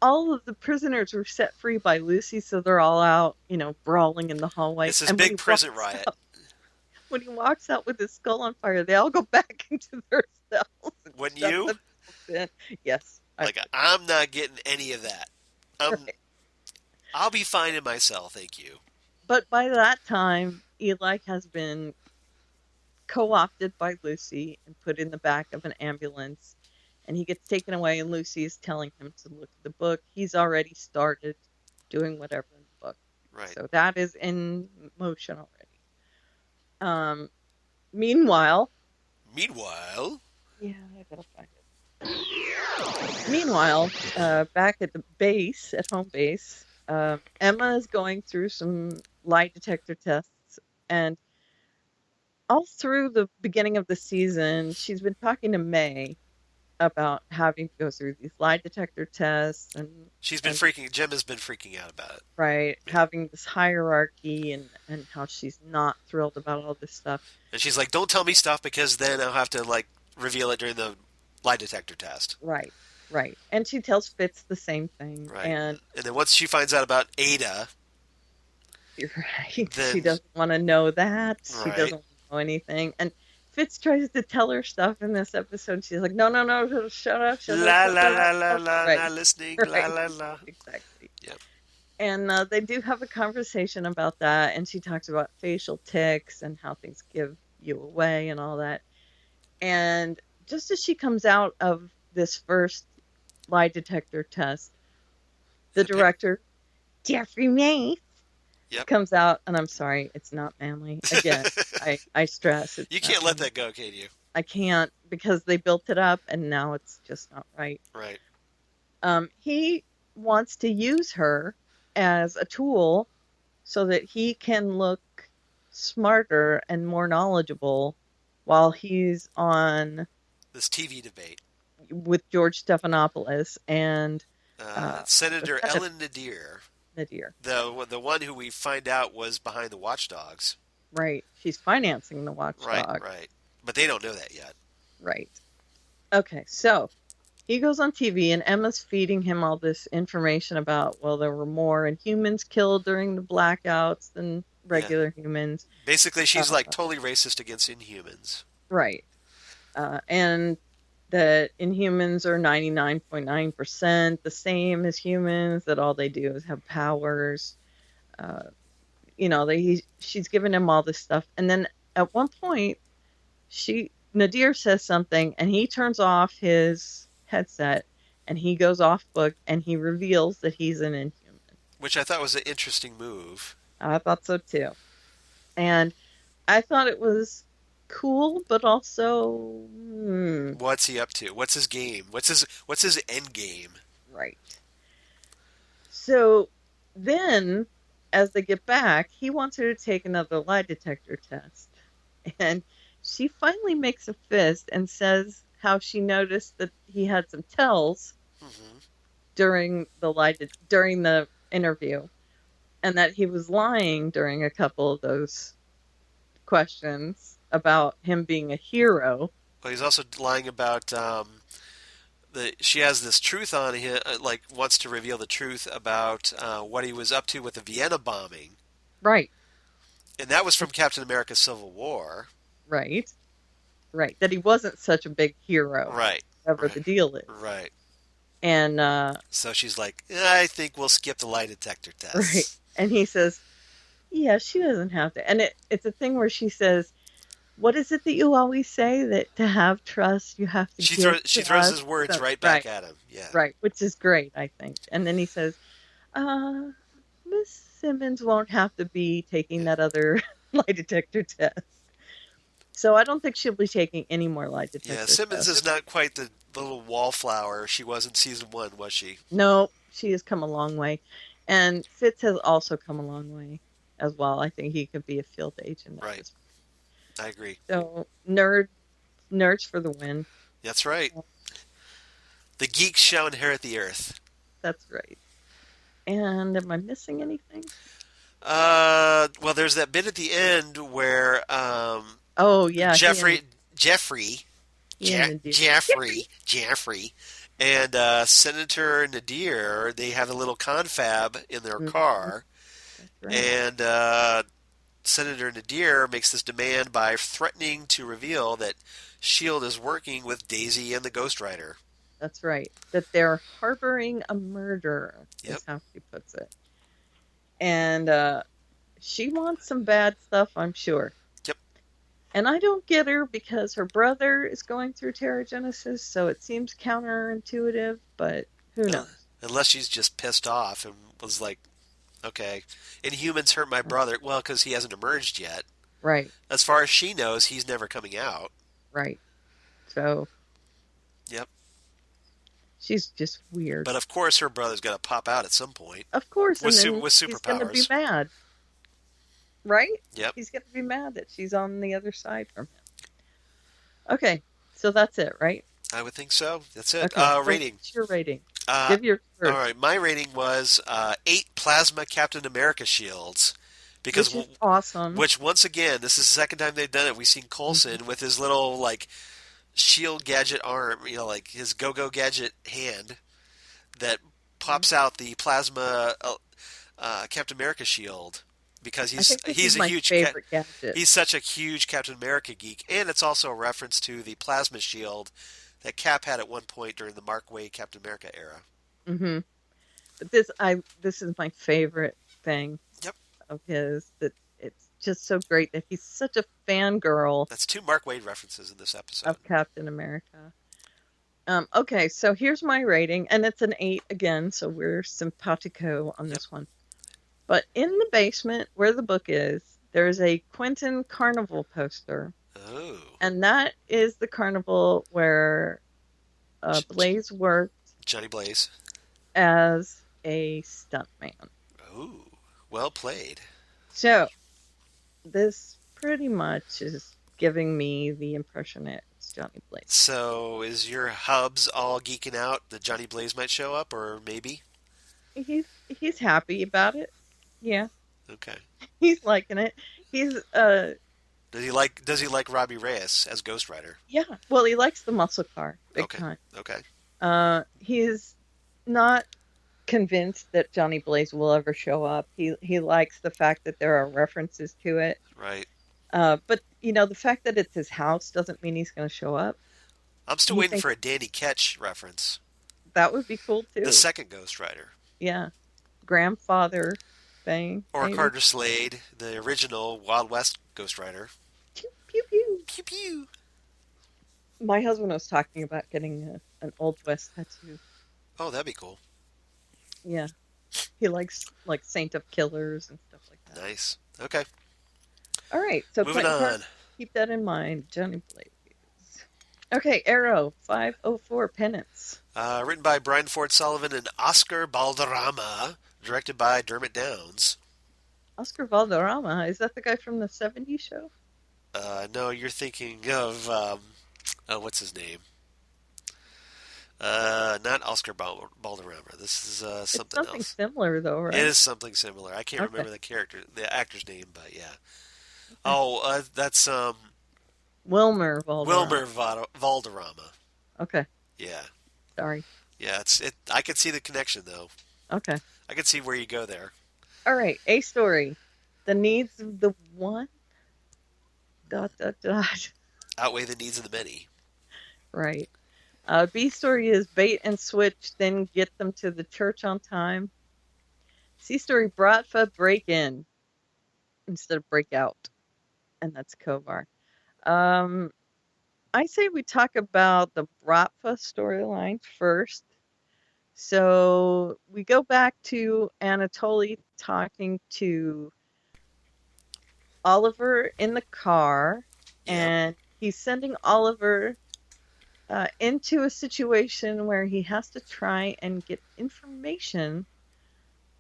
all of the prisoners were set free by Lucy, so they're all out, brawling in the hallway. It's this And when big he prison walks riot. out- when he walks out with his skull on fire, they all go back into their cells. and Wouldn't shut you? themselves in. Yes. I'm not getting any of that. Right. I'll be fine in my cell, thank you. But by that time, Eli has been co-opted by Lucy and put in the back of an ambulance. And he gets taken away, and Lucy is telling him to look at the book. He's already started doing whatever in the book. Right. So that is in motion already. Meanwhile, Meanwhile, yeah, I gotta find it. Meanwhile, back at the base, at home base, Emma is going through some lie detector tests, and all through the beginning of the season, she's been talking to May about having to go through these lie detector tests and Jim has been freaking out about it. right, having this hierarchy and how she's not thrilled about all this stuff. And she's like, don't tell me stuff because then I'll have to reveal it during the lie detector test. Right. And she tells Fitz the same thing. Right. And then once she finds out about Ada, You're right. Then- She doesn't want to know that. She Right. doesn't know anything. And Fitz tries to tell her stuff in this episode. She's like, no, no, no, shut up, shut La up. la shut la up." la la, Right. not listening. Right. La la la. Exactly. Yep. And they do have a conversation about that, and she talks about facial tics and how things give you away and all that. And just as she comes out of this first lie detector test, the director, Jeffrey Mace, Yep. comes out, and I'm sorry, it's not manly. Again, I stress. It's You not can't let manly. that go, can you? I can't, because they built it up, and now it's just not right. Right. He wants to use her as a tool so that he can look smarter and more knowledgeable while he's on This TV debate. with George Stephanopoulos and Senator the Senate- Ellen Nadir, Nadir. the one who we find out was behind the Watchdogs. Right. She's financing the Watchdog. Right. But they don't know that yet. Right. Okay, so he goes on TV and Emma's feeding him all this information about, well, there were more Inhumans killed during the blackouts than regular humans. Basically, she's like totally racist against Inhumans. Right. And that Inhumans are 99.9% the same as humans, that all they do is have powers. She's giving him all this stuff. And then at one point, Nadir says something, and he turns off his headset, and he goes off book, and he reveals that he's an Inhuman. Which I thought was an interesting move. I thought so too. And I thought it was cool, but also What's he up to? What's his game? What's his end game? right. So then, as they get back, he wants her to take another lie detector test. And she finally makes a fist and says how she noticed that he had some tells during the interview, and that he was lying during a couple of those questions about him being a hero. Well, he's also lying about she has this truth on him, wants to reveal the truth about what he was up to with the Vienna bombing. Right. And that was from Captain America: Civil War. Right. That he wasn't such a big hero. Right. Whatever the deal is. Right. And so she's like, I think we'll skip the lie detector test. right. And he says, yeah, she doesn't have to. And it's a thing where she says, what is it that you always say, that to have trust you have to She give throws his words right back at him. Yeah. Right, which is great, I think. And then he says, Miss Simmons won't have to be taking that other lie detector test. So I don't think she'll be taking any more lie detector Yeah, tests. Simmons is not quite the little wallflower she was in season 1, was she? No, she has come a long way. And Fitz has also come a long way as well. I think he could be a field agent. Right. I agree. So, nerds for the win. That's right. The geeks shall inherit the earth. That's right. And am I missing anything? Well, there's that bit at the end where oh yeah, Jeffrey and Senator Nadir, they have a little confab in their car, right. and Senator Nadir makes this demand by threatening to reveal that S.H.I.E.L.D. is working with Daisy and the Ghost Rider. That's right. That they're harboring a murderer, is how she puts it. And she wants some bad stuff, I'm sure. Yep. And I don't get her because her brother is going through Terrigenesis, so it seems counterintuitive, but who knows? Unless she's just pissed off and was like, okay, Inhumans hurt my brother. Well, because he hasn't emerged yet. Right. As far as she knows, he's never coming out. Right. So. Yep. She's just weird. But of course, her brother's got to pop out at some point. Of course, with and then superpowers. He's going to be mad, right? Yep. He's going to be mad that she's on the other side from him. Okay, so that's it, right? I would think so. That's it. Okay, rating. What's your rating? Give your first. All right, my rating was 8 plasma Captain America shields. Because, which is awesome. Which, once again, this is the second time they've done it. We've seen Coulson with his little, S.H.I.E.L.D. gadget arm, his go-go gadget hand that pops out the plasma Captain America shield. because I think this he's is a my huge favorite gadget. he's such a huge Captain America geek, and it's also a reference to the plasma shield that Cap had at one point during the Mark Waid Captain America era. Hmm. But this is my favorite thing Yep, of his. That it's just so great that he's such a fangirl that's 2 Mark Waid references in this episode. of Captain America. Okay, so here's my rating, and it's an 8 again, so we're simpatico on Yep. this one. But in the basement where the book is, there's a Quentin Carnival poster, Oh, and that is the carnival where Blaze worked Johnny Blaze. as a stuntman. Oh, well played. So this pretty much is giving me the impression it's Johnny Blaze. So, is your hubs all geeking out that Johnny Blaze might show up, or maybe? He's happy about it. Yeah, Okay. he's liking it. He's Does he like Robbie Reyes as Ghost Rider? yeah. Well, he likes the muscle car big Okay. time. Okay. He's not convinced that Johnny Blaze will ever show up. He likes the fact that there are references to it. Right. But the fact that it's his house doesn't mean he's going to show up. I'm still You waiting think- for a Danny Ketch reference. That would be cool too. The second Ghost Rider. Yeah, grandfather thing. Or maybe. Carter Slade, the original Wild West Ghost Rider. Pew pew pew. Pew pew. My husband was talking about getting an Old West tattoo. Oh, that'd be cool. Yeah, he likes like Saint of Killers and stuff like that. Nice. Okay. All right, so Moving Quentin on. keep that in mind, Johnny Blaze. Okay, Arrow 504 Penance. Written by Brian Ford Sullivan and Oscar Balderrama. Directed by Dermot Downs. Oscar Valderrama, is that the guy from the 70s show? No, you're thinking of what's his name? Not Oscar Balderrama. This is It's something something else. similar though, right? It is something similar. I can't Okay. remember the actor's name, but yeah. Oh, that's Wilmer Valderrama. Wilmer Valderrama. Okay, Yeah, sorry. yeah. I could see the connection though. Okay. I could see where you go there. All right, A story. The needs of the one. ... Outweigh the needs of the many. Right. B story is bait and switch, then get them to the church on time. C story, Bratva break in instead of break out. And that's Kovar. I say we talk about the Bratva storyline first. So we go back to Anatoly talking to Oliver in the car, and he's sending Oliver into a situation where he has to try and get information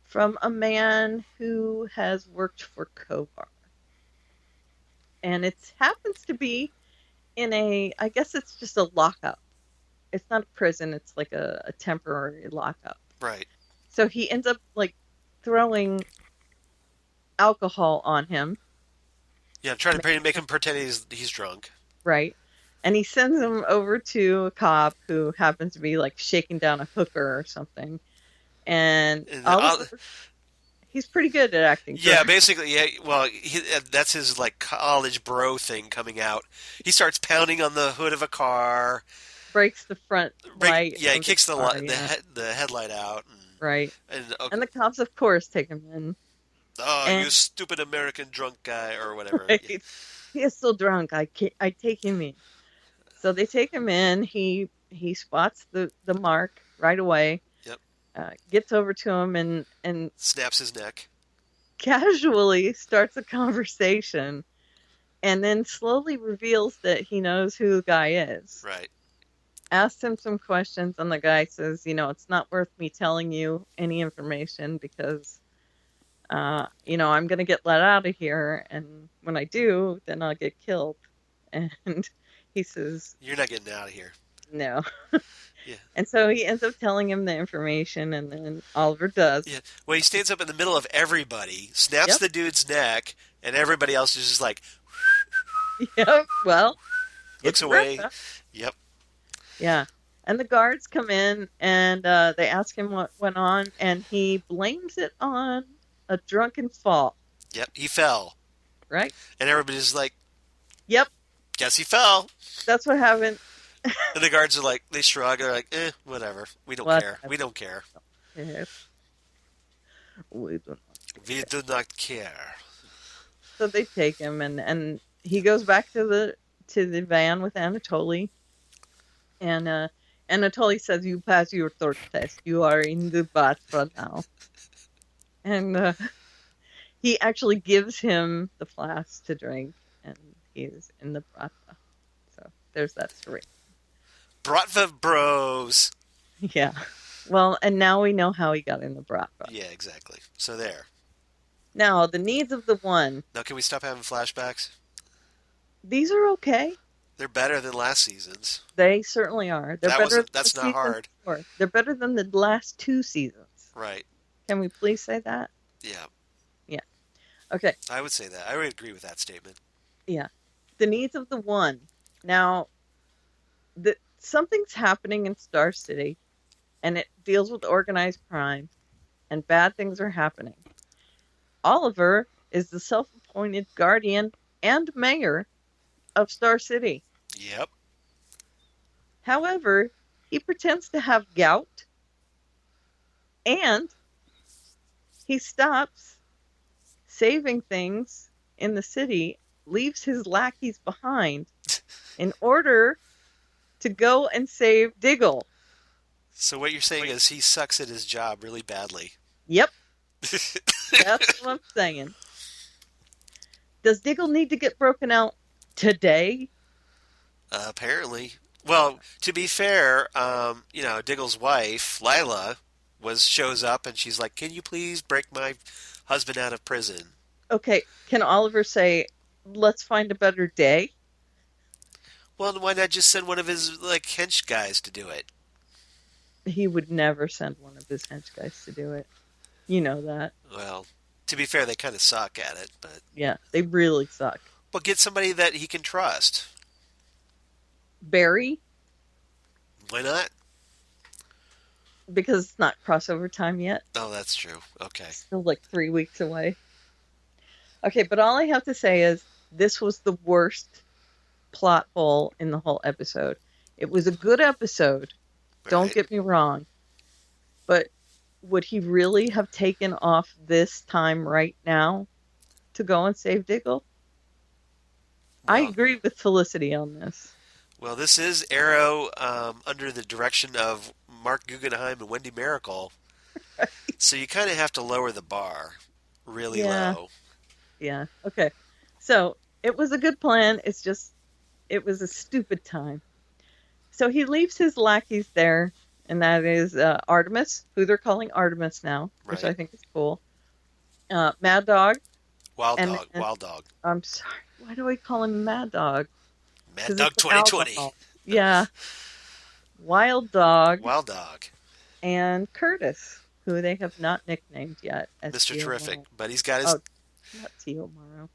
from a man who has worked for Kovar. And it happens to be in I guess it's just a lockup. It's not a prison, it's like a temporary lockup. Right. So he ends up like throwing alcohol on him, Yeah, trying to make him pretend he's drunk. right? And he sends him over to a cop who happens to be like shaking down a hooker or something. And Oliver, he's pretty good at acting. Yeah, drunk. basically, yeah. Well, that's his like college bro thing coming out. He starts pounding on the hood of a car. Breaks the front light. Yeah, he of kicks the car, yeah. the headlight out. Right. And the cops, of course, take him in. Oh, you stupid American drunk guy, or whatever. Right. Yeah. He is still drunk. I take him in. So they take him in. He spots the mark right away. Yep. Gets over to him and Snaps his neck. Casually starts a conversation, and then slowly reveals that he knows who the guy is. Right. Asks him some questions, and the guy says, it's not worth me telling you any information because, I'm going to get let out of here, and when I do, then I'll get killed. And he says, You're not getting out of here. no. Yeah. And so he ends up telling him the information, and then Oliver does. Yeah. Well, he stands up in the middle of everybody, snaps the dude's neck, and everybody else is just like, Yep. Well, looks it's away. Bertha. Yep. Yeah. And the guards come in, and they ask him what went on, and he blames it on a drunken fall. Yep, he fell. right? And everybody's like, Yep, guess he fell. that's what happened. And the guards are like, they shrug. They're like, whatever. We don't care. Whatever. We don't care. Yes. We do not. We do not care. So they take him, and he goes back to the van with Anatoly, and Anatoly says, "You pass your third test. You are in the Batra now." And he actually gives him the flask to drink, and he's in the Bratva. So there's that story. Bratva bros. Yeah. Well, and now we know how he got in the Bratva. Yeah, exactly. So there. Now, the needs of the one. Now, can we stop having flashbacks? These are okay. They're better than last season's. They certainly are. They're better. That's not hard. Before. They're better than the last 2 seasons. Right. Can we please say that? Yeah. Yeah. Okay. I would say that. I would agree with that statement. Yeah. The needs of the one. Now, something's happening in Star City, and it deals with organized crime, and bad things are happening. Oliver is the self-appointed guardian and mayor of Star City. Yep. However, he pretends to have gout, and he stops saving things in the city, leaves his lackeys behind in order to go and save Diggle. So what you're saying is he sucks at his job really badly. Yep. That's what I'm saying. Does Diggle need to get broken out today? Apparently. Well, to be fair, Diggle's wife, Lila, shows up and she's like, "Can you please break my husband out of prison?" Okay, can Oliver say, "Let's find a better day"? Well, then why not just send one of his hench guys to do it? He would never send one of his hench guys to do it. You know that. Well, to be fair, they kind of suck at it, but yeah, they really suck. But get somebody that he can trust. Barry? Why not? Because it's not crossover time yet. Oh, that's true. Okay. Still 3 weeks away. Okay, but all I have to say is this was the worst plot hole in the whole episode. It was a good episode. Right. Don't get me wrong. But would he really have taken off this time right now to go and save Diggle? Well, I agree with Felicity on this. Well, this is Arrow under the direction of Mark Guggenheim and Wendy Miracle. Right. So you kind of have to lower the bar really low. Yeah. Okay. So it was a good plan. It's just, it was a stupid time. So he leaves his lackeys there, and that is Artemis, who they're calling Artemis now, which I think is cool. Mad Dog. Wild Dog. I'm sorry. Why do I call him Mad Dog? Mad Dog 2020. Yeah. Wild Dog. Wild Dog. And Curtis, who they have not nicknamed yet as Mr. Terrific. But he's got his... Oh, not T.O. Morrow.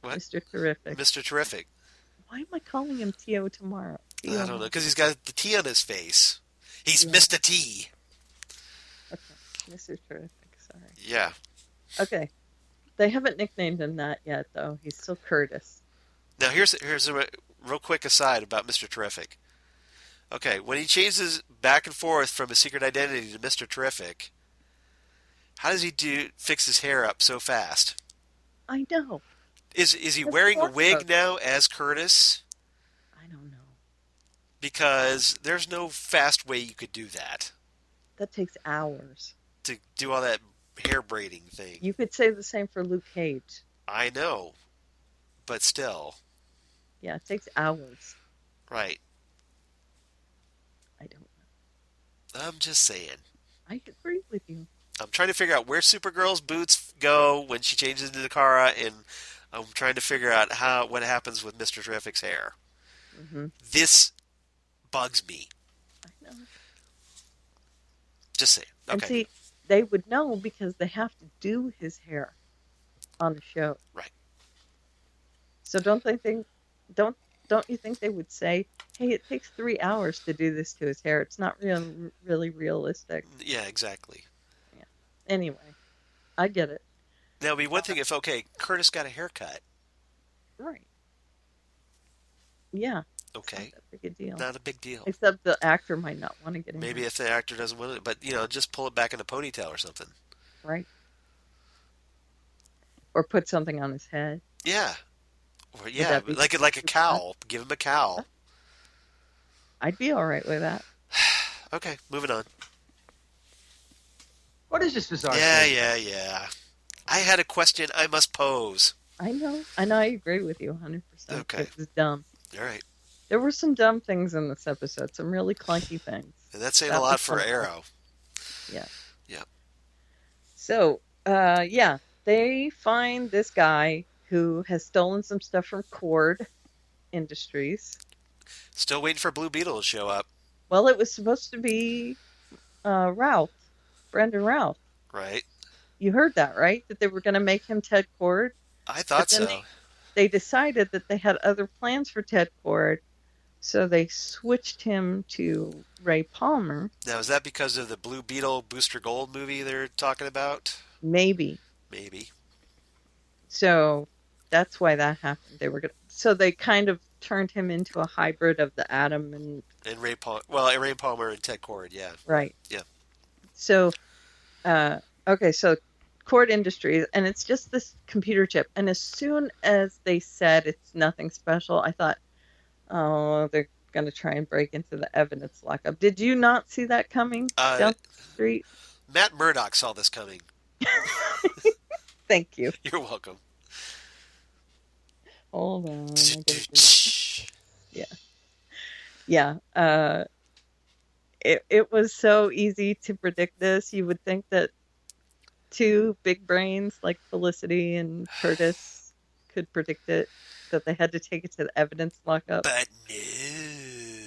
What? Mr. Terrific. Mr. Terrific. Why am I calling him T.O. tomorrow? I don't know, because he's got the T on his face. He's Mr. T. Okay. Mr. Terrific, sorry. Yeah. Okay. They haven't nicknamed him that yet, though. He's still Curtis. Now, here's a real quick aside about Mr. Terrific. Okay, when he changes back and forth from his secret identity to Mr. Terrific, how does he fix his hair up so fast? I know. Is he wearing a wig now as Curtis? I don't know. Because there's no fast way you could do that. That takes hours. To do all that hair braiding thing. You could say the same for Luke Cage. I know. But still. Yeah, it takes hours. Right. I don't know. I'm just saying. I agree with you. I'm trying to figure out where Supergirl's boots go when she changes into Kara, and I'm trying to figure out what happens with Mr. Terrific's hair. Mm-hmm. This bugs me. I know. Just saying. Okay. And see, they would know because they have to do his hair on the show. Right. So don't you think they would say, "Hey, it takes 3 hours to do this to his hair. It's not really realistic." Yeah, exactly. Yeah. Anyway, I get it. Now, it'd be one thing if, okay, Curtis got a haircut. Right. Yeah. Okay. It's not that big a deal. Not a big deal. Except the actor might not want to get in. Maybe if the actor doesn't want it, but, just pull it back in a ponytail or something. Right. Or put something on his head. Yeah. Or, yeah, like a cowl. Give him a cowl. I'd be all right with that. Okay, moving on. What is this bizarre Yeah, thing? yeah. I had a question I must pose. I know. I agree with you 100%. Okay. It was dumb. All right. There were some dumb things in this episode, some really clunky things. And that's saying a lot for Arrow. Yeah. Yeah. So, they find this guy who has stolen some stuff from Cord Industries. Still waiting for Blue Beetle to show up. Well, it was supposed to be Ralph, Brendan Ralph. Right. You heard that, right? That they were going to make him Ted Cord. I thought so. They decided that they had other plans for Ted Cord, so they switched him to Ray Palmer. Now, is that because of the Blue Beetle Booster Gold movie they're talking about? Maybe. So that's why that happened. So they kind of turned him into a hybrid of the Atom and Ray Palmer. Well, Ray Palmer and Ted Cord, yeah. Right. Yeah. So, so Cord Industries, and it's just this computer chip. And as soon as they said it's nothing special, I thought, oh, they're going to try and break into the evidence lockup. Did you not see that coming down the street? Matt Murdock saw this coming. Thank you. You're welcome. Hold on. Yeah. It was so easy to predict this. You would think that two big brains like Felicity and Curtis could predict it, that they had to take it to the evidence lockup. But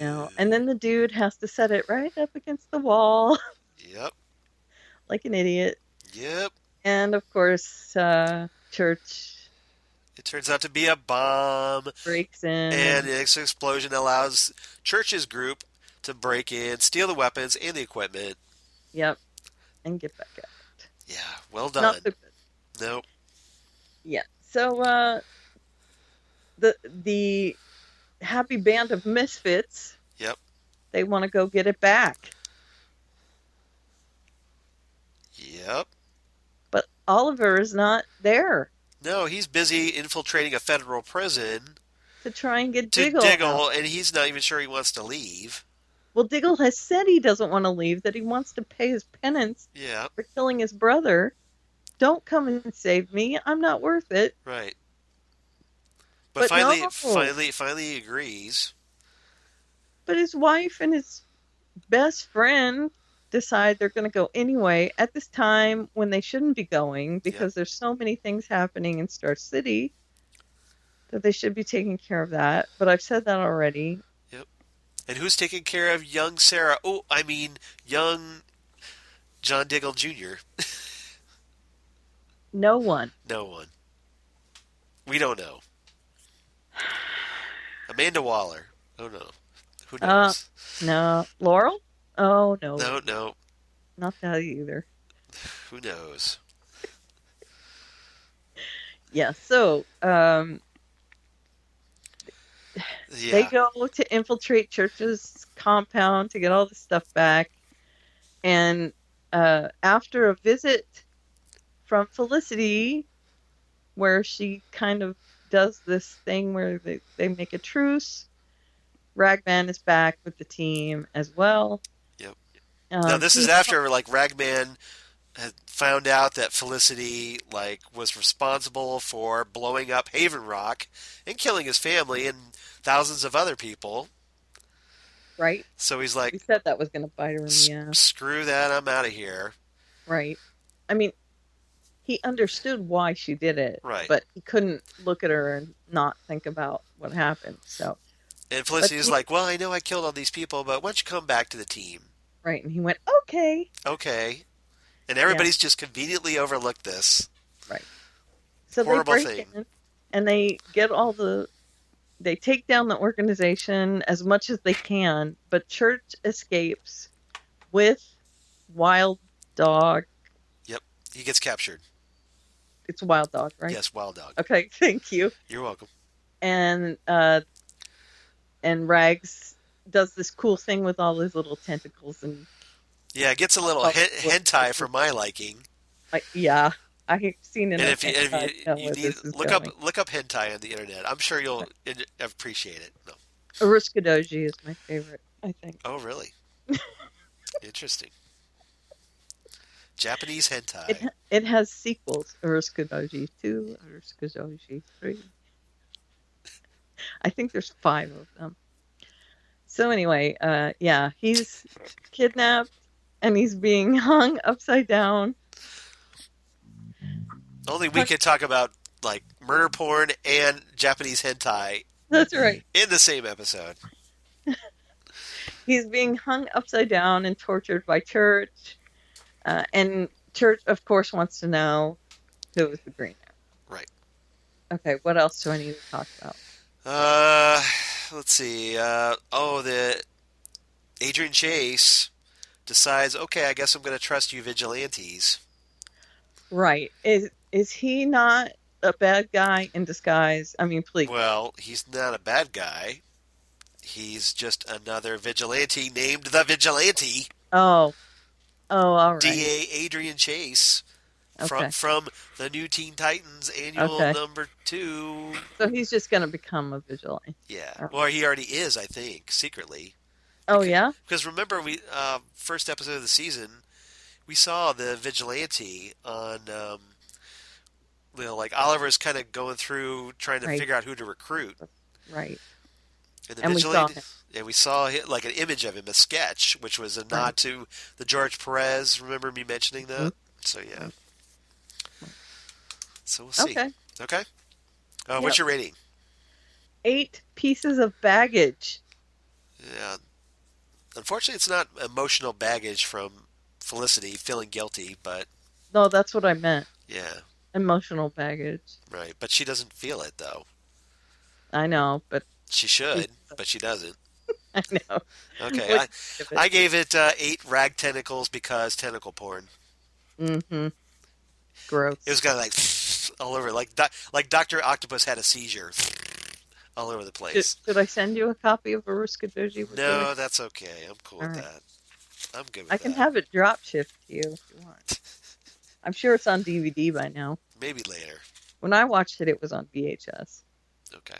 no. And then the dude has to set it right up against the wall. Yep. Like an idiot. Yep. And of course, Church. It turns out to be a bomb. Breaks in. And this explosion allows Church's group to break in, steal the weapons and the equipment. Yep. And get back out. Yeah, well done. Not so good. Nope. Yeah. So the happy band of misfits. Yep. They want to go get it back. Yep. But Oliver is not there. No, he's busy infiltrating a federal prison to try and get Diggle out. And he's not even sure he wants to leave. Well, Diggle has said he doesn't want to leave, that he wants to pay his penance for killing his brother. Don't come and save me. I'm not worth it. Right. But finally he agrees. But his wife and his best friend decide they're going to go anyway at this time when they shouldn't be going, because there's so many things happening in Star City that they should be taking care of that. But I've said that already. Yep. And who's taking care of young Sarah? Oh, I mean, young John Diggle Jr. No one. No one. We don't know. Amanda Waller. Oh, no. Who knows? No. Laurel? Oh, no. No. Not that either. Who knows? Yeah, so they go to infiltrate Church's compound to get all the stuff back. And after a visit from Felicity, where she kind of does this thing where they make a truce, Ragman is back with the team as well. Yep. Now this is after Ragman had found out that Felicity was responsible for blowing up Haven Rock and killing his family and thousands of other people. Right. So he's like, he said that was going to bite her in the ass. Screw that, I'm out of here. Right. I mean, he understood why she did it, right? But he couldn't look at her and not think about what happened. So. And Felicity's like, well, I know I killed all these people, but why don't you come back to the team? Right. And he went, okay. Okay. And everybody's just conveniently overlooked this. Right. So horrible they break in and they get they take down the organization as much as they can, but Church escapes with Wild Dog. Yep. He gets captured. It's Wild Dog, right? Yes, Wild Dog. Okay, thank you. You're welcome. And Rags does this cool thing with all his little tentacles and Yeah, it gets a little hentai for my liking. yeah, I've seen And enough if hentai to know you where need this is look going. up hentai on the internet. I'm sure you'll appreciate it. No. Uruskadoji is my favorite, I think. Oh, really? Interesting. Japanese hentai. It has sequels. Uruskadoji 2, Uruskadoji 3. I think there's 5 of them. So anyway, yeah, he's kidnapped and he's being hung upside down. Only we could talk about like murder porn and Japanese hentai. That's right. In the same episode. He's being hung upside down and tortured by Church. And Church, of course, wants to know who was the Green Arrow. Right. Okay, what else do I need to talk about? Let's see. The Adrian Chase decides, okay, I guess I'm going to trust you vigilantes. Right. Is he not a bad guy in disguise? I mean, please. Well, he's not a bad guy. He's just another vigilante named the Vigilante. Oh, all right. D.A. Adrian Chase from the New Teen Titans Annual number 2. So he's just going to become a vigilante. Yeah. Well, he already is, I think, secretly. Oh, yeah? Because remember, we first episode of the season, we saw the vigilante on, like Oliver's kind of going through trying to figure out who to recruit. Right. And the vigilante, we saw like an image of him, a sketch, which was a nod to the George Perez. Remember me mentioning that? So yeah. So we'll see. Okay. What's your rating? 8 pieces of baggage. Yeah. Unfortunately, it's not emotional baggage from Felicity feeling guilty, but... No, that's what I meant. Yeah. Emotional baggage. Right, but she doesn't feel it, though. I know, but... She should, but she doesn't. I know. Okay, I gave it 8 rag tentacles because tentacle porn. Mm-hmm. Gross. It was kind of like all over, like Dr. Octopus had a seizure all over the place. Should I send you a copy of Uruskadoji? No, that's okay. I'm cool with that. I'm good with that. I can have it drop shipped to you if you want. I'm sure it's on DVD by now. Maybe later. When I watched it, it was on VHS. Okay.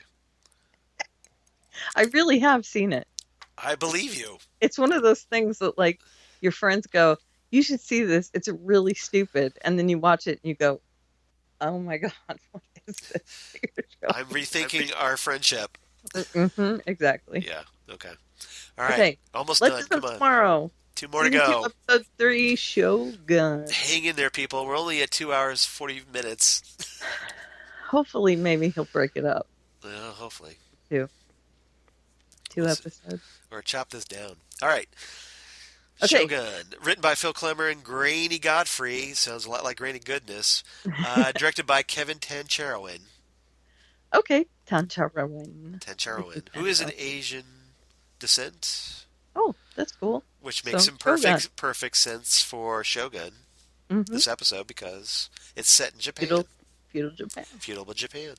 I really have seen it. I believe you. It's one of those things that, like, your friends go, you should see this. It's really stupid. And then you watch it and you go, oh my God, what is this? I'm rethinking our friendship. Mm-hmm, exactly. Yeah, okay. All right, okay, almost let's done. Come on. Tomorrow. 2 more to go. Episode 3, Shogun. Hang in there, people. We're only at 2 hours, 40 minutes. Hopefully, maybe he'll break it up. Hopefully. 2 episodes. Or chop this down. All right. Okay. Shogun, written by Phil Klemmer and Granny Godfrey. Sounds a lot like Granny Goodness. Directed by Kevin Tancharoen. Okay, Tancharoen. Who is an Asian descent. Oh, that's cool. Which makes him perfect sense for Shogun, this episode, because it's set in Japan. Feudal Japan. Feudal Japan.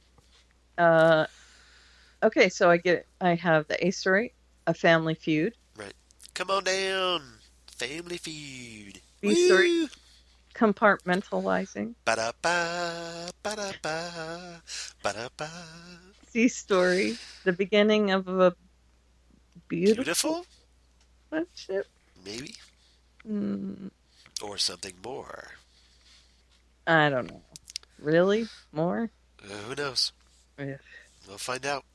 Okay, so I have the A story, A Family Feud. Right. Come on down. Family Feud. B story, Compartmentalizing. Ba-da-ba, ba-da-ba, ba-da-ba. C story, The Beginning of a Beautiful Friendship? Maybe. Or something more. I don't know. Really? More? Who knows? Yeah. We'll find out.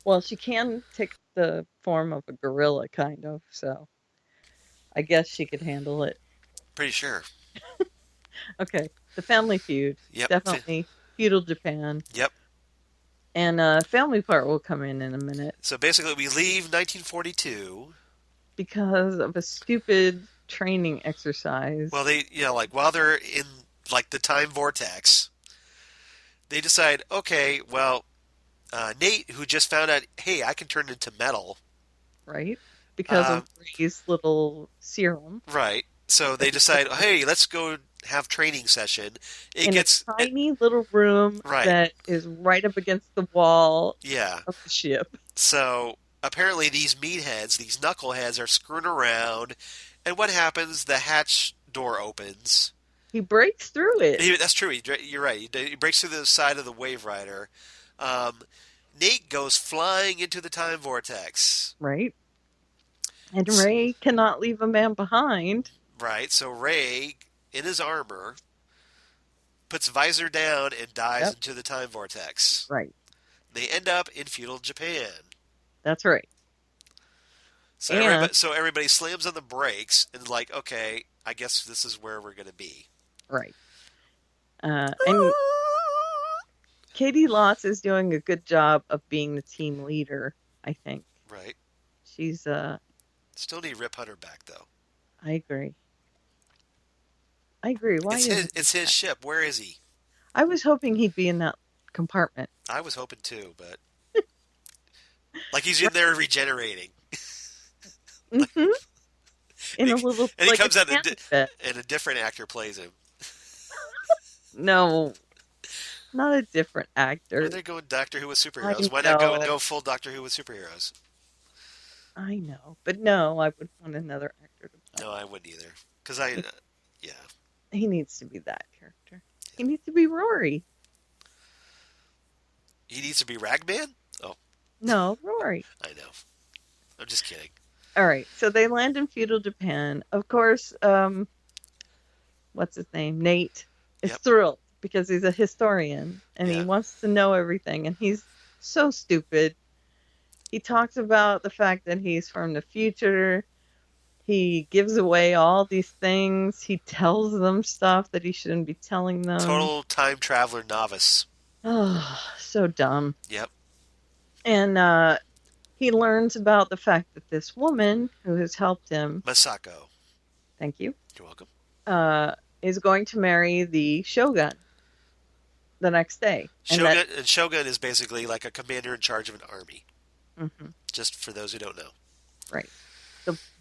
Well, she can take the form of a gorilla, kind of, so I guess she could handle it. Pretty sure. Okay. The Family Feud. Yep. Definitely feudal Japan. Yep. And family part will come in a minute. So basically, we leave 1942 because of a stupid training exercise. Well, they, while they're in the time vortex, they decide, okay, well, Nate, who just found out, hey, I can turn into metal, right? Because of Ray's little serum, right? So they decide, hey, let's go have training session. It in gets a tiny little room right. that is right up against the wall Yeah. of the ship. So apparently these meatheads, these knuckleheads, are screwing around, and what happens? The hatch door opens. He breaks through it. That's true. You're right. He breaks through the side of the Wave Rider. Nate goes flying into the time vortex. Right. And Ray cannot leave a man behind. Right. So Ray, in his armor, puts visor down and dives into the time vortex. Right. They end up in feudal Japan. That's right. So everybody slams on the brakes and is like, okay, I guess this is where we're going to be. Right. And Katie Lotz is doing a good job of being the team leader, I think. Right. She's still need Rip Hunter back though. I agree. Why it's his ship. Where is he? I was hoping he'd be in that compartment. I was hoping too, but like he's in there regenerating. Mm-hmm. In a little, and he like comes out and a different actor plays him. No, not a different actor. Well, they're going Doctor Who with superheroes. Why not go full Doctor Who with superheroes? I know, but no, I would want another actor to play. No, I wouldn't either. Because yeah. He needs to be that character. He needs to be Rory. He needs to be Ragman? Oh. No, Rory. I know. I'm just kidding. All right, so they land in feudal Japan. Of course, what's his name? Nate is thrilled because he's a historian and he wants to know everything. And he's so stupid. He talks about the fact that he's from the future. He gives away all these things. He tells them stuff that he shouldn't be telling them. Total time traveler novice. Oh, so dumb. Yep. And he learns about the fact that this woman who has helped him, Masako. Thank you. You're welcome. Is going to marry the Shogun the next day. Shogun is basically like a commander in charge of an army. Mm-hmm. Just for those who don't know. Right.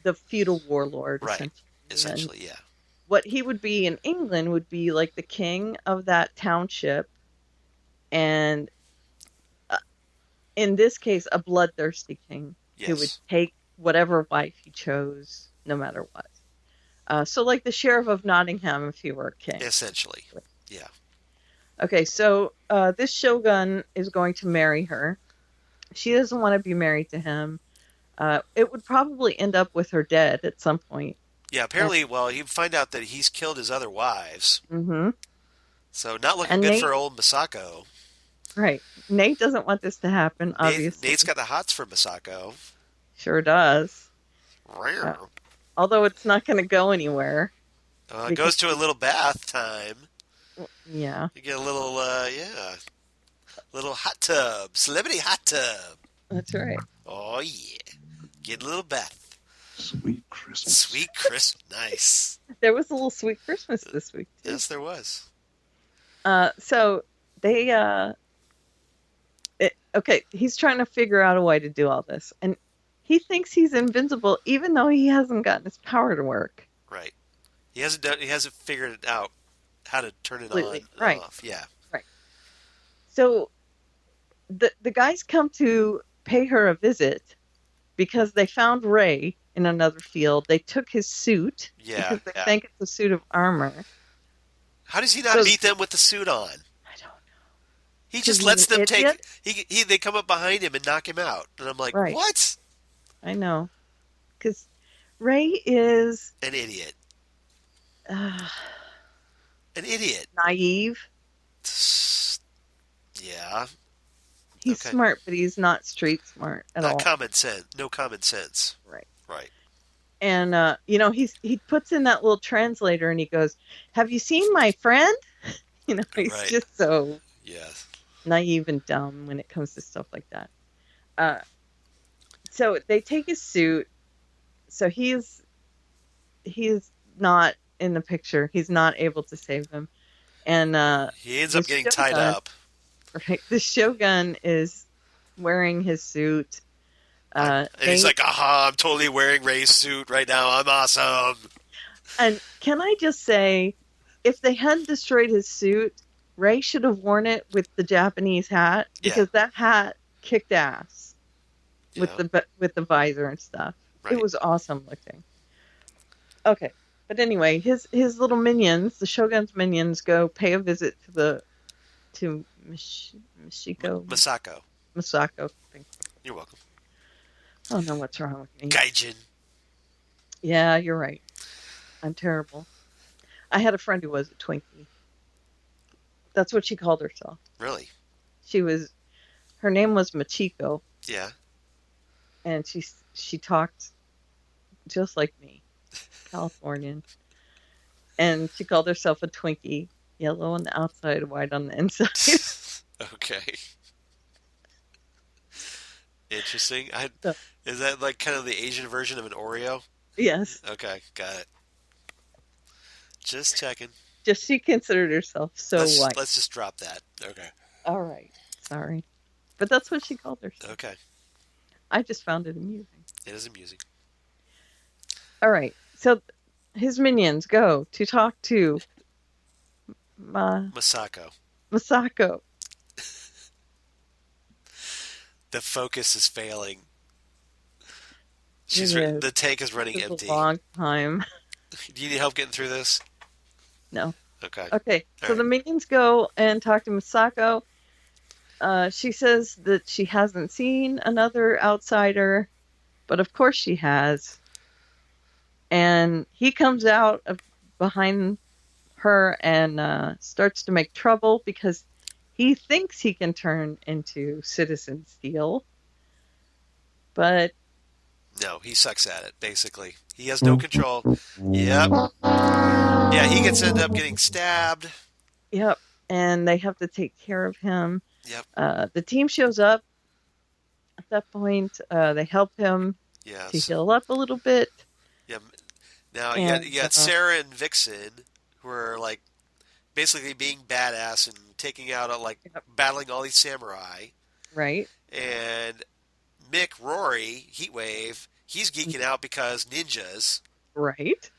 The feudal warlord. Right. Essentially, yeah. What he would be in England would be like the king of that township. And in this case, a bloodthirsty king who would take whatever wife he chose, no matter what. So like the sheriff of Nottingham if he were a king. Essentially, yeah. Okay, so this shogun is going to marry her. She doesn't want to be married to him. It would probably end up with her dead at some point. Yeah, apparently, you find out that he's killed his other wives. Mm-hmm. So not looking good for old Masako. Right. Nate doesn't want this to happen, obviously. Nate's got the hots for Masako. Sure does. Although it's not going to go anywhere. It goes to a little bath time. Yeah. You get a little, little hot tub. Celebrity hot tub. That's right. Oh, yeah. Get a little bath. Sweet Christmas. Sweet Christmas. Nice. There was a little sweet Christmas this week, too. Yes, there was. So they, okay, he's trying to figure out a way to do all this. And he thinks he's invincible, even though he hasn't gotten his power to work. Right. He hasn't figured it out how to turn it on and off. Yeah. Right. So the guys come to pay her a visit because they found Ray in another field. They took his suit because they think it's a suit of armor. How does he not beat them with the suit on? I don't know. He just lets them take. They come up behind him and knock him out, and I'm like, what? I know, because Ray is an idiot. An idiot. Naive. Yeah. He's smart, but he's not street smart at all. Common sense. No common sense. Right. Right. And he puts in that little translator and he goes, "Have you seen my friend?" He's just so naive and dumb when it comes to stuff like that. So they take his suit. So he's not in the picture. He's not able to save him. And he ends up getting tied up. Right. The Shogun is wearing his suit. And he's like, aha, I'm totally wearing Ray's suit right now. I'm awesome. And can I just say, if they hadn't destroyed his suit, Ray should have worn it with the Japanese hat because that hat kicked ass with the visor and stuff. Right. It was awesome looking. Okay, but anyway, his little minions, the Shogun's minions, go pay a visit to Masako. Masako. You're welcome. I don't know what's wrong with me. Gaijin. Yeah, you're right. I'm terrible. I had a friend who was a Twinkie. That's what she called herself. Really? Her name was Machiko. Yeah. And she talked just like me, Californian. And she called herself a Twinkie, yellow on the outside, white on the inside. Okay. Interesting. Is that like kind of the Asian version of an Oreo? Yes. Okay, got it. Just checking. Just she considered herself white. Let's just drop that. Okay. All right. Sorry. But that's what she called herself. Okay. I just found it amusing. It is amusing. All right. So his minions go to talk to Masako. The focus is failing. The tank is running empty. A long time. Do you need help getting through this? No. Okay. Okay. So the minions go and talk to Masako. She says that she hasn't seen another outsider, but of course she has. And he comes out behind her and starts to make trouble because he thinks he can turn into Citizen Steel. But no, he sucks at it, basically. He has no control. Yep. Yeah, he end up getting stabbed. Yep. And they have to take care of him. Yep. The team shows up at that point. They help him to heal up a little bit. Yeah. Now you got Sarah and Vixen, who are like basically being badass and taking out battling all these samurai. Right. And Mick Rory, Heatwave, he's geeking out because ninjas. Right.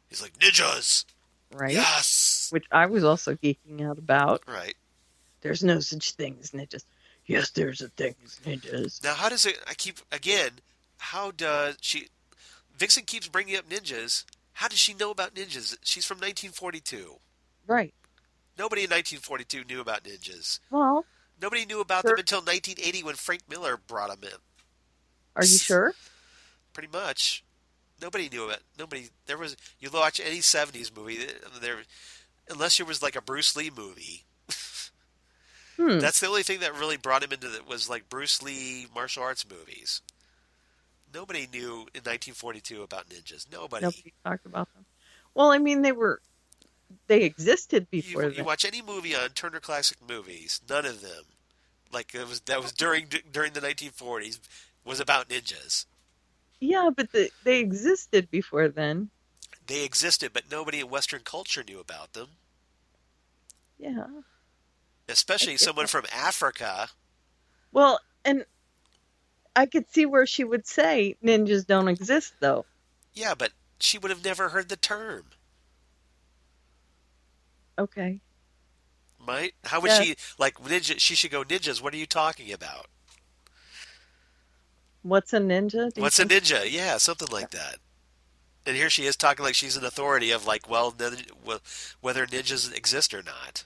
He's like, ninjas. Right. Yes. Which I was also geeking out about. Right. There's no such thing as ninjas. Yes, there's a thing as ninjas. Now, how does she... Vixen keeps bringing up ninjas. How does she know about ninjas? She's from 1942. Right. Nobody in 1942 knew about ninjas. Well... Nobody knew about them until 1980 when Frank Miller brought them in. Are you sure? Pretty much. Nobody knew it. You watch any 70s movie, unless it was like a Bruce Lee movie. That's the only thing that really brought him into it was like Bruce Lee martial arts movies. Nobody knew in 1942 about ninjas. Nobody talked about them. Well, I mean, they existed before you watch any movie on Turner Classic Movies, none of them, like that was during the 1940s, was about ninjas. Yeah, but they existed before then. They existed, but nobody in Western culture knew about them. Yeah. Especially someone from Africa. Well, and I could see where she would say ninjas don't exist, though. Yeah, but she would have never heard the term. Okay. Right? How would she, like, ninja? She should go, ninjas, what are you talking about? What's a ninja? What's a ninja? Yeah, something like that. And here she is talking like she's an authority of, like, whether ninjas exist or not.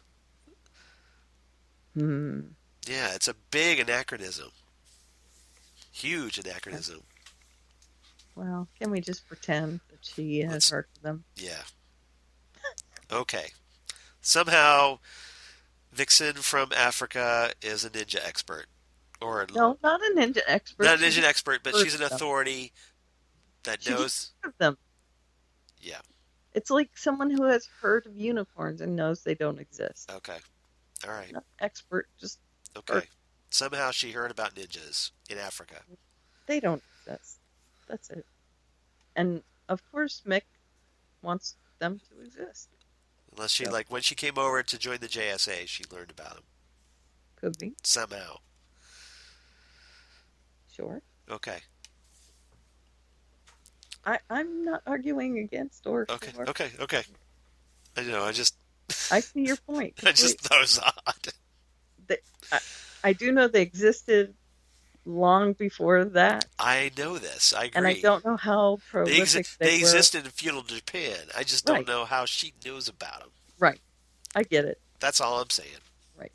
Yeah, it's a big anachronism. Huge anachronism. Well, can we just pretend that she has heard of them? Yeah. Okay. Somehow, Vixen from Africa is a ninja expert. No, not a ninja expert. Not a ninja expert, but she's an authority that knows of them. Yeah. It's like someone who has heard of unicorns and knows they don't exist. Okay. All right. Not expert, just okay. Heard. Somehow she heard about ninjas in Africa. They don't exist. That's it. And of course, Mick wants them to exist. Unless she, when she came over to join the JSA, she learned about them. Could be. Somehow. Sure. Okay. I'm not arguing against or okay. I know. I see your point. I just thought it was odd. I do know they existed long before that, I know this. I and I agree. don't know how prolific they They were. existed in feudal Japan. I just don't Right, know how she knows about them. right. I get it. That's all I'm saying. Right.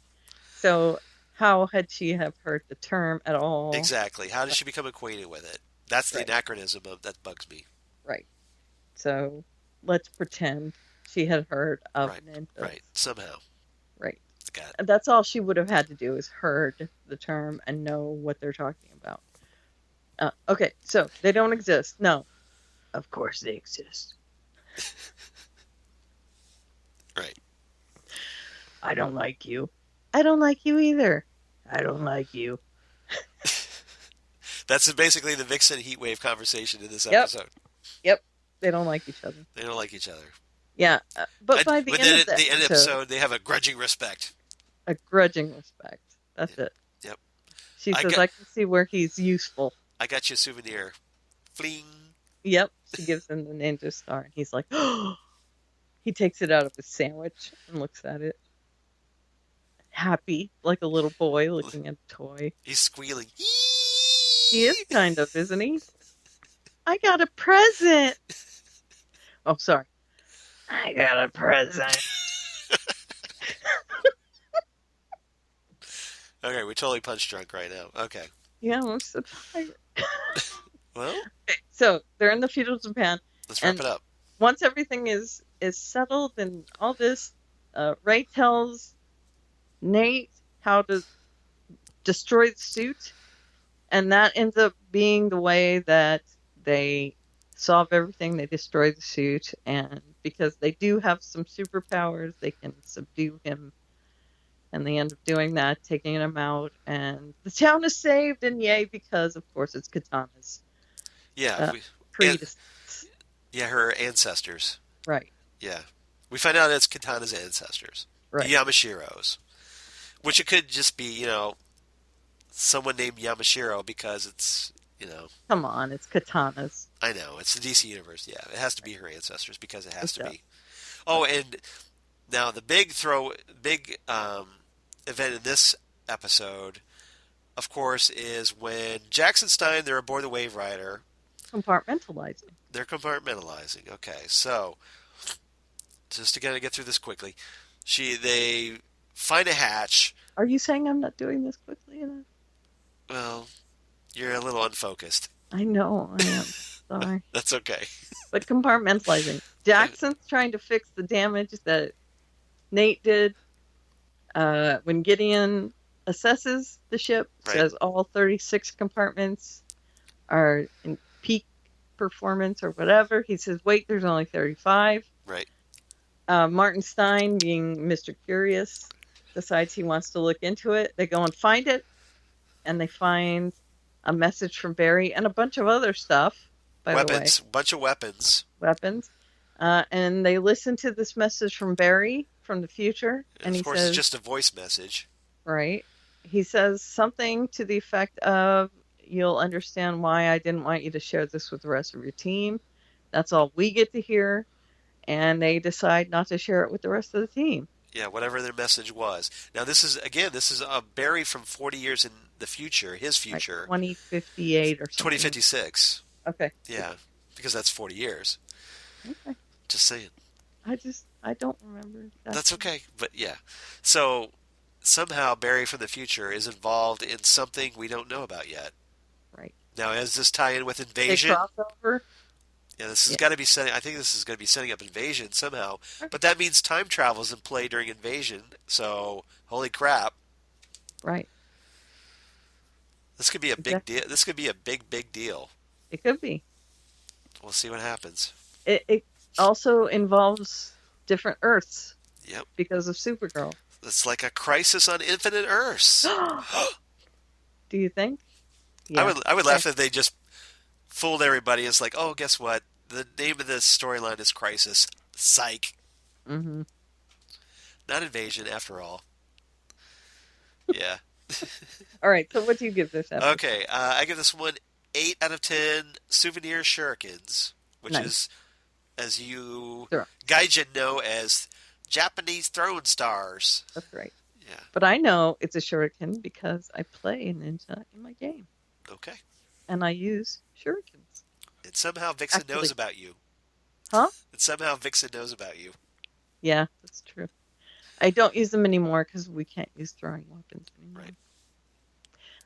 So, how had she have heard the term at all? Exactly. How does she become acquainted with it? That's the Right, anachronism that bugs me. right. So, let's pretend she had heard of Right. ninjas. Right. Somehow. Right. Got it. And that's all she would have had to do is heard the term and know what they're talking about. Okay, so they don't exist. No. Of course they exist. Right. I don't like you. I don't like you either. I don't like you. That's basically the Vixen Heatwave conversation in this Yep. episode. Yep. They don't like each other. They don't like each other. Yeah. But by the But end then of at the end of the episode, they have a grudging respect. a grudging respect. That's it. Yep. She says, I can see where he's useful. I got you a souvenir. Fling. Yep. She gives him the ninja star, and he's like, oh. He takes it out of his sandwich and looks at it. Happy, like a little boy looking at a toy. He's squealing. He is kind of, isn't he? I got a present. Oh, sorry. I got a present. Okay, we're totally punch drunk right now. Okay. Yeah, I'm so tired. Well, okay, so they're in the feudal Japan. Let's wrap it up. Once everything is settled and all this, Ray tells Nate how to destroy the suit, and that ends up being the way that they solve everything. They destroy the suit, and because they do have some superpowers, they can subdue him, and they end up doing that, taking him out, and the town is saved, and yay, because of course it's Katana's. Yeah. Her ancestors. Right. Yeah. We find out it's Katana's ancestors. Right. The Yamashiros. Which it could just be, someone named Yamashiro because it's, Come on, it's Katana's. I know, it's the DC universe. Yeah, it has to be her ancestors because it has to be. Oh, and now the big event in this episode, of course, is when Jackson Stein, they're aboard the Wave Rider. Compartmentalizing. They're compartmentalizing. Okay, so just to kind of get through this quickly, they find a hatch. Are you saying I'm not doing this quickly enough? Well, you're a little unfocused. I know, I am. Sorry. That's okay. But compartmentalizing. Jackson's trying to fix the damage that Nate did when Gideon assesses the ship. Says all 36 compartments are in peak performance or whatever. He says, wait, there's only 35. Right. Martin Stein, being Mr. Curious, decides he wants to look into it. They go and find it, and they find a message from Barry and a bunch of other stuff, by the way. Bunch of weapons. And they listen to this message from Barry from the future. And of course, it's just a voice message. Right. He says something to the effect of, you'll understand why I didn't want you to share this with the rest of your team. That's all we get to hear. And they decide not to share it with the rest of the team. Yeah, whatever their message was. Now, this is Barry from 40 years in the future, his future. Like 2058 or something. 2056. Okay. Yeah, because that's 40 years. Okay. Just saying. I don't remember. That's okay, but yeah. So, somehow Barry from the future is involved in something we don't know about yet. Right. Now, does this tie in with Invasion? A crossover? Yeah, this has got to be setting. I think this is going to be setting up Invasion somehow. But that means time travel is in play during Invasion. So, holy crap! Right. This could be a big deal. This could be a big deal. It could be. We'll see what happens. It also involves different Earths. Yep. Because of Supergirl. It's like a Crisis on Infinite Earths. Do you think? Yeah. I would laugh if they just fooled everybody. It's like, oh, guess what? The name of this storyline is Crisis. Psych. Mm-hmm. Not Invasion, after all. Yeah. All right, so what do you give this episode? Okay, I give this one 8 out of 10 souvenir shurikens, which is as you Sure. Gaijin know as Japanese throwing stars. That's right. Yeah. But I know it's a shuriken because I play ninja in my game. Okay. And I use shurikens. And somehow Vixen knows Actually- about you. Huh? And somehow Vixen knows about you. Yeah, that's true. I don't use them anymore because we can't use throwing weapons anymore. Right.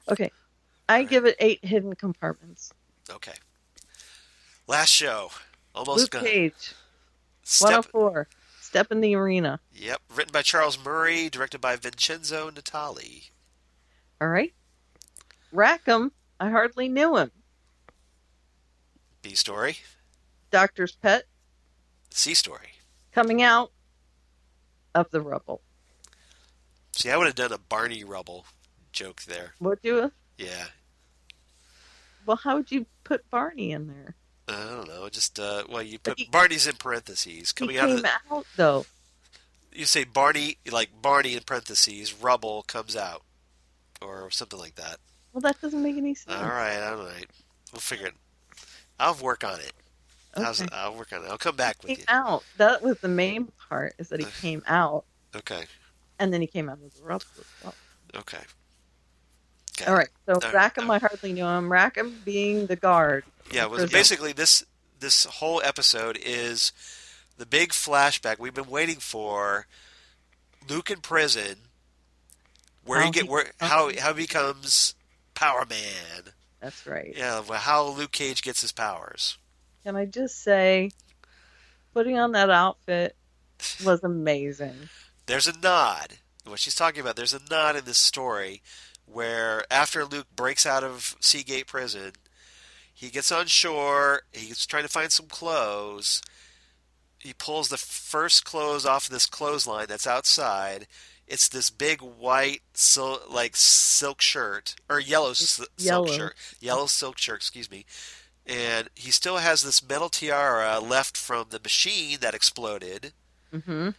Okay. I give it 8 hidden compartments. Okay. Last show. Almost Luke gone. Cage, Step. 104. Step in the Arena. Yep. Written by Charles Murray, directed by Vincenzo Natali. All right. Rackham, I hardly knew him. B story. Doctor's Pet, C story. coming out of the rubble. See, I would have done a Barney Rubble joke there. Would you? Yeah. Well, how would you put Barney in there? I don't know. Just well, you put he- Barney's in parentheses. Coming he out came of the, out, though. you say Barney, like Barney in parentheses. Rubble comes out, or something like that. Well, that doesn't make any sense. All right. We'll figure it. I'll work on it. Okay. I'll work on it. I'll come back He with came you. out. That was the main part, is that he came out, Okay. and then he came out of the rubble as well. Okay. All right. So All right. Rackham, I hardly knew him. Rackham being the guard. Yeah. in Well, prison. basically this whole episode is the big flashback we've been waiting for. Luke in prison, where how he becomes Power Man. That's right. Yeah, well, how Luke Cage gets his powers. Can I just say, putting on that outfit was amazing. There's a nod. What she's talking about, there's a nod in this story where after Luke breaks out of Seagate Prison, he gets on shore, he's trying to find some clothes. He pulls the first clothes off this clothesline that's outside. It's this big white silk shirt, or yellow silk shirt. Yellow silk shirt, excuse me. And he still has this metal tiara left from the machine that exploded. Mm-hmm.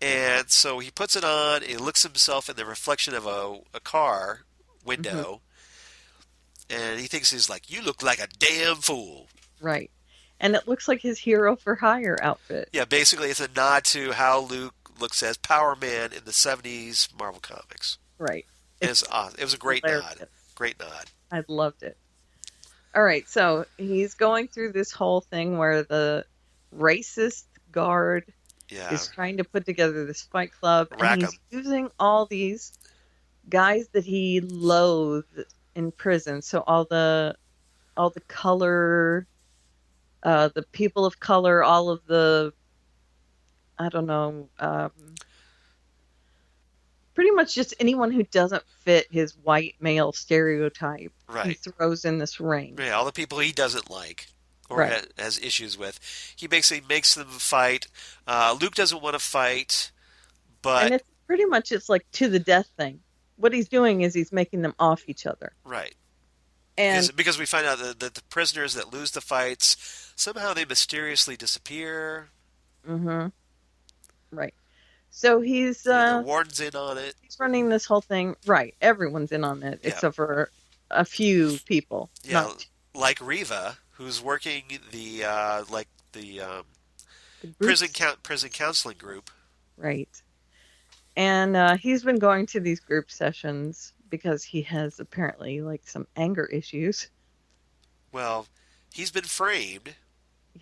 And so he puts it on, he looks himself in the reflection of a car window, and he thinks he's like, you look like a damn fool. Right. And it looks like his hero for hire outfit. Yeah, basically it's a nod to how Luke looks as Power Man in the 70s Marvel Comics. Right. It was awesome. It was a great hilarious. nod. Great nod. I loved it. All right, so he's going through this whole thing where the racist guard Yeah. is trying to put together this fight club, and Rackham. he's using all these guys that he loathed in prison. So all the color, the people of color, all of the, I don't know, pretty much just anyone who doesn't fit his white male stereotype. He Right. throws in this ring. Yeah, all the people he doesn't like or Right. has issues with. He basically makes them fight. Luke doesn't want to fight, but And it's pretty much it's like to the death thing. What he's doing is he's making them off each other. right. And Because we find out that the prisoners that lose the fights, somehow they mysteriously disappear. right. So he's The warden's in on it. he's running this whole thing. Right. Everyone's in on it Yeah. except for a few people. Yeah, Not like Riva, who's working the the prison groups. prison counseling group. Right. And he's been going to these group sessions because he has apparently like some anger issues. Well, he's been framed,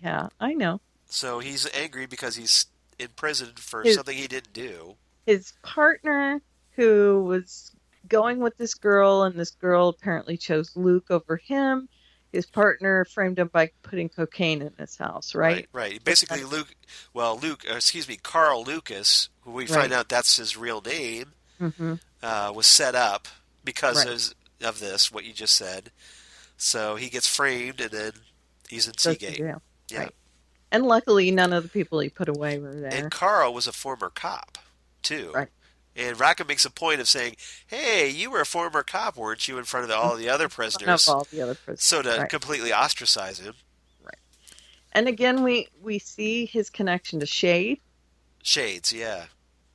Yeah, I know. so he's angry because he's in prison for His- something he didn't do. His partner, who was going with this girl, and this girl apparently chose Luke over him. His partner framed him by putting cocaine in his house, right? Right. Basically, Carl Lucas, who we find Right. out that's his real name, Mm-hmm. was set up because Right. of this, what you just said. So he gets framed, and then he's in Goes to Seagate. jail. Yeah. Right. And luckily, none of the people he put away were there. And Carl was a former cop, too. Right. And Rackham makes a point of saying, hey, you were a former cop, weren't you, in front of all the other One prisoners? of all the other prisoners. So to Right. completely ostracize him. And again, we see his connection to Shade, Shades, yeah.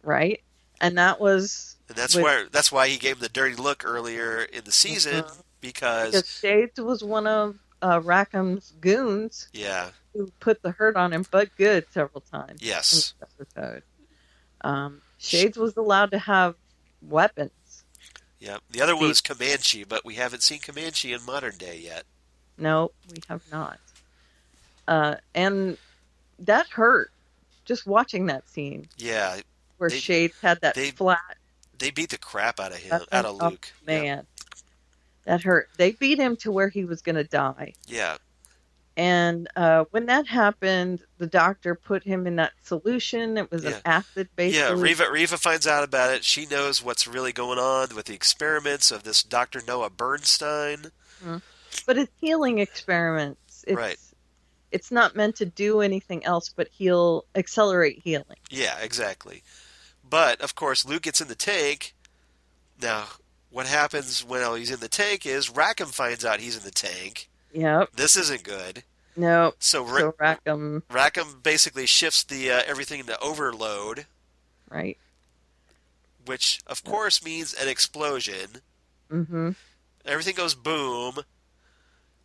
right? And that was And that's with- that's why he gave him the dirty look earlier in the season, Mhm. because because Shades was one of Rackham's goons, yeah, who put the hurt on him, but good several times. Yes. In this episode. Shades was allowed to have weapons. Yeah. The other one was Comanche, but we haven't seen Comanche in modern day yet. No, we have not. And that hurt. Just watching that scene. Yeah. Where Shades had that flat. They beat the crap out of him, out of Luke. Oh, man. Yeah. That hurt. They beat him to where he was going to die. Yeah. And when that happened, the doctor put him in that solution. It was an acid-based solution. Reva finds out about it. She knows what's really going on with the experiments of this Dr. Noah Bernstein. Mm-hmm. But it's healing experiments. Right. It's not meant to do anything else but accelerate healing. Yeah, exactly. But, of course, Luke gets in the tank. Now, what happens when he's in the tank is Rackham finds out he's in the tank. Yep. This isn't good. No. So Rackham basically shifts the everything to overload. Right. Which, of course, means an explosion. Mm-hmm. Everything goes boom.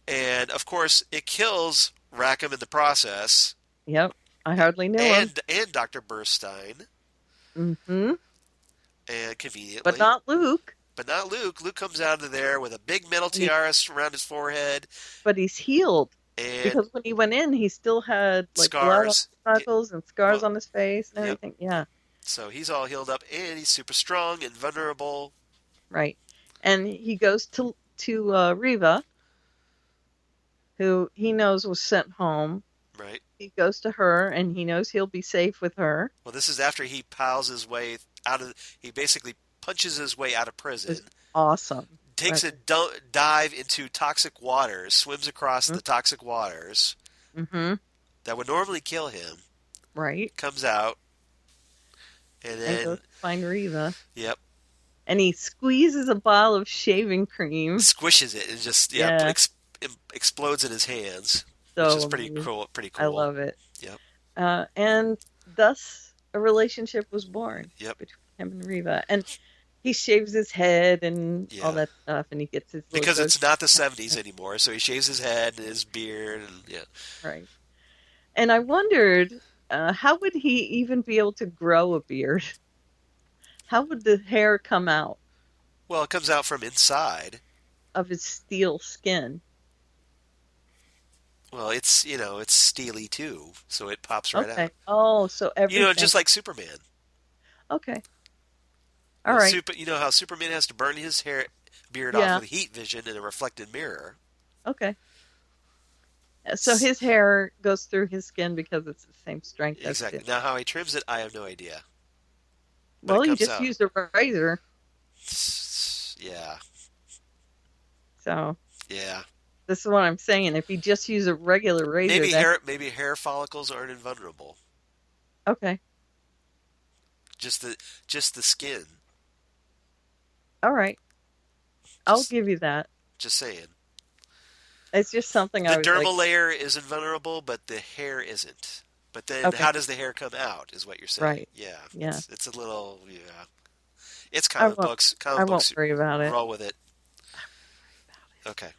And, of course, it kills Rackham in the process. Yep. I hardly knew him. And Dr. Bernstein. Mm-hmm. And conveniently. But not Luke. Luke comes out of there with a big metal tiara around his forehead. But he's healed. Because when he went in, he still had like scars, blood on his knuckles and scars on his face and everything. Yeah. So he's all healed up, and he's super strong and vulnerable. Right. And he goes to Reva, who he knows was sent home. Right. He goes to her, and he knows he'll be safe with her. Well, this is after he piles his way out of. He basically punches his way out of prison. It's awesome. Takes a dive into toxic waters, swims across the toxic waters that would normally kill him. Right. Comes out, and then goes to find Reva. Yep. And he squeezes a bottle of shaving cream, squishes it, and just explodes in his hands, so which is pretty cool. Pretty cool. I love it. Yep. And thus a relationship was born. Yep. Between him and Reva, and he shaves his head and all that stuff, and he gets his because it's not the 70s anymore, so he shaves his head and his beard, and right. And I wondered, how would he even be able to grow a beard? How would the hair come out? Well, it comes out from inside of his steel skin. Well, it's it's steely too, so it pops right out. Oh, so everything. Just like Superman. Okay. All right. You know how Superman has to burn his beard off with heat vision in a reflected mirror. Okay. So his hair goes through his skin because it's the same strength. Exactly. Now, how he trims it, I have no idea. Well, he just used a razor. Yeah. So. Yeah. This is what I'm saying. If he just used a regular razor, maybe hair follicles aren't invulnerable. Okay. Just the skin. All right. I'll give you that. Just saying. It's just something the dermal layer is invulnerable, but the hair isn't. But then how does the hair come out is what you're saying. Right. Yeah. It's a little, It's comic books. I won't worry about it. Roll with it. Okay.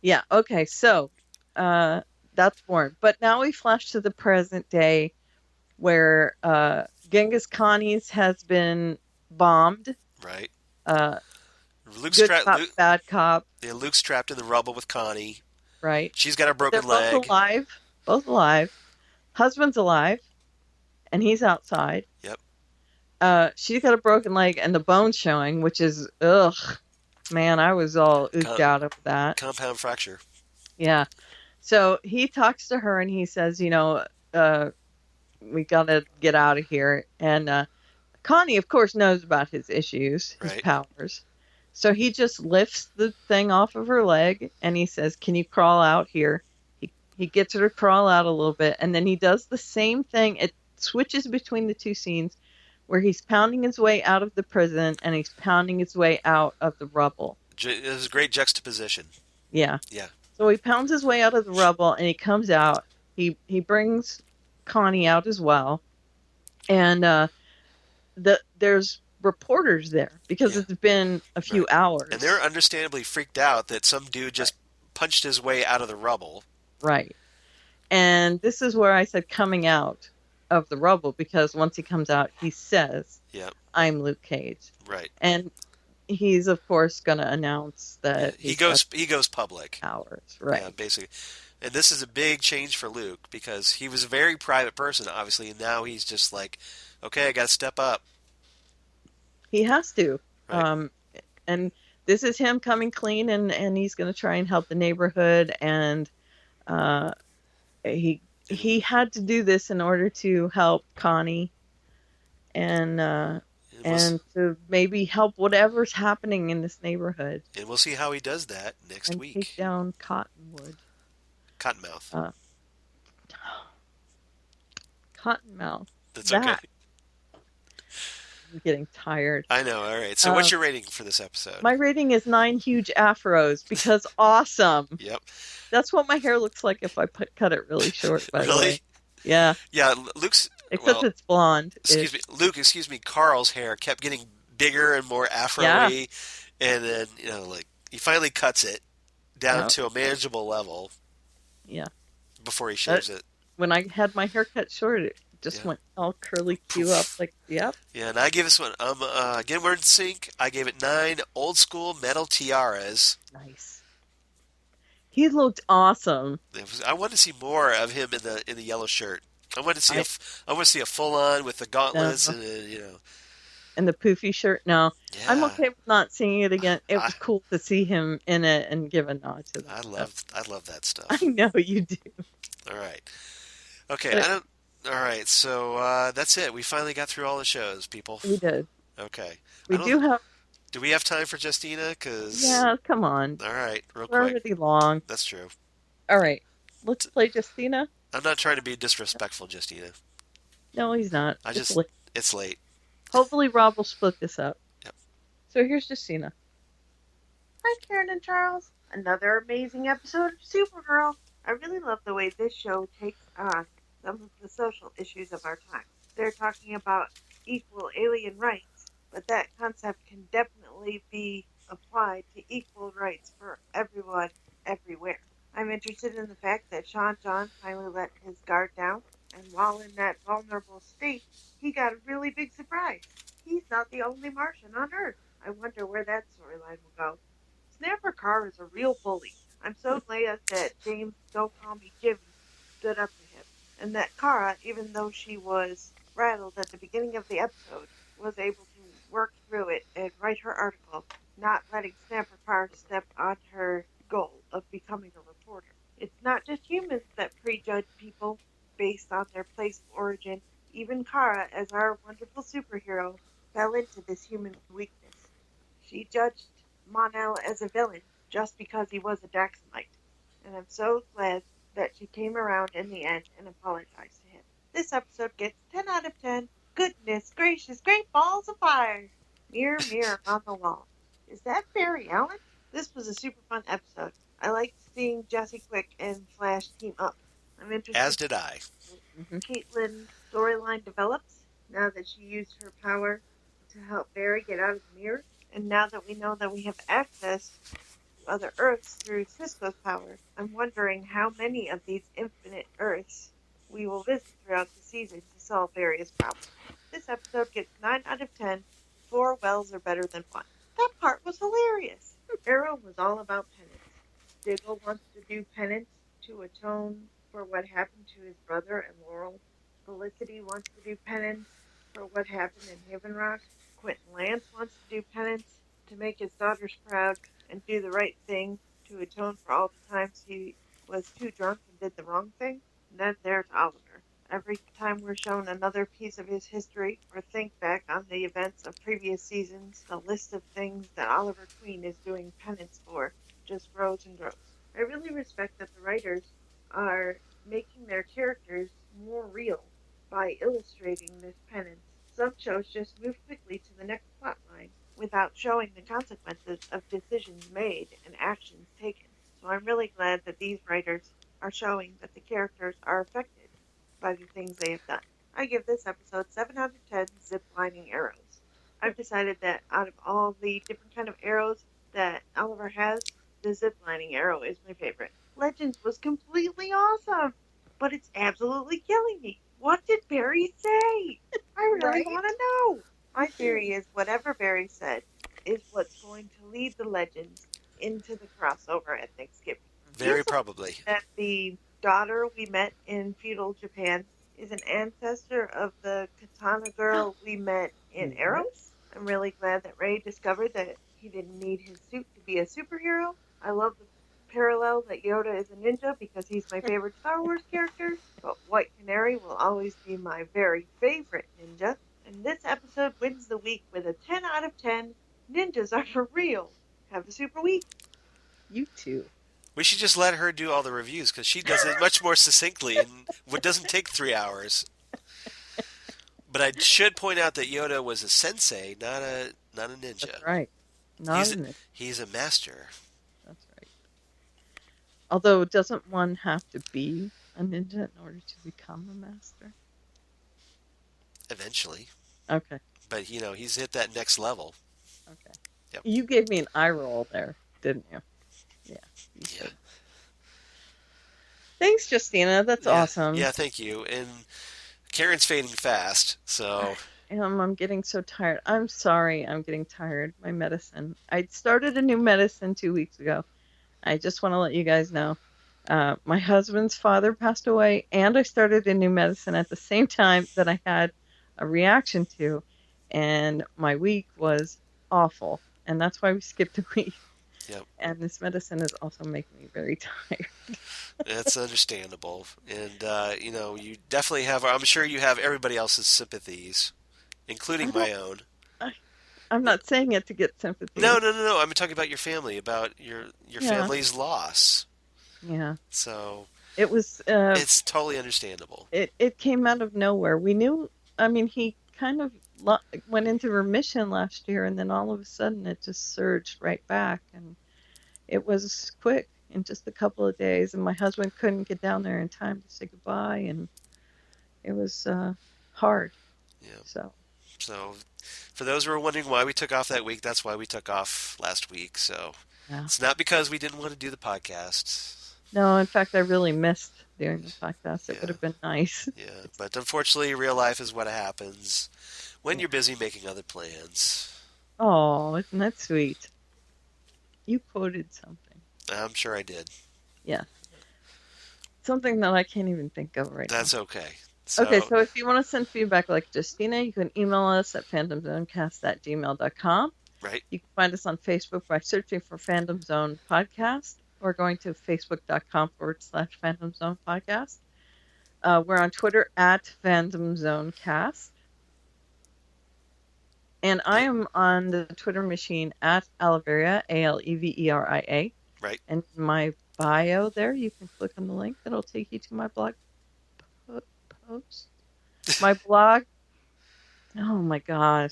Yeah, okay. So, that's born. But now we flash to the present day where Genghis Khan's has been bombed. Right. Luke's bad cop. Yeah, Luke's trapped in the rubble with Connie. Right. She's got a broken leg. Both alive. Husband's alive, and he's outside. Yep. She's got a broken leg and the bone's showing, which is, ugh. Man, I was all ooged out of that. Compound fracture. Yeah. So he talks to her and he says, we got to get out of here. And Connie, of course, knows about his issues, his powers. So he just lifts the thing off of her leg and he says, can you crawl out here? He gets her to crawl out a little bit. And then he does the same thing. It switches between the two scenes where he's pounding his way out of the prison and he's pounding his way out of the rubble. It was a great juxtaposition. Yeah. Yeah. So he pounds his way out of the rubble and he comes out. He brings Connie out as well. And there's reporters there because it's been a few hours. And they're understandably freaked out that some dude just punched his way out of the rubble. Right. And this is where I said coming out of the rubble, because once he comes out, he says, Yeah. I'm Luke Cage. Right. And he's, of course, going to announce that He goes public. Powers, right? Yeah, basically. And this is a big change for Luke because he was a very private person, obviously, and now he's just like, okay, I got to step up. He has to. Right. And this is him coming clean, and he's going to try and help the neighborhood. And he had to do this in order to help Connie and to maybe help whatever's happening in this neighborhood. And we'll see how he does that next and week. Take down Cottonmouth. Cottonmouth. That's okay. I'm getting tired. I know. All right. So what's your rating for this episode? My rating is 9 huge afros because awesome. Yep. That's what my hair looks like if I cut it really short, by really? the way. Yeah. Yeah, Luke's... Except it's blonde. Excuse me, Carl's hair kept getting bigger and more afro-y. Yeah. And then, he finally cuts it down to a manageable level. Yeah. Before he shaves it. When I had my hair cut short, it just went all curly Q up, yep. Yeah, and I give this one, again, we're in sync. I gave it 9 old school metal tiaras. Nice. He looked awesome. I want to see more of him in the yellow shirt. I want to see a full on with the gauntlets and and the poofy shirt. No, yeah. I'm okay with not seeing it again. It was cool to see him in it and give a nod to that. I love that stuff. I know you do. All right. Okay. All right. So that's it. We finally got through all the shows, people. We did. Okay. Do we have time for Justina? Yeah, come on. All right, real quick. We're already long. That's true. All right, let's play Justina. I'm not trying to be disrespectful, Justina. No, he's not. It's late. Hopefully Rob will split this up. Yep. So here's Justina. Hi, Karen and Charles. Another amazing episode of Supergirl. I really love the way this show takes on some of the social issues of our time. They're talking about equal alien rights, but that concept can definitely be applied to equal rights for everyone, everywhere. I'm interested in the fact that Sean John finally let his guard down, and while in that vulnerable state, he got a really big surprise. He's not the only Martian on Earth. I wonder where that storyline will go. Snapper Carr is a real bully. I'm so glad that James Don't Call Me Jimmy stood up to him, and that Kara, even though she was rattled at the beginning of the episode, was able to work through it and write her article, not letting Snapper Carr step on her goal of becoming a reporter. It's not just humans that prejudge people based on their place of origin. Even Kara, as our wonderful superhero, fell into this human weakness. She judged Mon-El as a villain just because he was a Daxamite, and I'm so glad that she came around in the end and apologized to him. This episode gets 10 out of 10. Goodness gracious, great balls of fire! Mirror, mirror on the wall. Is that Barry Allen? This was a super fun episode. I liked seeing Jesse Quick and Flash team up. I'm interested. As did I. Caitlin's storyline develops now that she used her power to help Barry get out of the mirror, and now that we know that we have access to other Earths through Cisco's power, I'm wondering how many of these infinite Earths we will visit throughout the season to solve various problems. This episode gets 9 out of 10. 4 wells are better than 1. That part was hilarious. Arrow was all about penance. Diggle wants to do penance to atone for what happened to his brother and Laurel. Felicity wants to do penance for what happened in Haven Rock. Quentin Lance wants to do penance to make his daughters proud and do the right thing to atone for all the times he was too drunk and did the wrong thing. And then there's Oliver. Every time we're shown another piece of his history or think back on the events of previous seasons, the list of things that Oliver Queen is doing penance for just grows and grows. I really respect that the writers are making their characters more real by illustrating this penance. Some shows just move quickly to the next plot line without showing the consequences of decisions made and actions taken. So I'm really glad that these writers are showing that the characters are affected by the things they have done. I give this episode 7 out of 10 zip-lining arrows. I've decided that out of all the different kind of arrows that Oliver has, the zip-lining arrow is my favorite. Legends was completely awesome, but it's absolutely killing me. What did Barry say? I really Right? want to know. My theory is whatever Barry said is what's going to lead the legends into the crossover at Thanksgiving. He Very also probably. that the daughter we met in feudal Japan is an ancestor of the katana girl we met in Arrow. I'm really glad that Ray discovered that he didn't need his suit to be a superhero. I love the parallel that Yoda is a ninja because he's my favorite Star Wars character, but White Canary will always be my very favorite ninja. And this episode wins the week with a 10 out of 10. Ninjas are for real. Have a super week. You too. We should just let her do all the reviews because she does it much more succinctly and what doesn't take 3 hours. But I should point out that Yoda was a sensei, not a ninja. That's right. Not a ninja. He's a master. That's right. Although, doesn't one have to be a ninja in order to become a master? Eventually. Okay. But, he's hit that next level. Okay. Yep. You gave me an eye roll there, didn't you? Yeah. Yeah. Thanks, Justina. That's awesome. Yeah, thank you. And Karen's fading fast, so... I'm getting so tired. I'm sorry I'm getting tired. My medicine. I started a new medicine 2 weeks ago. I just want to let you guys know. My husband's father passed away, and I started a new medicine at the same time that I had a reaction to, and my week was awful, and that's why we skipped a week. Yep. And this medicine is also making me very tired. That's understandable. And, you definitely have, I'm sure you have everybody else's sympathies, including my own. I'm not saying it to get sympathy. No. I'm talking about your family, about your family's loss. Yeah. So it was. It's totally understandable. It came out of nowhere. We knew. I mean, he kind of went into remission last year, and then all of a sudden it just surged right back, and it was quick in just a couple of days. And my husband couldn't get down there in time to say goodbye, and it was hard. Yeah. So, for those who are wondering why we took off that week, that's why we took off last week. So, It's not because we didn't want to do the podcast. No, in fact, I really missed doing the podcast. It would have been nice. Yeah, but unfortunately, real life is what happens when you're busy making other plans. Oh, isn't that sweet? You quoted something. I'm sure I did. Yeah. Something that I can't even think of right now. That's okay. So if you want to send feedback like Justina, you can email us at fandomzonecast@gmail.com. Right. You can find us on Facebook by searching for Fandom Zone Podcast or going to facebook.com/Fandom Zone Podcast. We're on Twitter at Fandom Zone Cast. And I am on the Twitter machine at Aleveria, Aleveria. Right. And my bio there, you can click on the link. That'll take you to my blog post. My blog. Oh my God.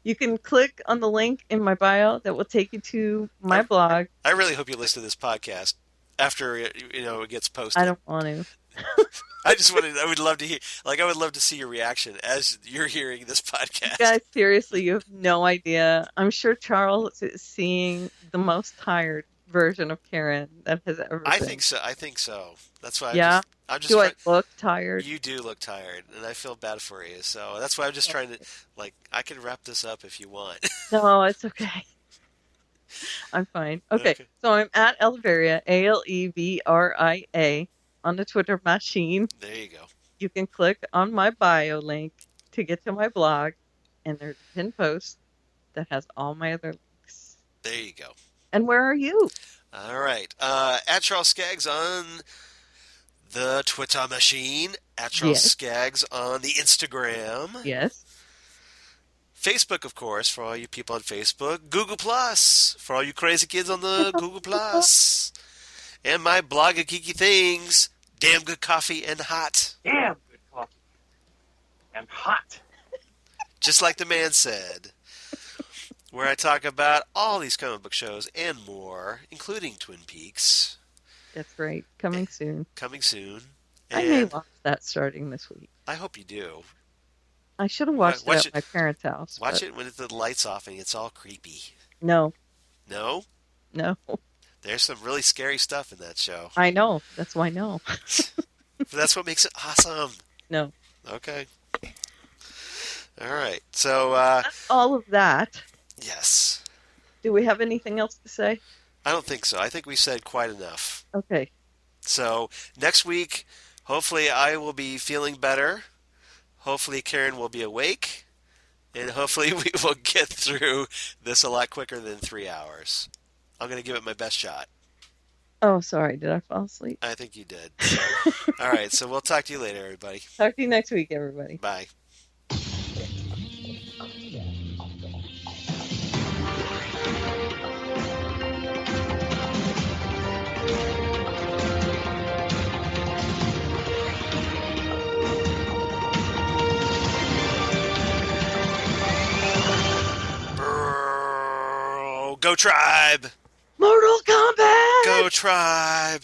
You can click on the link in my bio that will take you to my blog. I really hope you listen to this podcast after it gets posted. I don't want to. I would love to hear, I would love to see your reaction as you're hearing this podcast. You guys, seriously, you have no idea. I'm sure Charles is seeing the most tired version of Karen that has ever been. I think so. That's why I'm just Do I look tired? You do look tired, and I feel bad for you. So that's why I'm just trying to, I can wrap this up if you want. No, it's okay. I'm fine. Okay. So I'm at Aleveria, Aleveria, on the Twitter machine. There you go. You can click on my bio link to get to my blog, and there's a pinned post that has all my other links. There you go. And where are you? All right. At Charles Skaggs on the Twitter machine. At Charles Skaggs on the Instagram. Yes. Facebook, of course, for all you people on Facebook. Google Plus, for all you crazy kids on the Google Plus. And my blog of geeky things, Damn Good Coffee and Hot. Damn good coffee. And hot. Just like the man said. Where I talk about all these comic book shows and more, including Twin Peaks. That's right. Coming soon. Coming soon. I may watch that starting this week. I hope you do. I should have watched it at my parents' house. Watch it when the light's off and it's all creepy. No. No? No. There's some really scary stuff in that show. I know. That's why no. But that's what makes it awesome. No. Okay. All right. So, That's all of that. yes. Do we have anything else to say? I don't think so. I think we said quite enough. Okay. So, next week, hopefully I will be feeling better. Hopefully Karen will be awake. And hopefully we will get through this a lot quicker than 3 hours. I'm going to give it my best shot. Oh, sorry. Did I fall asleep? I think you did. So, all right. So we'll talk to you later, everybody. Talk to you next week, everybody. Bye. Go Tribe! Mortal Kombat! Go Tribe!